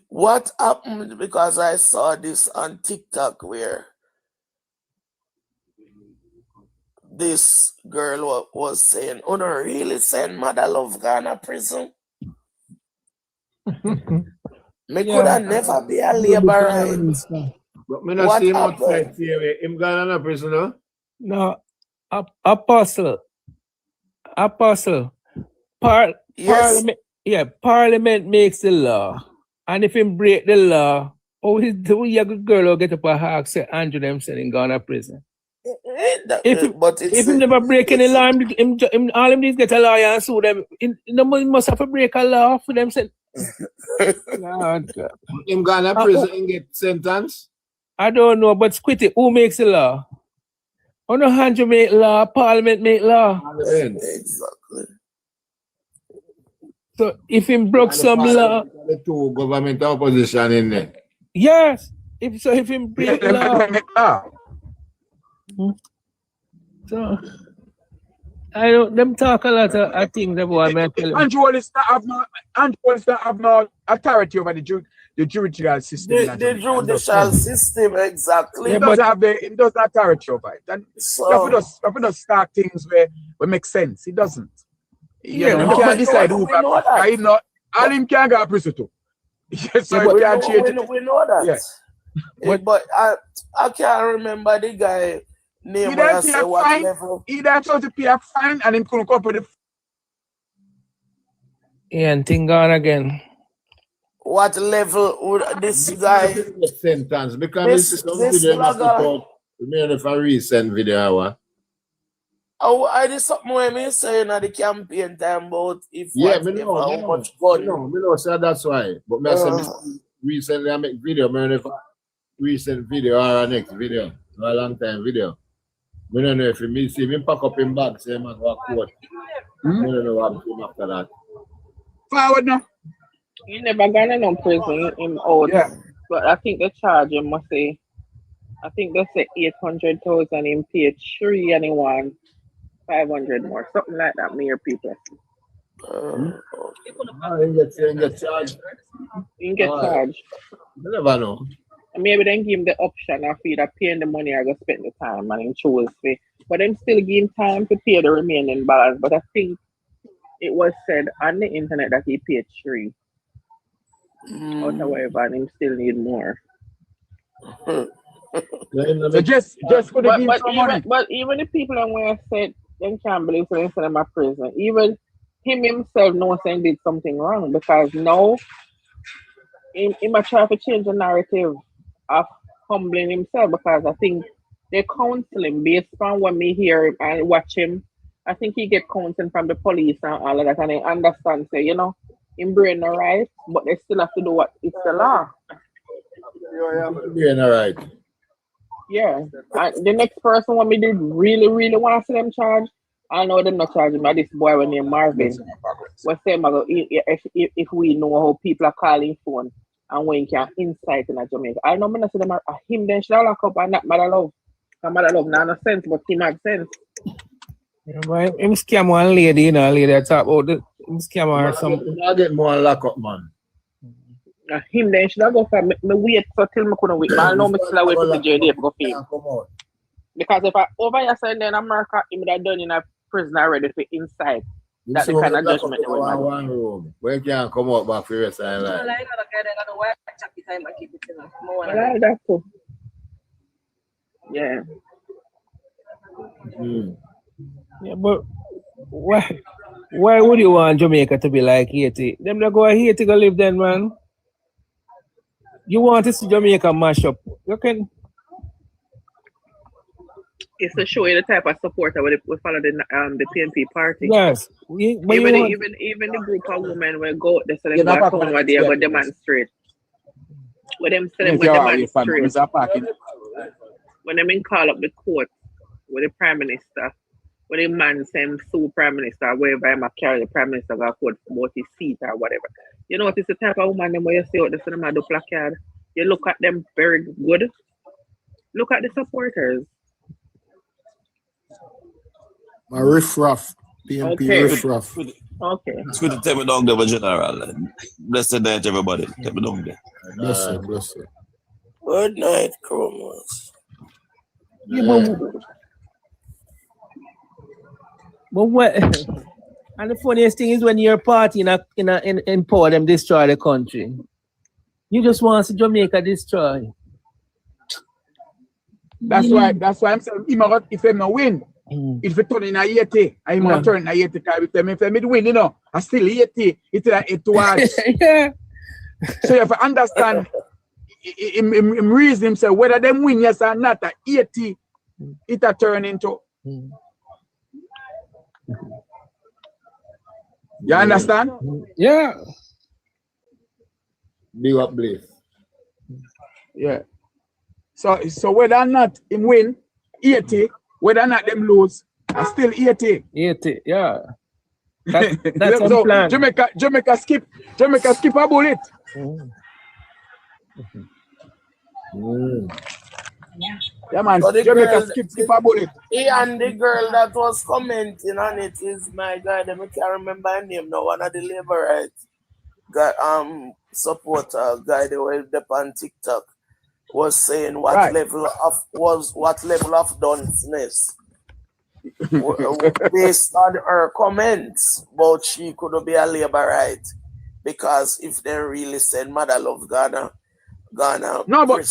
What happened, because I saw this on TikTok where this girl was saying, "Oh, no, really send Mother Love Ghana prison? Me could have never be a laborite." But me not see him outside here. Him gone in a prison, no? No, Apostle. Parliament makes the law. And if him break the law, the young girl will get up a hawk, say Andrew them sending Ghana prison. If him never break any law, all him needs get a lawyer and sue them. He must have to break a law for them. Lord God. Him Ghana prison and get sentenced? I don't know, but Squitty, who makes the law? On the hand you make law, Parliament make law. Exactly. So if him broke some law, the two government opposition in there. Yes. If him break law. So I don't them talk a lot of things about me. Andrew is not have no authority over the judicial system. The judicial system, exactly. It doesn't have authority over it. And so if we just start things where make sense. It doesn't. You can't decide who all him can't go to prison too. Yes, so we can't change it. We know that. Yes. But I can't remember the guy name. He don't have to pay a fine and him couldn't come up with the and thing gone again. What level would this guy sentence? Because this is some video about a recent video. Oh, I did something when me saying at the campaign time about if Yeah, what me if know, how me know, much gun. me know, so that's why. But me say recently I make video, man, if recent video or a next video, or a long time video. Me don't know if me see me pack up in bag, say man go court. Me don't know what happen after that. Forward now. He never got in on prison him out. Yeah. But I think the charge him must say I think they say 800,000 him paid 3 and he won 500 more. Something like that, me or people. He get charged. He get charged. You never know. And maybe then give him the option of either paying the money or go spend the time and he choose to. But then still give him time to pay the remaining balance. But I think it was said on the internet that he paid 3. Or whatever, and him still need more. So just could have given some money. But even the people that where I said they can't believe so they send him to prison. Even him himself knows he did something wrong because now he might try to change the narrative of humbling himself because I think they counsel him based on what me hear and watch him. I think he get counseling from the police and all of that and they understand say, you know, him brain no right, but they still have to do what it's the law. Brain all right. Yeah. And the next person when me did really want to see them charge, I know them not charging me. This boy when named Marvin. Was saying if we know how people are calling phone and when can incite in Jamaica. I know me not see them him then should lock up and not Mother Love. Mother Love not no sense, but him have sense. Yeah, boy, him scam one lady, you know, lady that talk about the him scam or something. I get more lock up, man. Him then should I go for me wait so till me couldn't wait. But I know me still wait for the JD to go for him. Because if I over here saying then America, him that done in a prison already for inside. That's the kind of judgment they will one room. Where can come out back for your side line? Well, that's cool. Yeah. Yeah, but why would you want Jamaica to be like Haiti? Them not go Haiti go live then, man. You want to see Jamaica mash up. You can. It's to show you the type of supporter we follow the PNP party. Yes. Even the group of women will go they say they go home where they go demonstrate. When them say them go demonstrate. When them call up the court with the Prime Minister, when the man same sue Prime Minister, wherever I'm carry the Prime Minister go court about his seat or whatever. You know what it's the type of woman them where you see out the cinema do placard. You look at them very good. Look at the supporters. My riff-raff. PNP Okay. riff-raff. Okay. It's good to take me down there, General. Blessed night, everybody. Take me down there. Bless you. Good night, Chromos. Yeah, but what? And the funniest thing is when you're party in power, them destroy the country. You just want to see Jamaica destroy. That's why I'm saying if him no win, if it turn in a 80, I'm not turn in a 80 because if I win, you know, I still 80, it's like it towards. Yeah. So you have to understand him reason himself whether them win yes or not at 80, it a turn into. You understand? Yeah. Big up, Blaze. Yeah. So whether or not him win 80, whether or not them lose, I still 80. 80, yeah. That's so a plan. Jamaica skip a bullet. Yeah, man. So Jamaica skip a bullet. And the girl that was commenting on it is my guy. I can't remember her name now. One of the labor rights guy, supporter guy they were up on TikTok was saying what level of dunceness based on her comments, but she couldn't be a labor right because if they really said Mother Love Ghana. No, but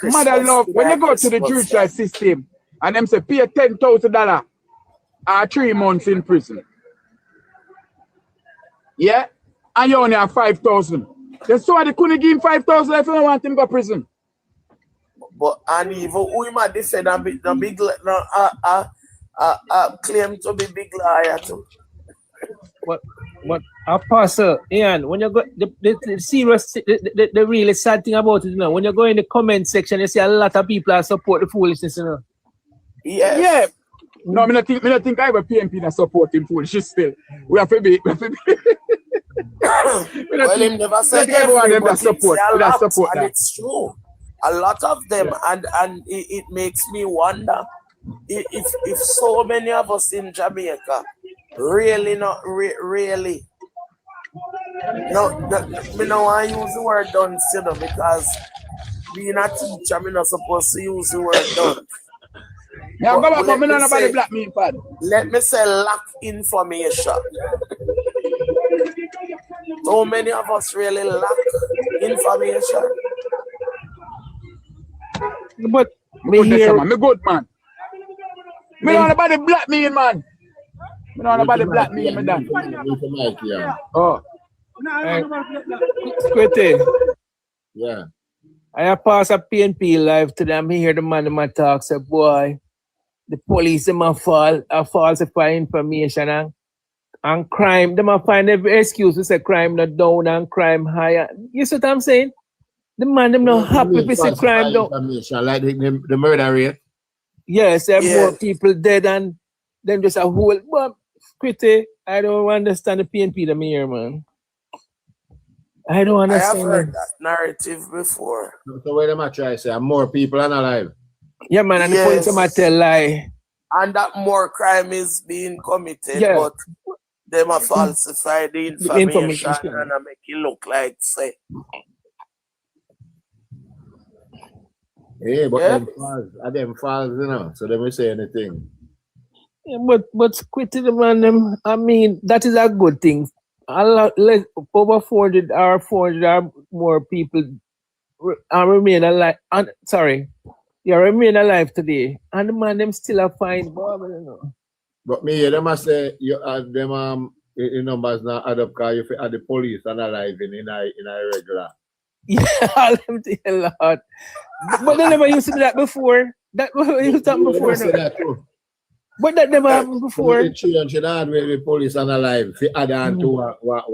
Mother Love, when you go to the judicial system and them say pay $10,000 or 3 months in prison. Yeah? And you only have 5,000. Then somebody couldn't give him 5,000 if you don't want him to go to prison. But and even we might say a claim to be big lawyer too. But Apostle Ian, when you go the serious the really sad thing about it, you know, when you go in the comment section, you see a lot of people that support the foolishness, you know. Yes. Yeah. No, I think I have a PNP that support him foolishness still. We have to be. Well, him never said everyone that support. That support and that. It's true. A lot of them, and it makes me wonder if so many of us in Jamaica really not really. No, me no want to use the word dunce, you know, because being a teacher, me not supposed to use the word dunce. Yeah, but me not about the black mean pad. Let me say lack information. So many of us really lack information. But me here, man. Me good man. Me not about the black mean man. Me not about the black mean, me done. Oh. Squitty. Yeah. I pass a PNP live today. I'm hear the man in my talk say, boy, the police them a falsify information and crime. Them a find every excuse to say crime not down and crime higher. You see what I'm saying? The man them not happy if say crime down. Like the murder rate. Yes, there are more people dead and them just a whole. But Squitty, I don't understand the PNP them here, man. I don't understand. I have heard that narrative before. So what am I trying to say? More people are alive. Yeah, man, and the police might tell lie. And that more crime is being committed, but them a falsify the information and a make it look like say. Yeah, but them false, you know, so they will say anything. Yeah, but Squitty the man, them, I mean, that is a good thing. Over 400 or more people remain alive. Remain alive today, and the man them still a fine. But me, they must say you add them the numbers now add up because you add the police and alive in a regular. Yeah, all them tell a lot. But they never used to do that before. That used to happen before. That too. But that never happened before. The children should add with the police and alive. If you add on to what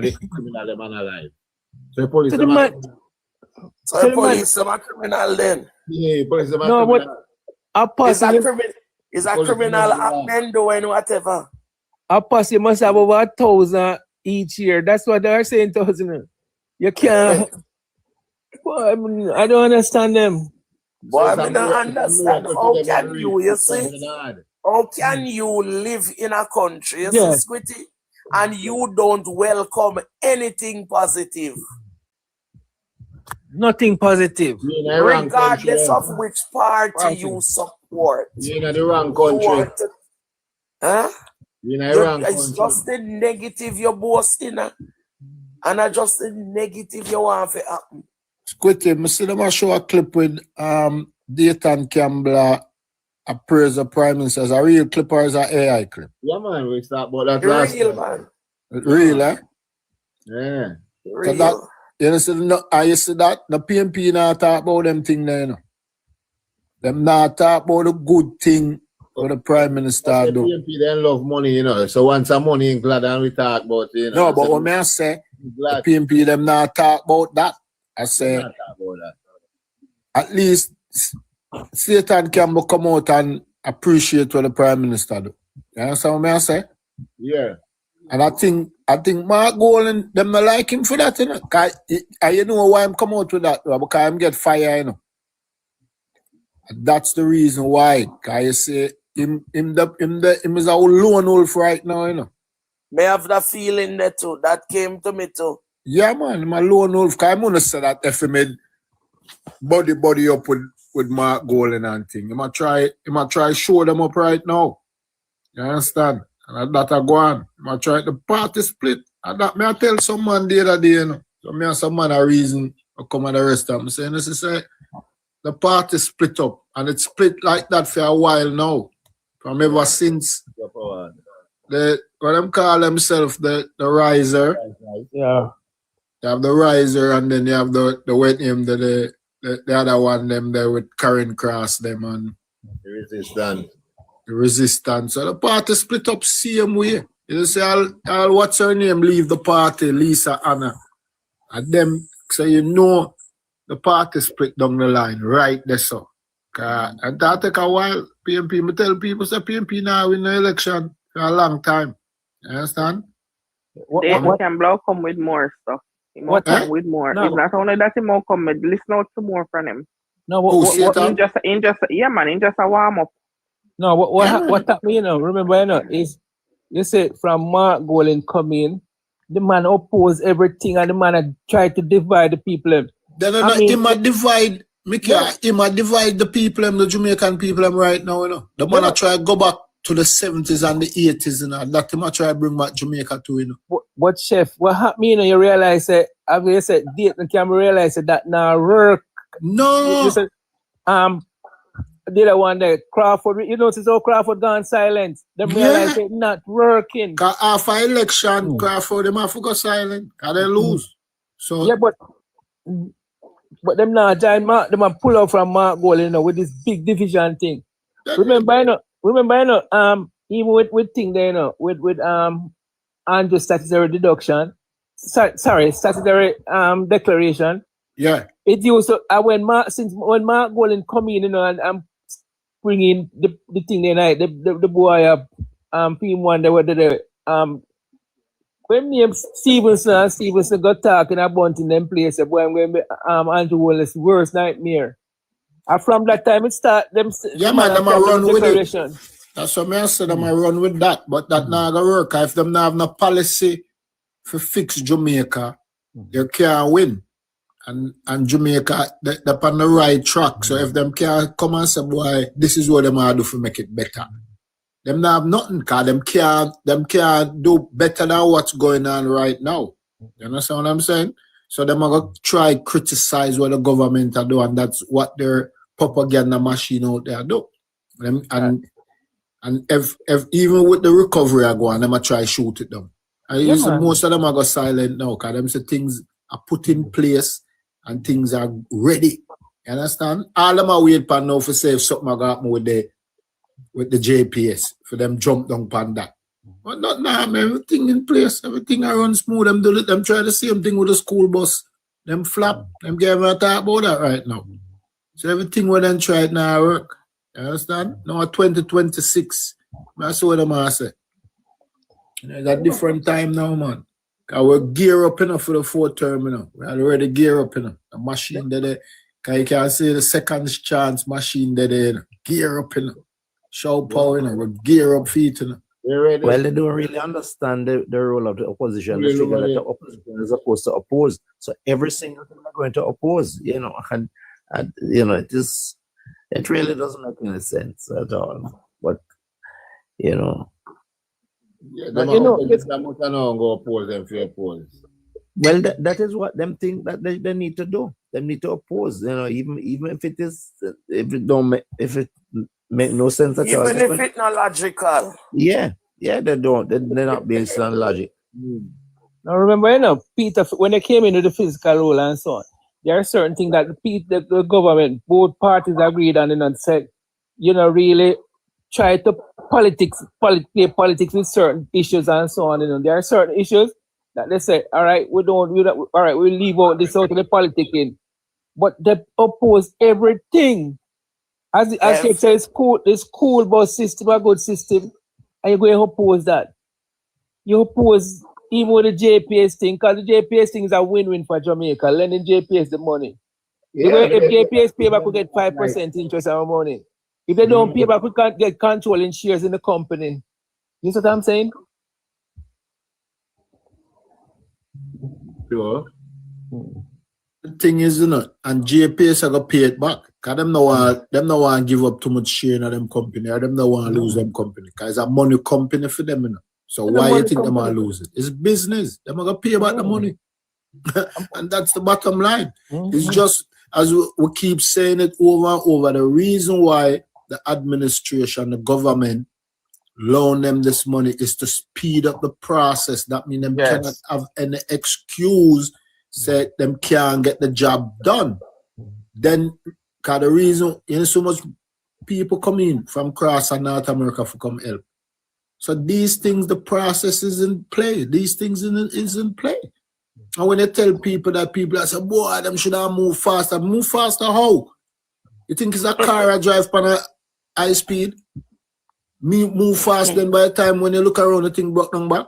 the criminal them and alive. So the police them are criminal then. Yeah, police them are criminal. Is a criminal act doing whatever. A pass you must have over 1,000 each year. That's what they are saying, 1,000. You can't. Well, I don't understand them. Boy, I don't understand. How can you see? How can you live in a country, you see, Squitty, and you don't welcome anything positive? Nothing positive. Regardless of which party you support. You're in the wrong country. It's just the negative you're boasting, and I just the negative you want to happen. Squitty, I see them show a clip with Dayton Campbell appraise the Prime Minister. Is a real clip or is an AI clip? Yeah, man, we start about that last real, man. Real, eh? Yeah. Real. So that, you see that? The PNP not talk about them thing there, you know. Them not talk about the good thing what the Prime Minister do. The PNP, they love money, you know. So once some money in glad and we talk about it, you know. No, but what I say, the PNP, them not talk about that. I say, at least Satan can come out and appreciate what the Prime Minister do. You understand what I say? Yeah. And I think Mark Golan, them not like him for that, you know. You know why I'm come out with that, because I'm get fire, you know. And that's the reason why. Because you say him is a lone wolf right now, you know. May have that feeling there too. That came to me too. Yeah, man, I'm a lone wolf. Because I'm gonna say that if he made body up with Mark Golan and thing. He might try show them up right now. You understand? And that I go on. He might try the party split. And that may I tell someone the other day, you know. So me and someone a reason to come and arrest them. I'm saying this is the party split up. And it's split like that for a while now. From ever since what them call themselves the riser. Yeah. You have the riser and then you have the wet name the other one them there with Karen Cross them and the resistance. the resistance. So the party split up same way. You say, I'll what's her name, leave the party, Lisa Anna. And them, so you know the party split down the line, right there, so. And that take a while. PMP, me tell people, say PMP now win the election for a long time. You understand? They can blow come with more stuff. He more come with more. No. It's not only that he more come with, listen out to more from him. No, in just yeah man, in just a warm up. No, what happened, you know, remember, you know, is you say from Mark Golan come in, the man oppose everything and the man try to divide the people. Him a divide, him a divide the people, the Jamaican people right now, you know. The man a try to go back to the 70s and the 80s, you know. That him a try to bring back Jamaica to, you know. But Chef, what happened, you know, you realize that, as you said, Dayton can realize that now work. No. You said, the other one there, Crawford, you notice how Crawford gone silent. They realize it not working. Cause after election, Crawford, them have to go silent. Cause they lose. So yeah, but them now giant Mark, them pull out from Mark Golan, you know, with this big division thing. Remember, you know, even with thing there, you know, with Andrew statutory deduction, sorry, statutory declaration. Yeah. It used to when Mark Golan come in, you know, and bringing the thing there, night, the boy PM1 they were there. When me Stevenson got talking about in them place, boy, I'm going to Andrew Wallace's worst nightmare. And from that time it start them. Yeah, man, them a run with it. That's what I said. Them a run with that, but that not gonna work. If them not have no policy for fix Jamaica, you can't win. And Jamaica, they're on the right track. So if them can't come and say, boy, this is what them are do to make it better. Them not have nothing, cause them can't do better than what's going on right now. You understand what I'm saying? So them are gonna try criticize what the government are doing, and that's what their propaganda machine out there do. And if even with the recovery I go on, them are try shoot it down. And most of them are go silent now, cause them say things are put in place and things are ready. You understand? All them are wait for now for say if something got happen with the JPS for them jump down upon that. But not now, man. Everything in place, everything I run smooth. Them do it. Them try the same thing with the school bus. Them flap. Them get a talk about that right now. So everything we them try it now work. You understand? Now 2026. That's what them are say. It's a different time now, man. Cause we're gear up enough for the fourth term, you know. We're already gear up enough. The machine there. Cause you can say the second chance machine there. Gear up enough. Show power, you know. We're gear up feet, you know. Well, they don't really understand the role of the opposition. They figure that the opposition is supposed to oppose. So every single thing they're going to oppose, you know, and you know, it really doesn't make any sense at all. But you know. Yeah, you know, go oppose them for oppose. Well, that is what them think that they need to do. They need to oppose, you know, even if it make no sense at all. Even if it's not logical. Yeah, they don't. They're not based on logic. Now remember, you know, Peter, when they came into the physical role and so on, there are certain things that the government, both parties agreed on and said, you know, really try to play politics with certain issues and so on. You know, there are certain issues that they say, all right, we'll leave out this out of the politicking. But they oppose everything. As you say, the school bus system, a good system, and you're going to oppose that. You oppose even with the JPS thing, because the JPS thing is a win-win for Jamaica, lending JPS the money. Yeah, if JPS pay back, we get 5% interest on our money. If they don't pay back, we can't get controlling shares in the company. You see what I'm saying? Sure. The thing is, you know, and JPS are gonna pay it back. Cause them no want to give up too much share in them company, or them no want to lose them company. Cause it's a money company for them, you know. So why you think them are lose it? It's business. Them are gonna pay back the money. And that's the bottom line. It's just as we keep saying it over and over, the reason why the administration, the government loan them this money is to speed up the process. That means them cannot have any excuse say them can't get the job done. Then, cause the reason, you know, so much people come in from across North America for come help. So these things, the process is in play. These things is in play. And when they tell people that people say, boy, them should have moved faster. Move faster how? You think it's a car I drive on a high speed? Me move fast, then by the time when you look around, the thing broke down back.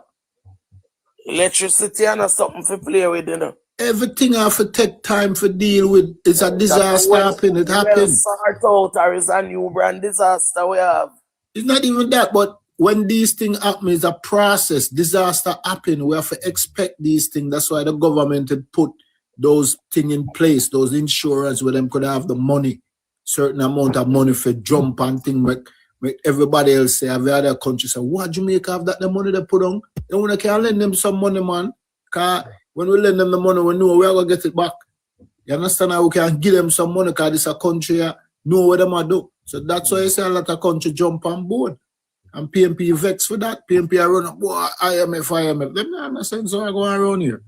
Electricity and something to play with, you know. Everything have to take time to deal with. It's a disaster happen. It happens. Well, sort out, or is a new brand disaster we have. It's not even that, but when these things happen, it's a process. Disaster happen. We have to expect these things. That's why the government had put those things in place, those insurance where them could have the money, certain amount of money for jump and things. Make everybody else say, every other country say, what Jamaica have that the money they put on? They want to lend them some money, man. Because when we lend them the money, we know we're going to get it back. You understand how we can give them some money because this is a country know what them are do. So that's why I say a lot of country jump on board. And PNP vex for that. PNP are running, boy, IMF. Them not understand so I go around here.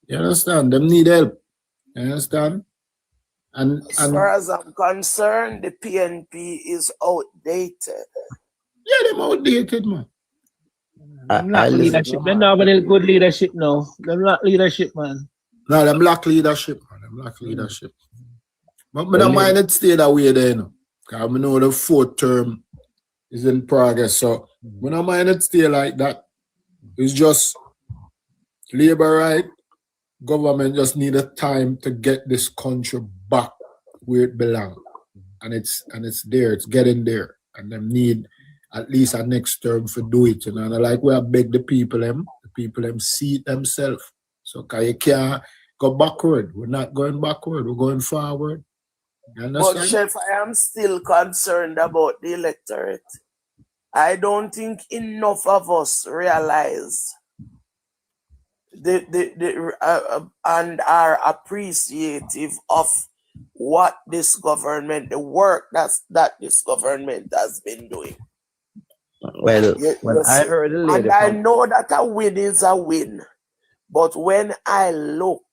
You understand? Them need help. You understand? And as far as I'm concerned, the PNP is outdated. Yeah, them outdated, man. Leadership. They're not very good leadership now. They're not leadership, man. No, them lack leadership, man. Them lack leadership. But I don't mind it stay that way there, you know. Because I know the fourth term is in progress. So when I mind it stay like that, it's just labor right. Government just need a time to get this country back where it belongs. And it's there, it's getting there. And them need at least a next term for do it. You know, and like we have beg the people see it themselves. So cause you can't go backward. We're not going backward, we're going forward. You understand? But Chef, I am still concerned about the electorate. I don't think enough of us realize and are appreciative of what this government, the work that this government has been doing. Well, when I heard the lady, and I know that a win is a win, but when I look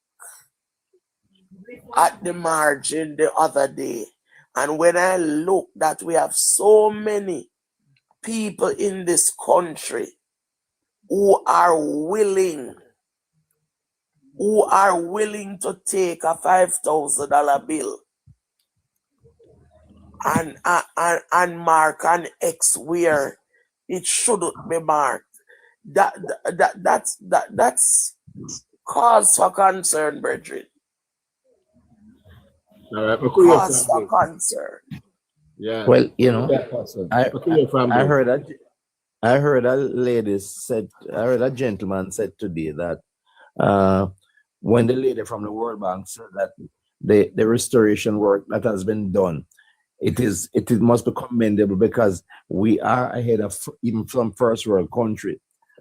at the margin the other day, and when I look that we have so many people in this country who are willing to take a $5,000 bill and mark an X where it shouldn't be marked. That's cause for concern, brethren. All right, cause for concern. Yeah. Well, you know, I heard a gentleman said today that when the lady from the World Bank said that the restoration work that has been done, it must be commendable because we are ahead of even from first world country.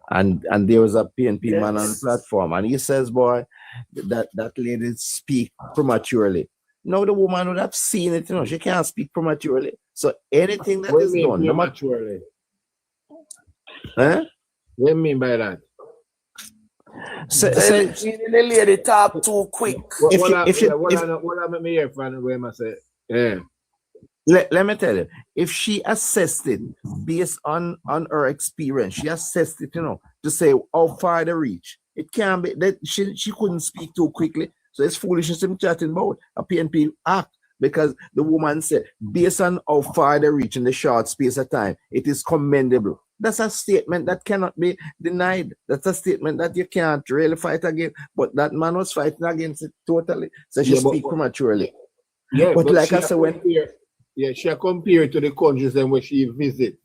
And there was a PNP man on the platform, and he says, boy, that lady speak prematurely. No, the woman would have seen it, you know, she can't speak prematurely. So anything that is done, prematurely. Huh? What do you mean by that? The lady talk too quick. Let me tell you, if she assessed it based on her experience, she assessed it, you know, to say how far they reach. It can't be that she couldn't speak too quickly. So it's foolishness I'm chatting about a PNP act because the woman said, based on how far they reach in the short space of time, it is commendable. That's a statement that cannot be denied. That's a statement that you can't really fight against. But that man was fighting against it totally. So she speak prematurely. Yeah, but like I said, she compared to the countries where she visit.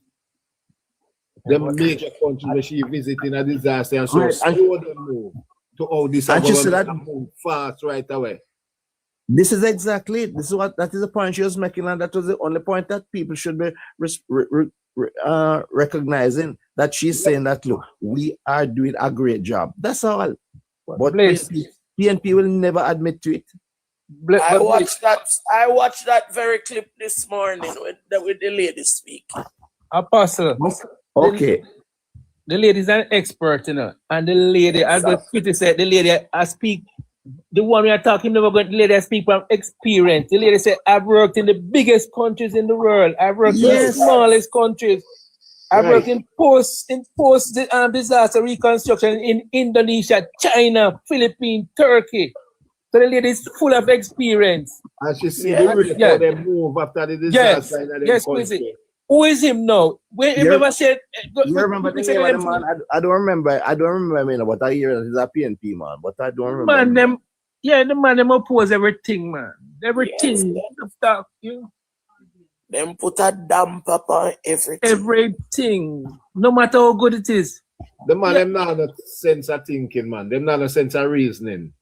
The major countries where she visit in a disaster and so slow them move to all this and she said that move fast right away. This is exactly it. That is the point she was making, and that was the only point that people should be recognizing, that she's saying that look, we are doing a great job. That's all. But PNP will never admit to it. I watched that very clip this morning with the lady speak. Apostle. Okay. The lady is an expert, you know, and the lady, as the critic said, the lady speak the one we are talking about, the lady speak from experience. The lady said, I've worked in the biggest countries in the world. I've worked in the smallest countries. I've worked in post disaster reconstruction in Indonesia, China, Philippines, Turkey. So the lady is full of experience. And she see the rate how they move after the disaster in the country. Who is him now? When you ever said, you remember the name of the man? I don't remember. I don't remember. I mean, but I hear he's a PNP man, but I don't remember. Man, the man them oppose everything, man. Everything. Stuff, you. Them put a damper on everything. Everything. No matter how good it is. The man, them not a sense of thinking, man. Them not a sense of reasoning.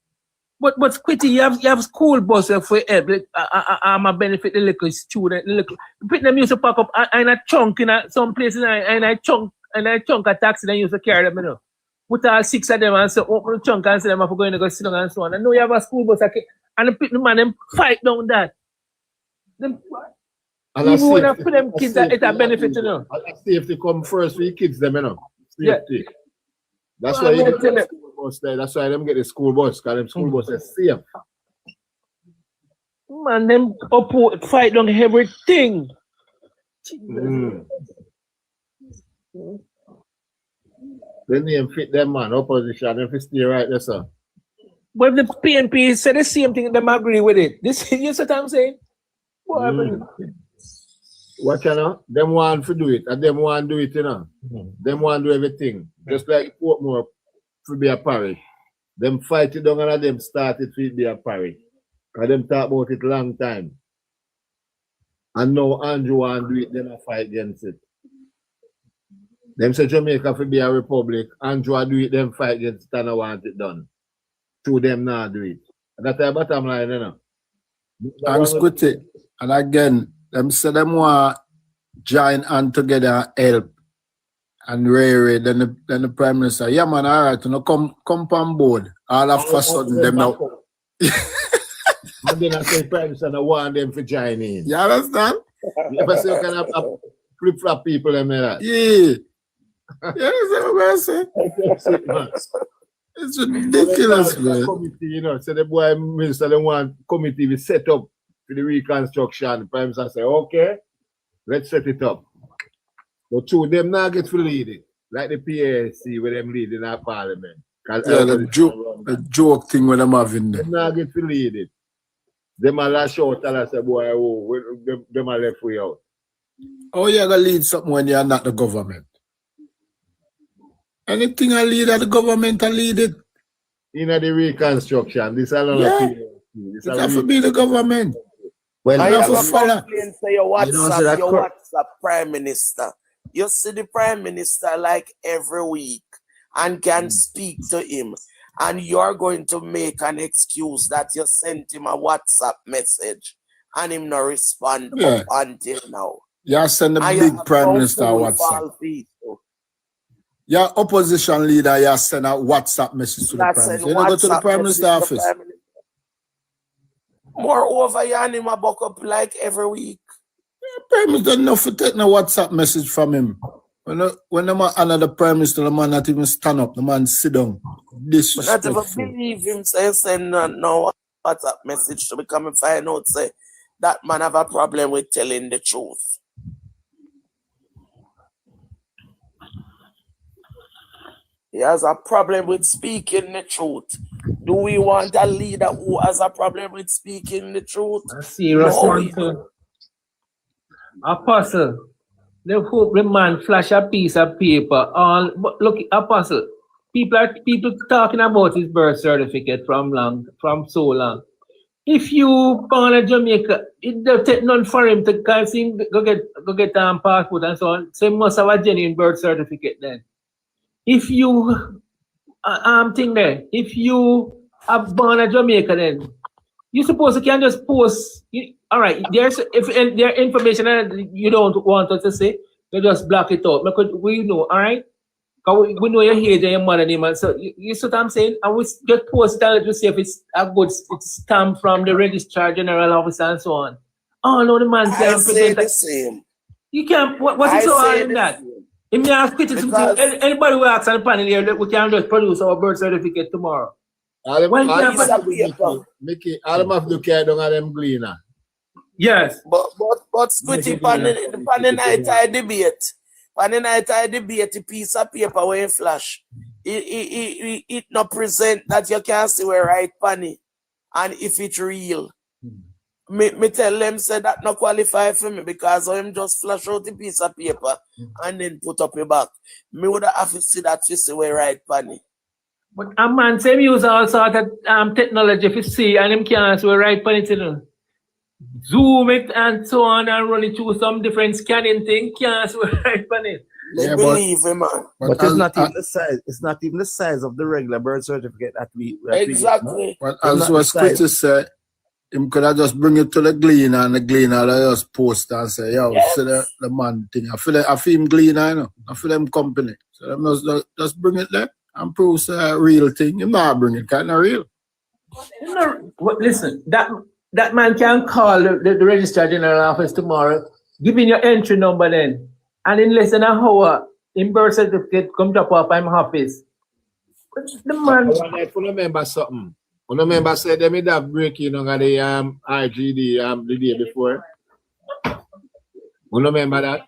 But Quitty, you have school bus for help. I'm a benefit the little student. Put them used to pack up and a chunk in some places and I chunk a taxi and used to carry them, you know. Put all 6 of them and say open the chunk and say them if we're going to go sit down and so on. I know you have a school bus and the man them fight down that. Even when I put them kids it's a benefit, you know. And safety come first for the kids them, you know. Safety. Yeah. That's why you get the school bus there. That's why them get the school bus, because them school bus is safe. Man, them fight on everything. The name fit them, man. Opposition, if it's stay right there, sir. But the PNP said the same thing, them agree with it. This you see what I'm saying? What you know? Them want to do it, and them want to do it, you know. Them want to do everything. Just like Portmore to be a parish. Them fight it down and them start it to be a parish. Because them talk about it long time. And now Andrew want to do it, them a fight against it. Them say Jamaica to be a republic. Andrew do it, them fight against it and I want it done. Two them not do it. And that's the bottom line, you know. I'm Squitty. And again, them say them want join hand together and help. And Ray, then the Prime Minister, yeah man, all right, you know, come on board. All of a sudden, them now. And then I say Prime Minister, I want them to join in. You understand? If I say you can have flip-flop people and that. Yeah. Yeah, that's what I'm saying. It's ridiculous, man. Committee, you know, so the boy minister, they want committee we set up for the reconstruction. The Prime Minister say, okay, let's set it up. But two of them now get to lead it, like the PAC where them leading our parliament. Yeah, the joke thing when them having there. Them now get to lead it. Them a lash out and I say, boy, them a left way out. Oh, you're going to lead something when you're not the government. Anything I lead at the government, I lead it. In the reconstruction, this is another thing. It has to be the government. Well, I have a complaint to your WhatsApp Prime Minister. You see the Prime Minister like every week and can speak to him. And you're going to make an excuse that you sent him a WhatsApp message and him not respond up until now. Yeah, send the big Prime Minister a WhatsApp. Yeah, opposition leader, you send a WhatsApp message to the Prime Minister. You don't go to the Prime Minister office. Moreover, you and him a buck up like every week. Yeah, Prime Minister doesn't know for taking a WhatsApp message from him. When the man another Prime Minister, the man not even stand up, the man sit down. Disrespectful. But I never believe him say send no WhatsApp message to me come and find out say that man have a problem with telling the truth. He has a problem with speaking the truth. Do we want a leader who has a problem with speaking the truth? A serious one too. Apostle, the hope the man flash a piece of paper on. But look, Apostle, people talking about his birth certificate from so long. If you born in Jamaica, it don't take none for him to go get passport and so on. So he must have a genuine birth certificate then. If you if you are born in Jamaica, then you suppose you can just post. All right, if there information that you don't want us to say, you just block it out because we know. All right, because we know your age and your mother name, and so you see what I'm saying. And we just post it and just see if it's a good stamp from the Registrar General Office and so on. Oh no, the man can't say the same. You can't. What's so hard in that? If me ask anybody who asks on the panel here that we can just produce our birth certificate tomorrow. All them have to carry down on them gleaner. Yes. But Squitty, pan the night I debate. Pan the night I debate a piece of paper where you flash. It not present that you can see where right panny. And if it's real. Me tell them say that not qualify for me because I'm just flash out the piece of paper and then put up your back. Me would have to see that you see where right panny. But a man same use all sort of technology if you see and him can't see where right panny to know. Zoom it and so on and run it through some different scanning thing, can't see where right panny. Let's believe him, man. But it's not even the size. It's not even the size of the regular birth certificate that we exactly. But as what Squitty said, him could have just bring it to the gleaner and the gleaner just post and say, yo, see the man thing. I feel him gleaner, you know. I feel them company. So them just bring it there and prove it's a real thing. You not bring it, kind of real. No, listen, that man can call the Registrar General Office tomorrow, give in your entry number then. And in less than an hour, in birth certificate come drop off in my office. The man. I remember something. I remember said they made that breaking on the RGD the day before. You remember that?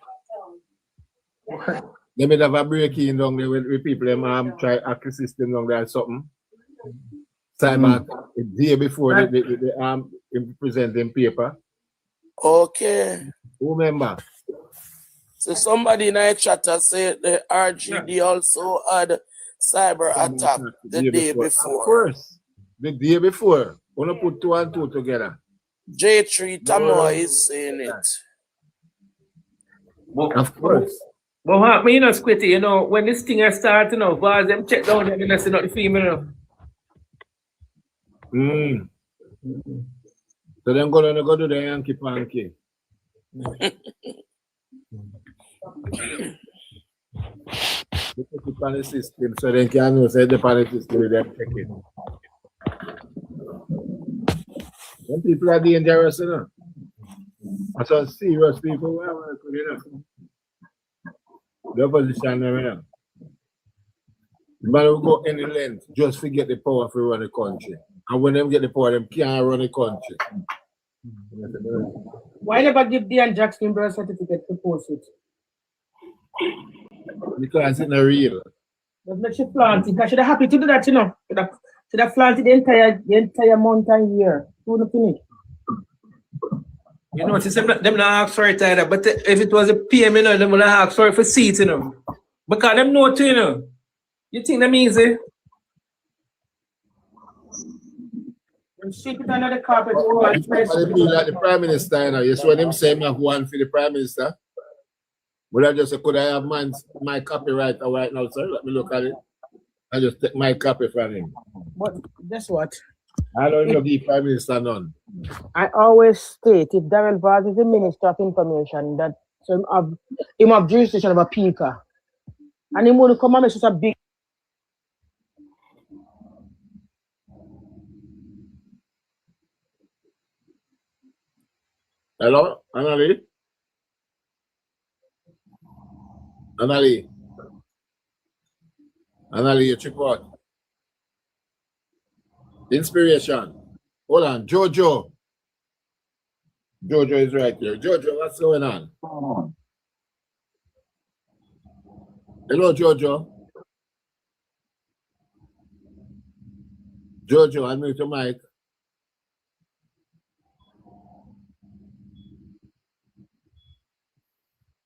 They made have a breaking down there with people them try hack the system down there or something. Cyber the day before they present them paper. Okay. You remember? So somebody in our chat said the RGD also had cyber attack the day before. Of course. The day before. Wanna put 2 and 2 together. J3 Tamo is saying it. Of course. But what me, Squitty, you know, when this thing is starting, you know, bars them check down there, and see not the female. So then go to the Yankee Panky. They put the panel system so they can know say the panel system with them checking. Some people are dangerous, you know. That's some serious people who are working, you know. The opposition, you know. The man will go any length just to get the power to run the country. And when them get the power, them can't run the country. Why never give Diane Jackson birth certificate to post it? Because it's not real. But make she plant it. Because she's happy to do that, you know. She'd have planted the entire month and year. She wouldn't finish. You know, them not ask for it either. But if it was a PM, you know, them would have asked for it for seats, you know. Because them know too, you know. You think that means it? And shake it under the carpet. Like the Prime Minister, you know. You saw them saying one for the Prime Minister. But I just say, could I have my copyright right now, sir? Let me look at it. I just take my copy from him. But guess what? I don't know the Prime Minister none. I always state if Darrell Bars is the Minister of Information, that so him have jurisdiction of a peaker. And him will come and make such a big. Hello, Annalie? Annalie, you check out. Inspiration. Hold on, Jojo. Jojo is right here. Jojo, what's going on? Hello, Jojo. Jojo, unmute your mic.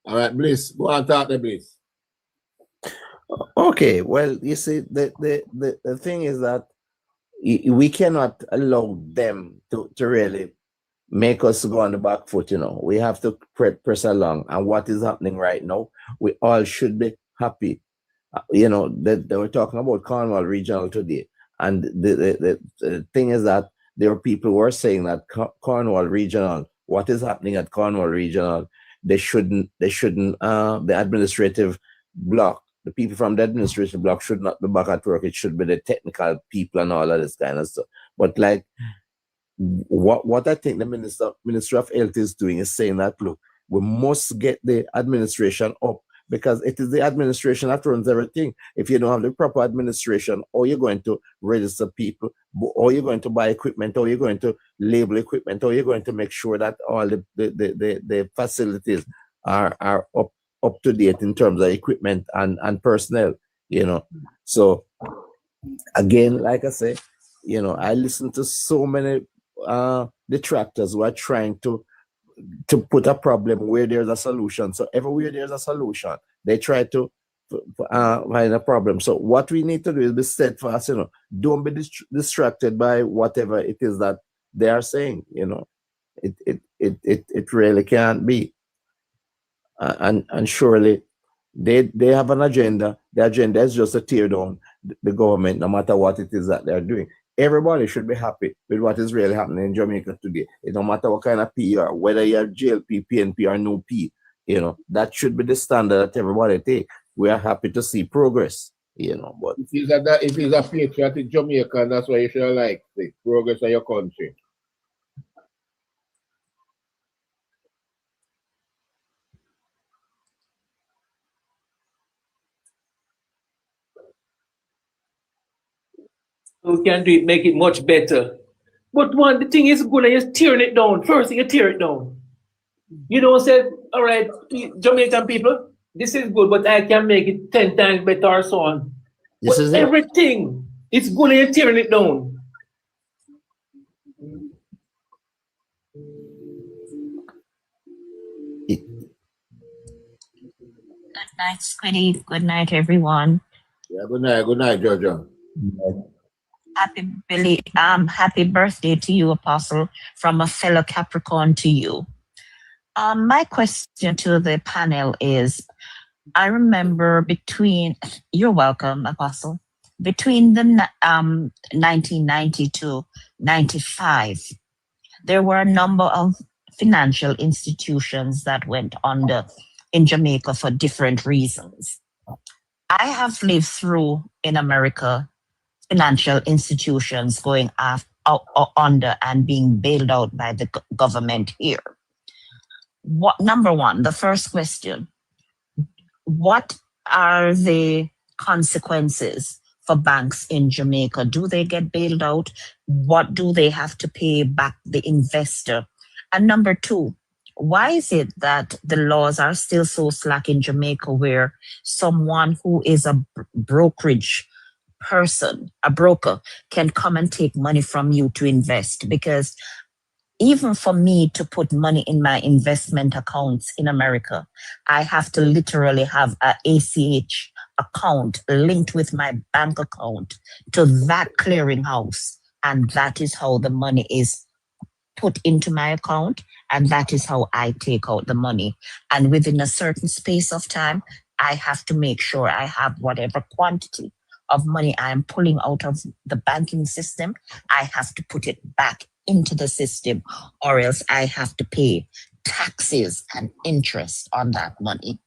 All right, Bliss, go on talk to Bliss. Okay, well, you see, the thing is that we cannot allow them to really make us go on the back foot, you know. We have to press along. And what is happening right now, we all should be happy. You know, they were talking about Cornwall Regional today. And the thing is that there are people who are saying that Cornwall Regional, what is happening at Cornwall Regional, the administrative block, the people from the administrative block should not be back at work. It should be the technical people and all of this kind of stuff. But like what I think the Minister of Health is doing is saying that, look, we must get the administration up because it is the administration that runs everything. If you don't have the proper administration, or you're going to register people, or you're going to buy equipment, or you're going to label equipment, or you're going to make sure that all the facilities are up to date in terms of equipment and personnel, you know. So again, like I say, you know, I listen to so many detractors who are trying to put a problem where there's a solution. So everywhere there's a solution, they try to find a problem. So what we need to do is be steadfast, you know. Don't be distracted by whatever it is that they are saying, you know. It really can't be. And surely they have an agenda. The agenda is just to tear down the government, no matter what it is that they're doing. Everybody should be happy with what is really happening in Jamaica today. It no matter what kind of P you are, whether you're JLP, PNP, or no P, you know, that should be the standard that everybody take. We are happy to see progress, you know. But if he's a patriotic Jamaican, that's why you should like the progress of your country. We can do it, make it much better. But the thing is good, and you're tearing it down. First thing, you tear it down. You don't say, all right, Jamaican people, this is good, but I can make it 10 times better or so on. This is everything. It's good, and you're tearing it down. Good night, Squiddy. Good night, everyone. Yeah, good night, Jojo. Happy birthday to you, Apostle, from a fellow Capricorn to you. My question to the panel is, I remember you're welcome, Apostle, between the 1990 to 95, there were a number of financial institutions that went under in Jamaica for different reasons. I have lived through in America financial institutions going under and being bailed out by the government here. Number one, the first question, what are the consequences for banks in Jamaica? Do they get bailed out? What do they have to pay back the investor? And number two, why is it that the laws are still so slack in Jamaica where someone who is a brokerage person, a broker, can come and take money from you to invest? Because even for me to put money in my investment accounts in America, I have to literally have an ACH account linked with my bank account to that clearinghouse. And that is how the money is put into my account. And that is how I take out the money. And within a certain space of time, I have to make sure I have whatever quantity of money I am pulling out of the banking system, I have to put it back into the system, or else I have to pay taxes and interest on that money.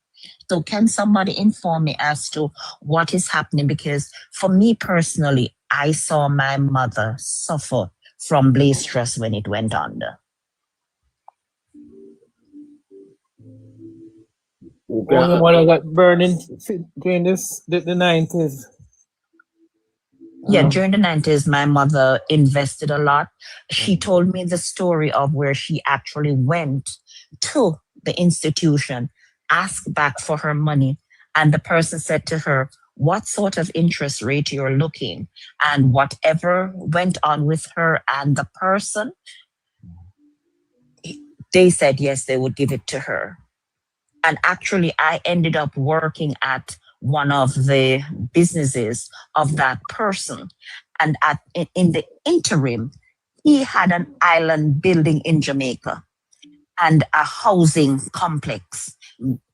So can somebody inform me as to what is happening? Because for me personally, I saw my mother suffer from blaze stress when it went under. Your mother got burning during the 90s. Yeah, during the 90s, my mother invested a lot. She told me the story of where she actually went to the institution, asked back for her money, and the person said to her, what sort of interest rate you're looking? And whatever went on with her and the person, they said yes, they would give it to her. And actually, I ended up working at one of the businesses of that person. And in the interim, he had an island building in Jamaica and a housing complex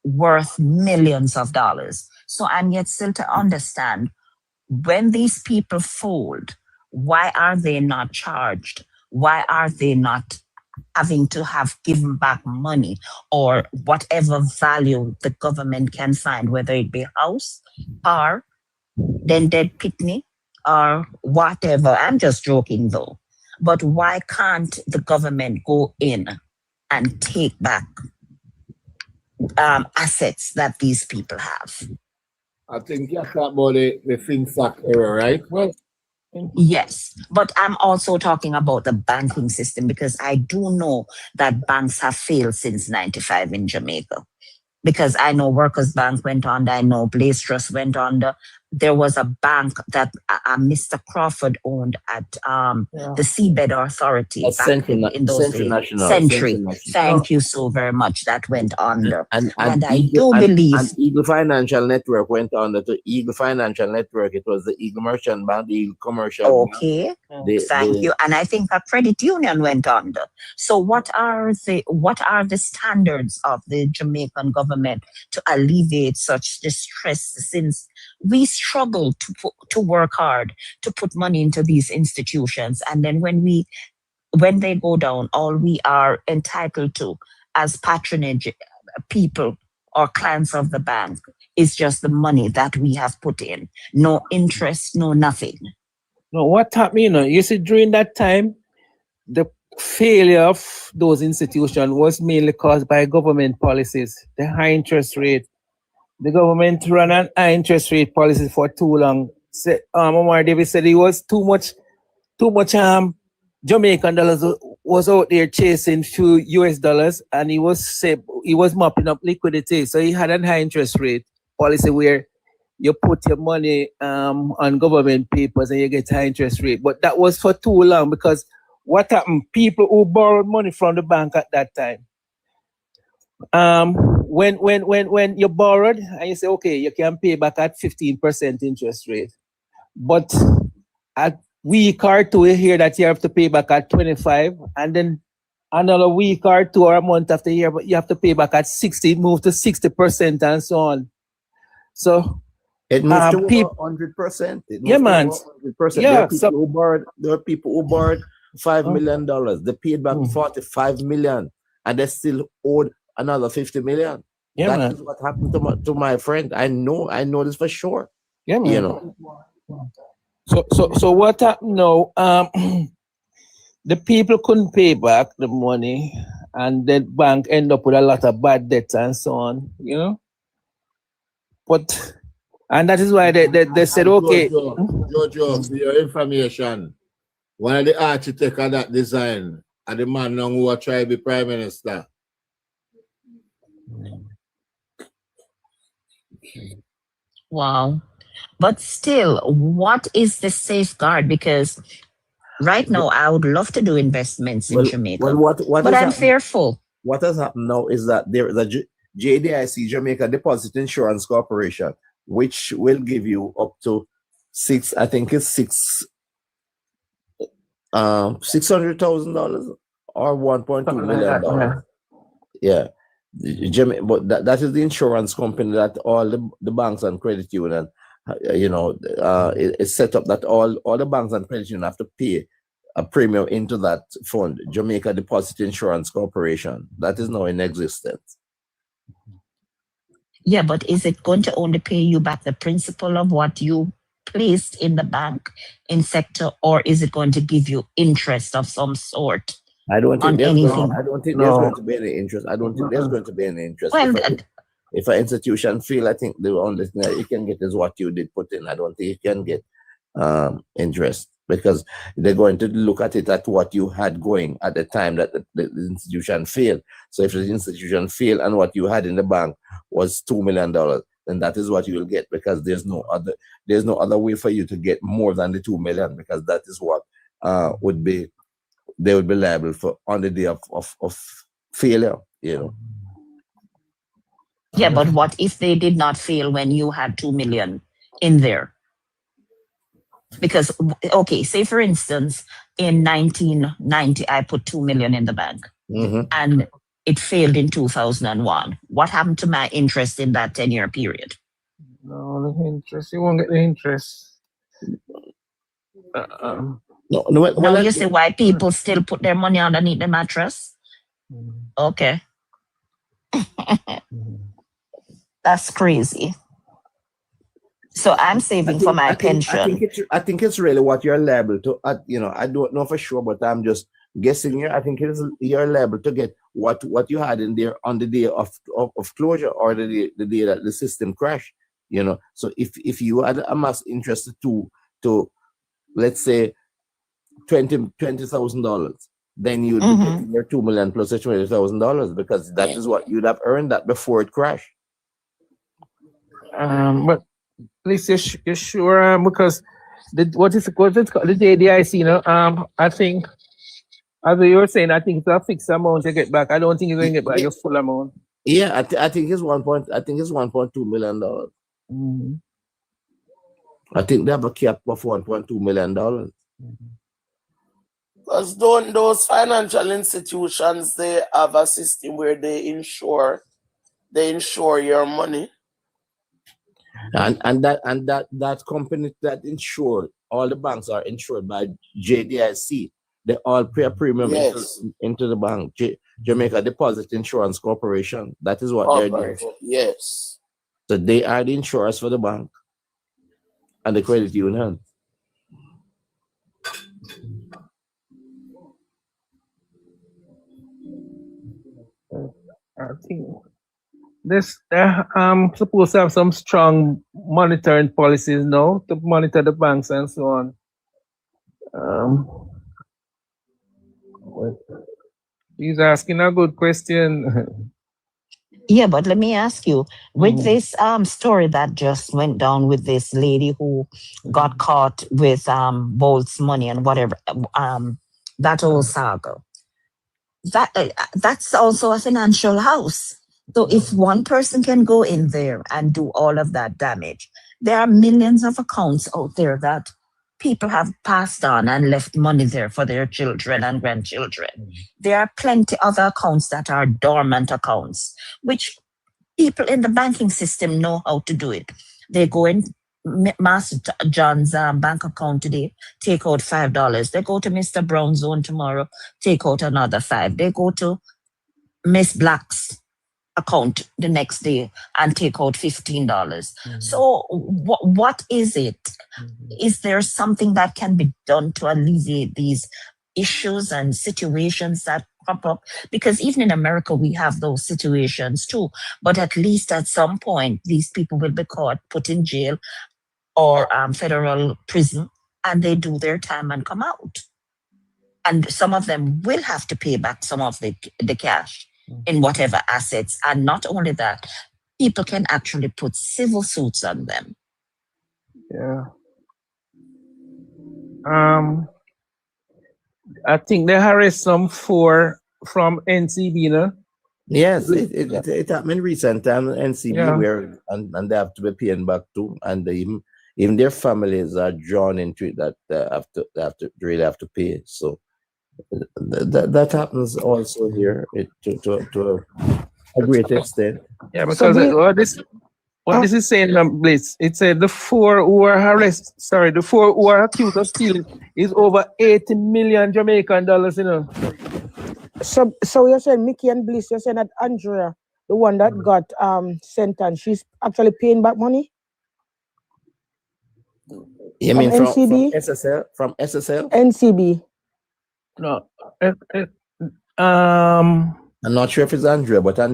worth millions of dollars. So I'm yet still to understand, when these people fold, why are they not charged? Why are they not having to have given back money or whatever value the government can find, whether it be house, car, then dead pitney, or whatever? I'm just joking though. But why can't the government go in and take back assets that these people have. I think you talk about the FinSac error, right? Well, yes, but I'm also talking about the banking system because I do know that banks have failed since 95 in Jamaica. Because I know Workers Bank went under, I know Blaze Trust went under. There was a bank that Mr. Crawford owned at the Seabed Authority back in those days. Century. Thank you so very much. That went under. And I do believe... And Eagle Financial Network went under to Eagle Financial Network. It was the Eagle Merchant Bank, the Eagle Commercial Bank. Thank you. And I think a credit union went under. So what are the standards of the Jamaican government to alleviate such distress, since we struggle to work hard to put money into these institutions, and then when they go down, all we are entitled to as patronage people or clients of the bank is just the money that we have put in, no interest, no nothing. No, what happened? You see, during that time, the failure of those institutions was mainly caused by government policies, the high interest rate. The government ran an high interest rate policy for too long. Omar Davis said it was too much Jamaican dollars was out there chasing few US dollars, and he was mopping up liquidity. So he had a high interest rate policy where you put your money on government papers and you get high interest rate. But that was for too long, because what happened? People who borrowed money from the bank at that time, when you borrowed and you say, okay, you can pay back at 15% interest rate, but at week or two you hear that you have to pay back at 25, and then another week or two or a month after year, but you have to pay back at 60, move to 60% and so on. So it moved to 100%. Yeah, man. 100%. Yeah, there were people who borrowed $5 million. They paid back 45 million, and they still owed another 50 million. Yeah, That is what happened to my friend. I know this for sure. Yeah, man. You know. So what happened now? The people couldn't pay back the money, and the bank end up with a lot of bad debts and so on. You know. And that is why they said, okay. Jojo, for your information, one of the architects of that design and the man now who are trying to be prime minister. Wow. But still, what is the safeguard? Because right now, I would love to do investments in Jamaica, but I'm fearful. What has happened now is that there is a JDIC, Jamaica Deposit Insurance Corporation, which will give you up to $600,000 or $1.2 million. Yeah. But that is the insurance company that all the banks and credit union, it's set up that all the banks and credit union have to pay a premium into that fund, Jamaica Deposit Insurance Corporation. That is now in existence. Yeah, but is it going to only pay you back the principal of what you placed in the bank in sector, or is it going to give you interest of some sort? I don't think there's anything. There's going to be any interest. I don't think there's going to be any interest. Well, if an institution fail, I think the only thing that you can get is what you did put in. I don't think you can get interest, because they're going to look at it at what you had going at the time that the institution failed. So if the institution failed and what you had in the bank was $2 million, then that is what you will get, because there's no other way for you to get more than the $2 million, because that is what they would be liable for on the day of failure, you know. Yeah, but what if they did not fail when you had 2 million in there? Because, okay, say for instance, in 1990, I put 2 million in the bank, and it failed in 2001. What happened to my interest in that 10-year period? No, the interest. You won't get the interest. Now you see why people still put their money underneath the mattress? Okay. That's crazy. So I'm saving for my pension. I think it's really what you're liable to. I don't know for sure, but I'm just guessing here. I think you're liable to get what you had in there on the day of closure or the day that the system crashed. You know, so if you had a mass interest to let's say $20,000, then you'd be getting your $2 million plus the $20,000 because that is what you'd have earned that before it crashed. But at least you're sure because what is it called? The JDIC, you know, I think as you were saying, I think it's a fixed amount to get back. I don't think you're going to get back your full amount. Yeah, I think it's $1.2 million. I think they have a cap of $1.2 million. Because don't those financial institutions, they have a system where they insure your money. And that company that insured, all the banks are insured by JDIC. They all pay a premium into the bank. Jamaica Deposit Insurance Corporation. That is what they're doing. Yes. So they are the insurers for the bank and the credit union. I think this supposed to have some strong monitoring policies now to monitor the banks and so on. He's asking a good question. Yeah, but let me ask you, with this story that just went down with this lady who got caught with Bolt's money and whatever, that whole saga, that's also a financial house. So if one person can go in there and do all of that damage, there are millions of accounts out there that people have passed on and left money there for their children and grandchildren. There are plenty other accounts that are dormant accounts, which people in the banking system know how to do it. They go in Master John's bank account today, take out $5. They go to Mr. Brown's own tomorrow, take out another $5. They go to Miss Black's account the next day and take out $15. So what is it? Is there something that can be done to alleviate these issues and situations that crop up? Because even in America, we have those situations too. But at least at some point, these people will be caught, put in jail or federal prison, and they do their time and come out. And some of them will have to pay back some of the cash in whatever assets. And not only that, people can actually put civil suits on them. Yeah. I think they harassed some 4 from NCB, no? Yes, it happened recent time NCB where and they have to be paying back too, and even their families are drawn into it that they really have to pay. So that happens also here to a great extent. Yeah, because what this is saying, Blitz, it said the 4 who are the 4 who are accused of stealing is over 80 million Jamaican dollars, you know. So you're saying Mickey and Bliss, you're saying that Andrea, the one that got sentenced, she's actually paying back money? You mean from SSL? From SSL? NCB. No. I'm not sure if it's Andrea, but I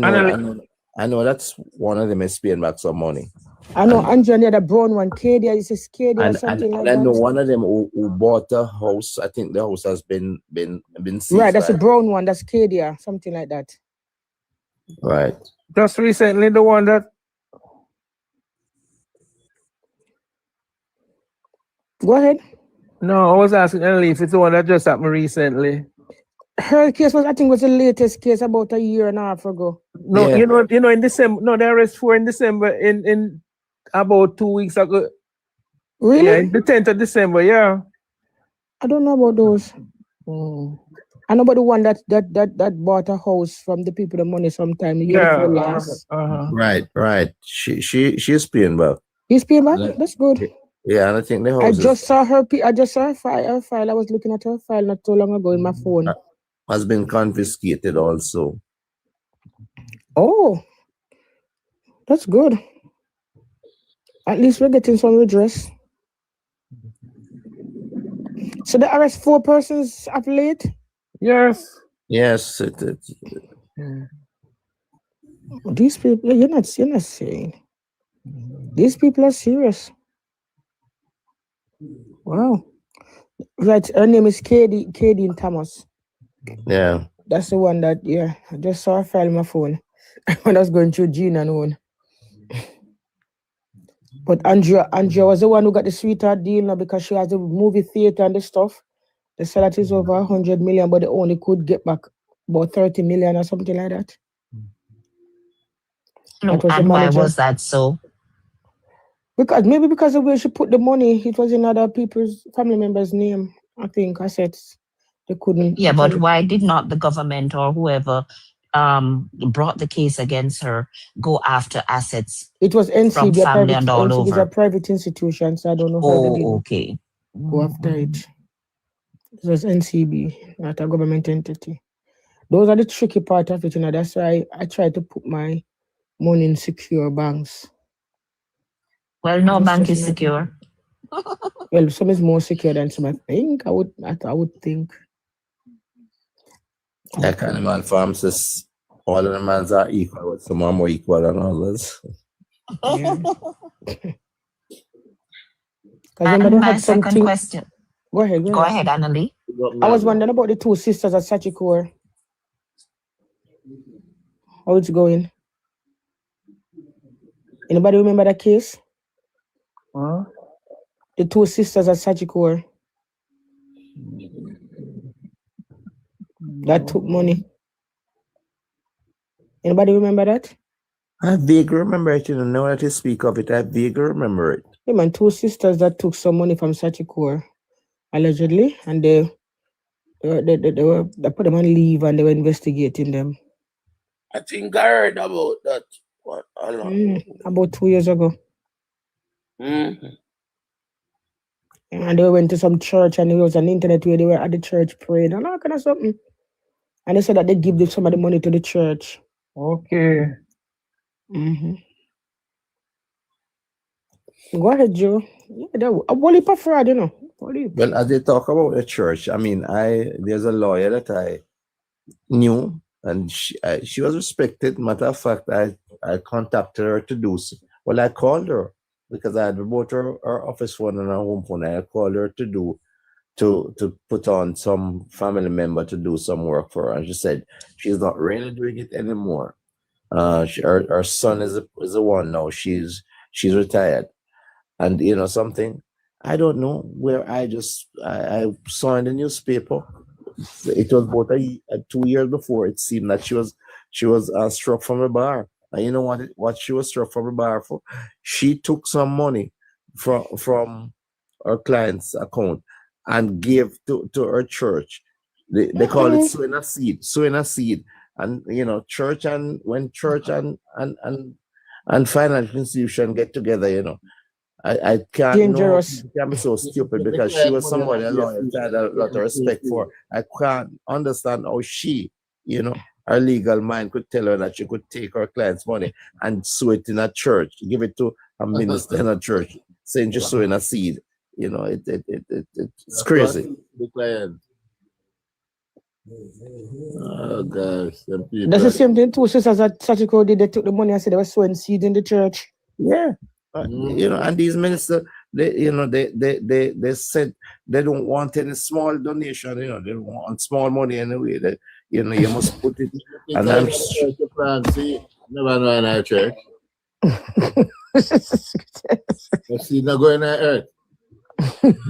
know that's one of them is paying back some money. I know Andrea, the brown one, Kadia, it says Kadia or something like that. I know one of them who bought a house. I think the house has been seized. Right, that's a brown one, that's Kadia, something like that. Right. Just recently, the one that. Go ahead. No, I was asking Ellie if it's the one that just happened recently. Her case was, I think, was the latest case about a year and a half ago. No, you know, in December. No, they arrested 4 in December. In about 2 weeks ago. Really? Yeah, the 10th of December. Yeah. I don't know about those. I know about the one that bought a house from the people the money sometime. Right. She's paying back. He's paying back. That's good. Yeah, and I think the house. I just saw her file. I was looking at her file not too long ago in my phone. Has been confiscated also. Oh, that's good. At least we're getting some redress. So they arrest 4 persons of late? Yes. Yes. These people, you're not saying. These people are serious. Wow. Right, her name is Katie Thomas. Yeah. That's the one that, yeah, I just saw her file on my phone when I was going through Gene and one. But Andrea was the one who got the sweetheart deal now because she has a movie theater and the stuff. They said that is over 100 million, but they only could get back about 30 million or something like that. No, and why was that so? Because of the way she put the money, it was in other people's family members' name. I think assets they couldn't. Yeah, but why did not the government or whoever brought the case against her go after assets? It was NCB, from family and all NCB is a over. private institution, so I don't know how they did Okay. go after it. It was NCB, not a government entity. Those are the tricky part of it, That's why I try to put my money in secure banks. Well, no bank is secure. Well, some is more secure than some. I think I would think. That kind of man says all of the mans are equal, but some are more equal than others. Yeah. And my second question. Go ahead. Go ahead, Annalie. I was wondering about the two sisters at Sachikor. How it's going? Anybody remember that case? Huh? The two sisters at Sachikor that took money. Anybody remember that? I vaguely remember it. Now that you speak of it, I vaguely remember it. Yeah, man, two sisters that took some money from Sachikor, allegedly, and they put them on leave and they were investigating them. I think I heard about that. About 2 years ago. Mm-hmm. And they went to some church and there was an internet where they were at the church praying and all kind of something. And they said that they give some of the money to the church. Okay. Mm-hmm. Go ahead, Joe. Yeah, a whole heap of fraud, Well, as they talk about the church, I mean, there's a lawyer that I knew, and she was respected. Matter of fact, I contacted her to do so. Well, I called her because I had both her office phone and her home phone. I called her to put on some family member to do some work for her, and she said she's not really doing it anymore. Her son is the one now. She's retired, and something. I don't know where I saw in the newspaper. It was about 2 years before. It seemed that she was struck from a bar. And you know what she was struck from a bar for? She took some money from her client's account and gave to her church. They call it sowing a seed. And church and financial institution get together. I can't dangerous. Can be so stupid because she was somebody a lawyer I had a lot of respect for. I can't understand how she, her legal mind could tell her that she could take her client's money and sow it in a church, give it to a minister in a church, saying just sowing a seed. It's crazy. Oh gosh, that's the same thing. Two sisters at Sachiko did. They took the money and said they were sowing seed in the church. Yeah. And these ministers, they said they don't want any small donation. They don't want small money anyway. You must put it. And I'm never know in our church. See, not going to earth.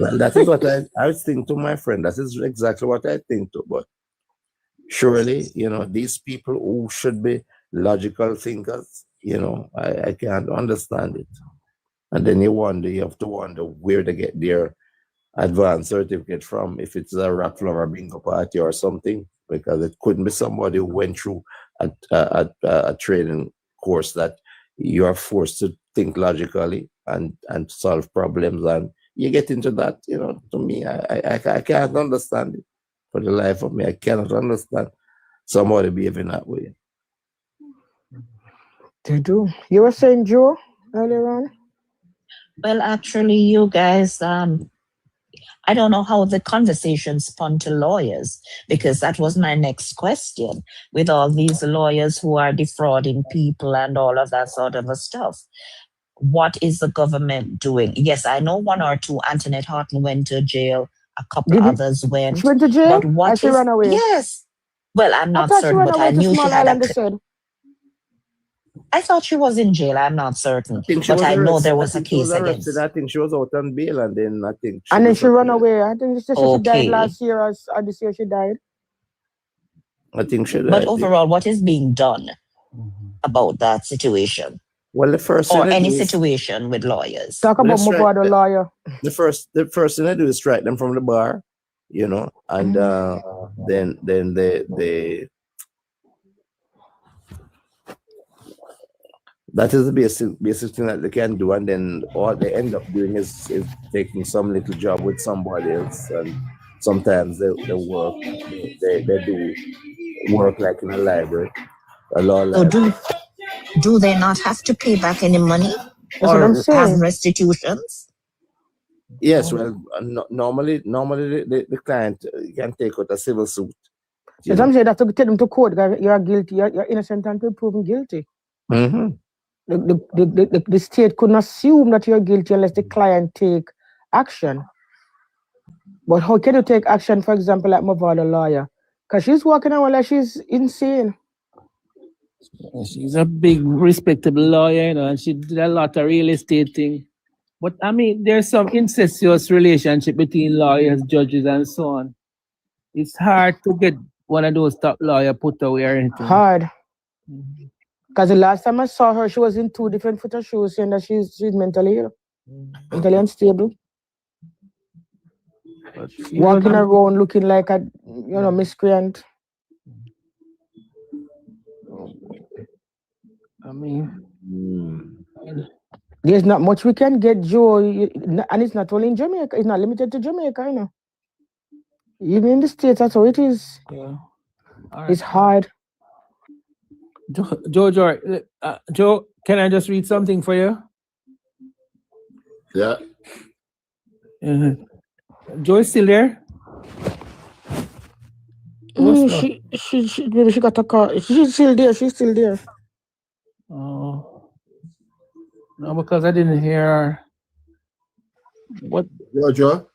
Well, that is what I think to my friend. That is exactly what I think to. But surely, these people who should be logical thinkers, I can't understand it. And then you have to wonder where they get their advanced certificate from, if it's a rock flower bingo party or something, because it couldn't be somebody who went through a training course that you are forced to think logically and solve problems. And you get into that, to me, I can't understand it. For the life of me, I cannot understand somebody behaving that way. They do. You were saying, Joe, earlier on? Well, actually, you guys, I don't know how the conversation spun to lawyers, because that was my next question. With all these lawyers who are defrauding people and all of that sort of a stuff, what is the government doing? Yes, I know one or two. Antoinette Horton went to jail. A couple others went. She went to jail? But what She ran away? Yes. Well, I'm I not thought she certain, ran but away I to knew she Small had a. Island, they said. I thought she was in jail. I'm not certain, I think she but was I know arrested. there I was a think she was case arrested. against. I think she was out on bail, and then I think And then was she up ran there. away. I think she died Okay. last year or this year she died. I think she But died. overall, what is being done about that situation? Well, the first Or thing they any do is situation with lawyers? Talk about let's my strike brother lawyer. the first thing they do is strike them from the bar, you know, and then they that is the basic thing that they can do, and then all they end up doing is taking some little job with somebody else, and sometimes they work they do work like in a library, a law So library. do they not have to pay back any money That's what I'm or have saying. restitutions? Yes, well, normally the client can take out a civil suit. That's what I'm saying. They have to take them to court because you're guilty, you're innocent until proven guilty. Mm-hmm. The state couldn't assume that you're guilty unless the client take action. But how can you take action, for example, like Mavada lawyer? Because she's walking around like she's insane. She's a big, respectable lawyer, you know, and she did a lot of real estate thing. But I mean, there's some incestuous relationship between lawyers, judges, and so on. It's hard to get one of those top lawyer put away or anything. Hard. Because the last time I saw her, she was in 2 different photo shows saying that she's mentally ill, mentally unstable. Walking around looking like a miscreant. I mean, there's not much we can get, Joe, and it's not only in Jamaica. It's not limited to Jamaica, you know. Even in the States, that's how it is. Yeah. It's hard. Joe, can I just read something for you? Yeah. Joe is still there? She got a car. She's still there. She's still there. Oh. No, because I didn't hear. What? Jojo?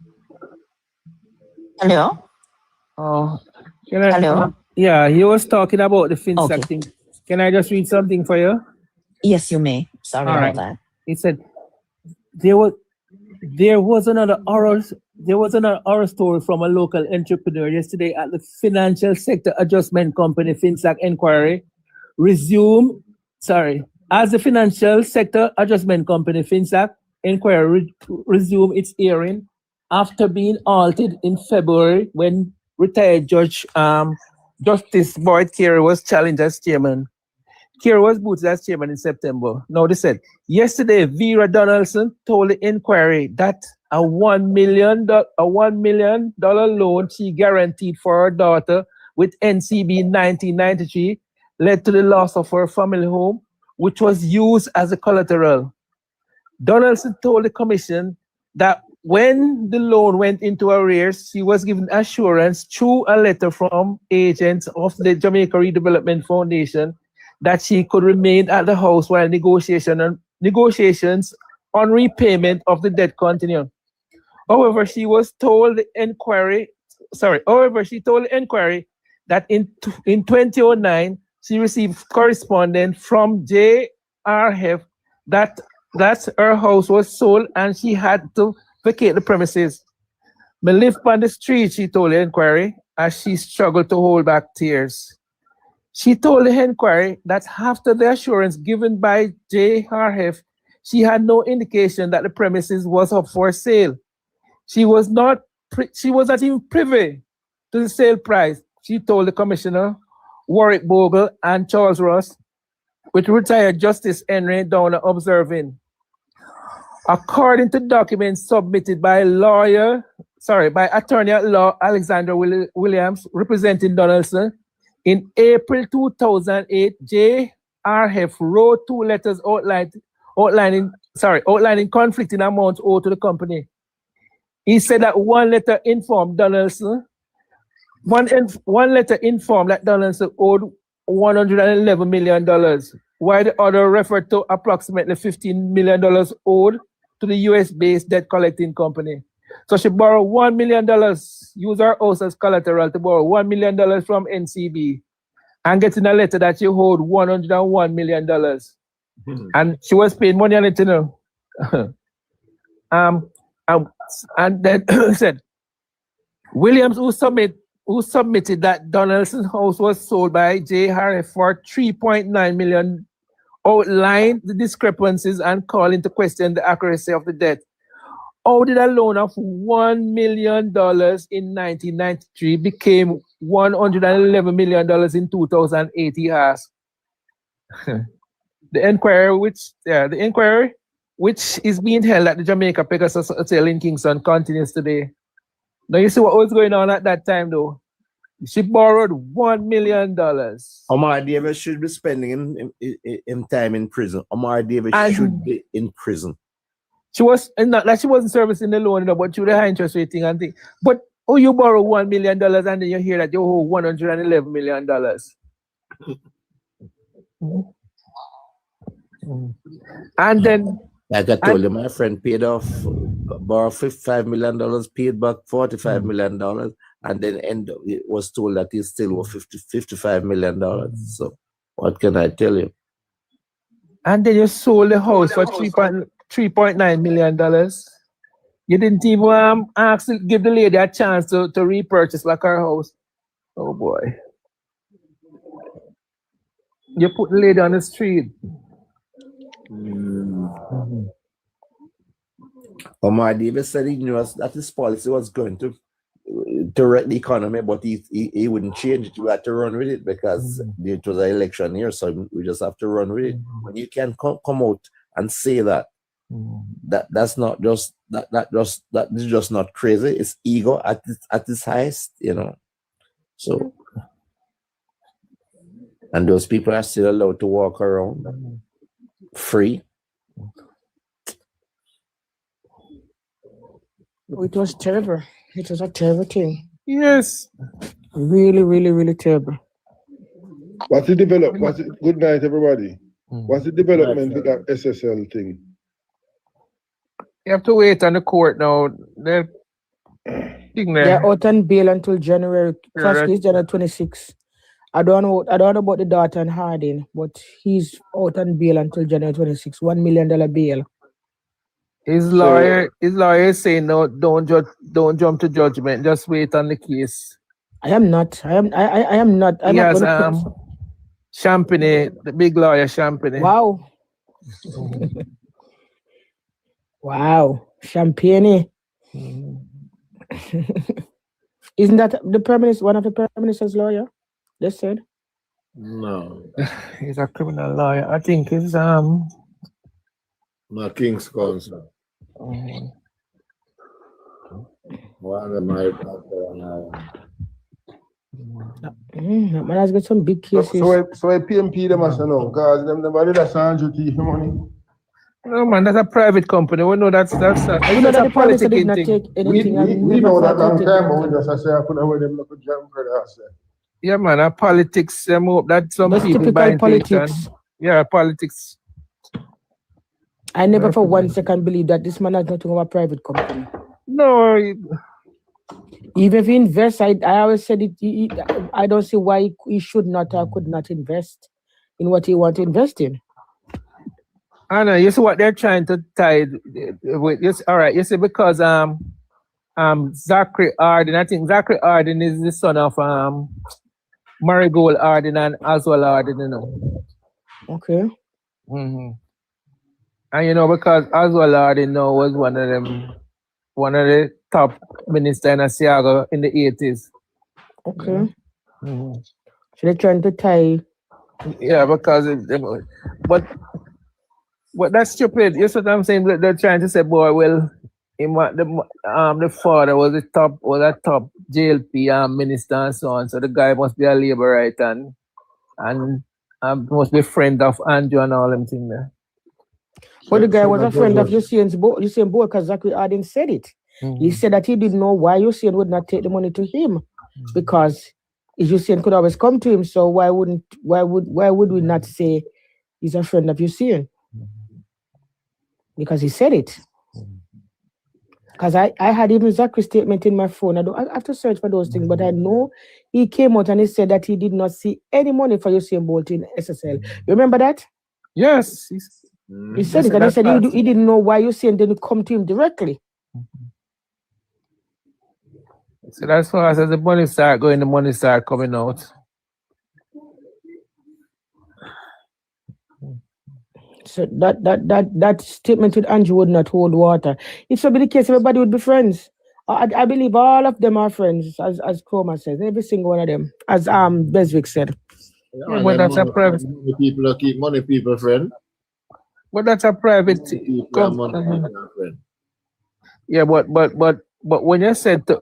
Hello? Oh. Can I, Hello? Yeah, he was talking about the FinSAC Okay. thing. Can I just read something for you? Yes, you may. Sorry All about right. that. He said there was another horror story from a local entrepreneur yesterday at the Financial Sector Adjustment Company FinSAC inquiry as the Financial Sector Adjustment Company FinSAC inquiry resumed its hearing after being halted in February when retired Judge Justice Boyd Carey was challenged as chairman. Carey was booted as chairman in September. Now they said, yesterday, Vera Donaldson told the inquiry that a $1 million loan she guaranteed for her daughter with NCB in 1993 led to the loss of her family home, which was used as a collateral. Donaldson told the commission that when the loan went into arrears, she was given assurance through a letter from agents of the Jamaica Redevelopment Foundation that she could remain at the house while negotiations on repayment of the debt continued. However, she told the inquiry that in 2009, she received correspondence from JRF that her house was sold and she had to vacate the premises. Me live on the street, she told the inquiry, as she struggled to hold back tears. She told the inquiry that after the assurance given by JRF, she had no indication that the premises was up for sale. She was not even privy to the sale price, she told the commissioner, Warwick Bogle and Charles Ross, with retired Justice Henry Downer observing. According to documents submitted by attorney at law Alexander Williams representing Donaldson, in April 2008, JRF wrote 2 letters outlining conflicting amounts owed to the company. He said that one letter informed Donaldson. One letter informed that Donaldson owed $111 million, while the other referred to approximately $15 million owed to the US-based debt collecting company. So she borrowed $1 million, used her house as collateral to borrow $1 million from NCB, and getting a letter that she owed $101 million. And she was paying money on it, you know. And then said, Williams, who submitted that Donaldson's house was sold by J. Harry for $3.9 million, outlined the discrepancies and called into question the accuracy of the debt. How did a loan of $1 million in 1993 became $111 million in 2008, he asked. The inquiry, which is being held at the Jamaica Pegasus Hotel in Kingston, continues today. Now you see what was going on at that time, though. She borrowed $1 million. Omar Davis should be spending in time in prison. Omar Davis should be in prison. She was not like she wasn't servicing the loan, but through the high interest rate thing and thing. But you borrow $1 million and then you hear that you owe $111 million. And then, like I told you, my friend paid off, borrowed $55 million, paid back $45 million, and then was told that he still owed $55 million. So what can I tell you? And then you sold the house for $3.9 million. You didn't even give the lady a chance to repurchase like her house. Oh boy. You put the lady on the street. Omar Davis said he knew that his policy was going to wreck the economy, but he wouldn't change it. We had to run with it because it was an election year, so we just have to run with it. When you can come out and say that, that's not just that is just not crazy. It's ego at its highest, you know. So, and those people are still allowed to walk around free. It was terrible. It was a terrible thing. Yes. Really, really, really terrible. What's the development? Good night, everybody. What's the development with that SSL thing? You have to wait on the court now. They're out on bail until January. First is January 26. I don't know about the daughter and Harding, but he's out on bail until January 26. $1 million bail. His lawyer is saying no, don't jump to judgment. Just wait on the case. I am not. I'm not. Yes, Champagne, the big lawyer Champagne. Wow. Wow, Champagne. Isn't that the prime minister, one of the prime minister's lawyer? They said. No. He's a criminal lawyer. I think he's not King's Counsel. One of my man has got some big cases. So I PMP them as know, because them nobody that's 100 money. No man, that's a private company. We know that's we know that the prime minister did not take anything. We know that long time, but we just say I put away them look jam credit. Yeah man, politics that some that's people typical politics. Yeah, politics. I never for 1 second believe that this man has nothing of a private company. No. Even if he invests, I always said it. I don't see why he should not or could not invest in what he wants to invest in. I know. You see what they're trying to tie with. Yes, all right. You see, because Zachary Arden. I think Zachary Arden is the son of Marigold Arden and Oswald Arden. You know. Okay. Mm-hmm. And you know, because Oswald Arden now was one of the top ministers in Asiago in the 80s. Okay. Mm-hmm. So they're trying to tie. Yeah, because but that's stupid. You see what I'm saying? They're trying to say, boy, well, the father was a top JLP minister and so on. So the guy must be a Labourite and must be a friend of Andrew and all them things there. But the guy was a friend of Usain Bolt because Zachary Arden said it. He said that he didn't know why Hussein would not take the money to him, because Hussein could always come to him. So why would we not say he's a friend of Hussein? Because he said it. Because I had even Zachary's statement in my phone. I have to search for those things, but I know he came out and he said that he did not see any money for Usain Bolt in SSL. You remember that? Yes. He said it, and he said he didn't know why Usain didn't come to him directly. So that's why as the money start going, the money start coming out. So that statement with Andrew would not hold water. If so be the case, everybody would be friends. I believe all of them are friends, as Chroma says, every single one of them, as Beswick said. Yeah, but that's a private. People keep money, people friend. But that's a private. Yeah, but when you said to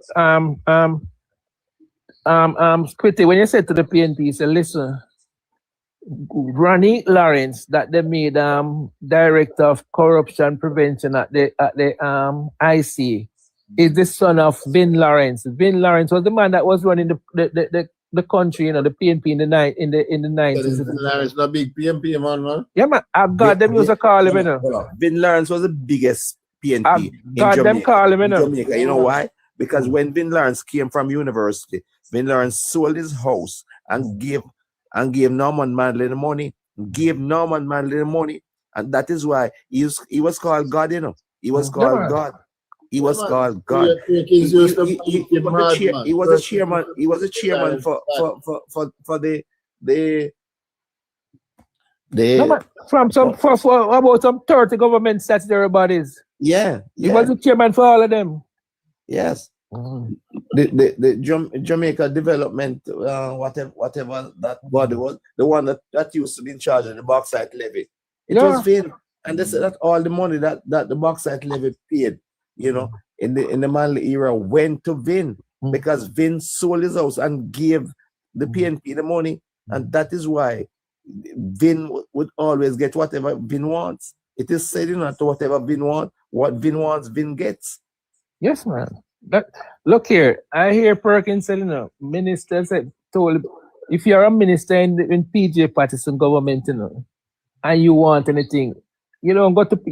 Squitty, when you said to the PNP, you said, listen, Ronnie Lawrence, that they made director of corruption prevention at the IC, is the son of Vin Lawrence. Vin Lawrence was the man that was running the country, the PNP in the 90s. Vin Lawrence, not big PNP man. Yeah, man. I got them used to call him, Vin Lawrence was the biggest PNP in them call him, Jamaica. You know why? Because when Vin Lawrence came from university, Vin Lawrence sold his house and gave Norman Manley the money. And that is why he was called God, He was called God. He was called God. He was a chairman. He was a chairman for about some 30 government statutory bodies. Yeah. He was the chairman for all of them. Yes. The Jamaica Development, whatever that body was, the one that used to be in charge of the bauxite levy. It was Vin, and they said that all the money that the bauxite levy paid, in the Manley era, went to Vin because Vin sold his house and gave the PNP the money, and that is why Vin would always get whatever Vin wants. It is said, to whatever Vin wants, what Vin wants, Vin gets. Yes, man. Look here, I hear Perkins said, minister told, if you're a minister in PJ Patterson government, and you want anything, you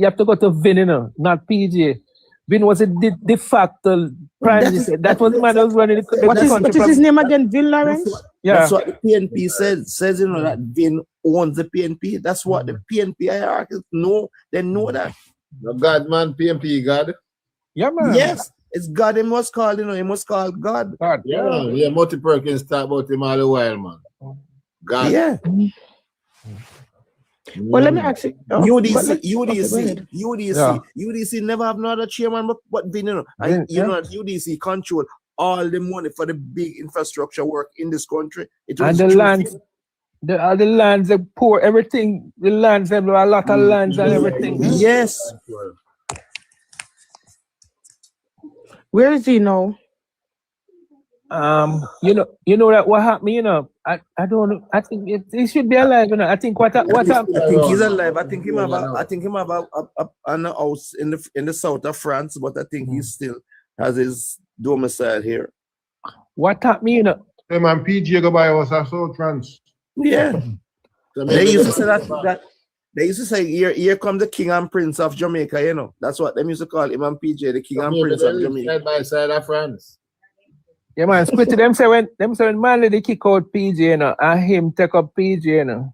have to go to Vin, not PJ. Vin was a de facto prime minister. That was the man that was running the country. What is his name again? Vin Lawrence? Yeah. That's what the PNP says, that Vin owns the PNP. That's what the PNP hierarchies know. They know that. The God, man, PNP God. Yeah, man. Yes. It's God he must call, he must call God. Yeah, Multi Perkins talk about him all the while, man. God. Yeah. Well, let me ask you. UDC never have another chairman but Vin, And UDC control all the money for the big infrastructure work in this country. And the lands, the lands, the poor, everything, the lands, there are a lot of lands and everything. Yes. Where is he now? You know that what happened, I don't know. I think he should be alive, I think what happened. I think he's alive. I think him have an house in the south of France, but I think he still has his domicile here. What happened, Hey man, PG go by us are so trans. Yeah. They used to say that they used to say, here come the king and prince of Jamaica, That's what they used to call him and PJ, the king and prince of Jamaica. Side by side of France. Yeah, man, Squitty, them say when Manley they kick out PJ, and him take up PJ,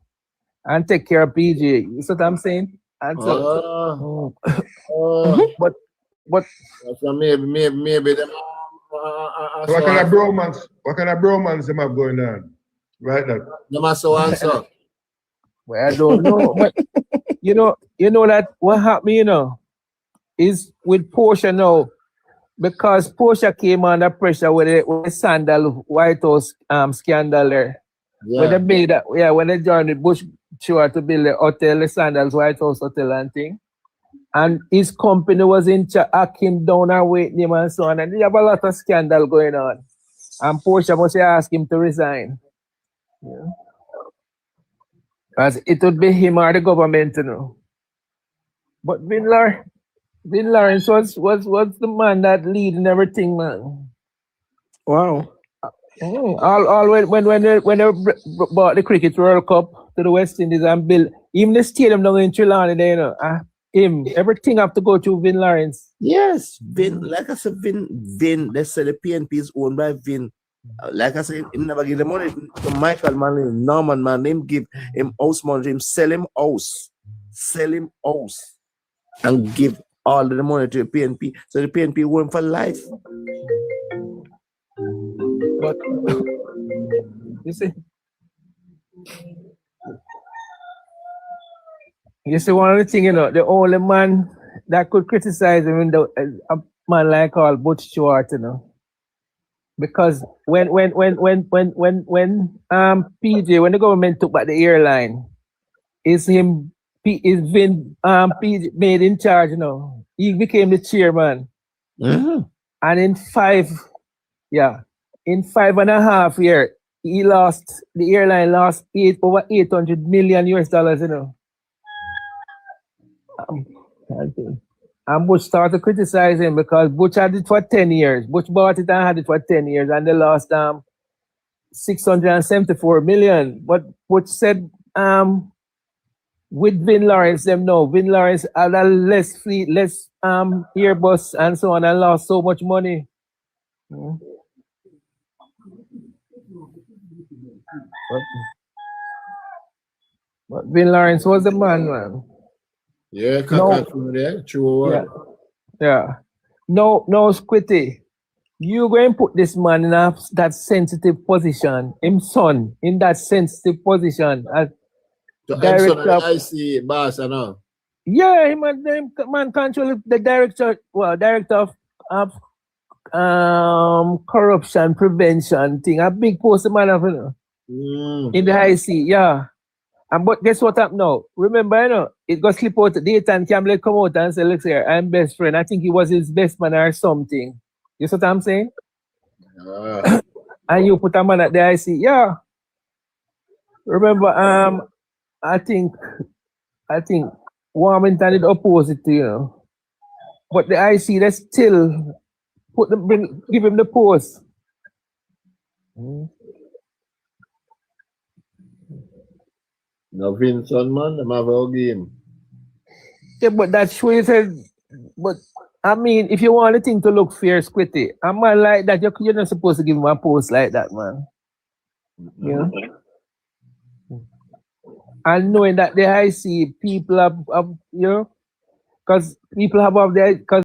and take care of PJ. You see what I'm saying? And so, but so maybe them. What kind of bromance them have going on? Right now. Them are so answer. Well, I don't know, but you know that what happened, is with Portia now, because Portia came under pressure with the Sandal White House scandal there. Yeah. When they made that, when they joined the Bush Stewart to build the hotel, the Sandals White House Hotel and thing. And his company was in him down and waiting him and so on. And they have a lot of scandal going on. And Portia must ask him to resign. Yeah. Because it would be him or the government, But Vin Vin Lawrence was the man that leading everything, man. Wow. All when they bought the Cricket World Cup to the West Indies and built even the stadium down in Trelawney, there, you know, everything have to go through Vin Lawrence. Yes, Vin, like I said, Vin, they say the PNP is owned by Vin. Like I said, he never give the money to Michael Manley, Norman man, him give him house money, him sell him house, and give all the money to the PNP. So the PNP won for life. But you see one of the things, you know, the only man that could criticize him in a man like all Butch Stewart, you know. Because when PJ, when the government took back the airline, is Vin PJ made in charge, you know. He became the chairman. Mm-hmm. And in 5.5 years, the airline lost over $800 million US, you know. And Butch started to criticize him because Butch had it for 10 years. Butch bought it and had it for 10 years and they lost $674 million. But Butch said with Vin Lawrence, Vin Lawrence had a less fleet, less Airbus and so on and lost so much money. But Vin Lawrence was the man. Yeah, true. Yeah. No, Squitty. You going to put this man in that sensitive position, him son, in that sensitive position as director of IC boss, I know. Yeah, man control the director of corruption prevention thing. A big post man of, you know, in the IC, yeah. And but guess what happened now? Remember, you know, it got slip out. Dayton Campbell come out and say, look here, I'm best friend. I think he was his best man or something. You see what I'm saying? And you put a man at the IC, yeah. Remember, I think Warmington did opposite to, you know. But the IC, they still give him the post. No Vincent, man, them have a game. Yeah, but that's what he said. But I mean, if you want the thing to look fair, Squitty, a man like that, you're not supposed to give him a post like that, man. You know? And knowing that the IC people have you know, because people have their, because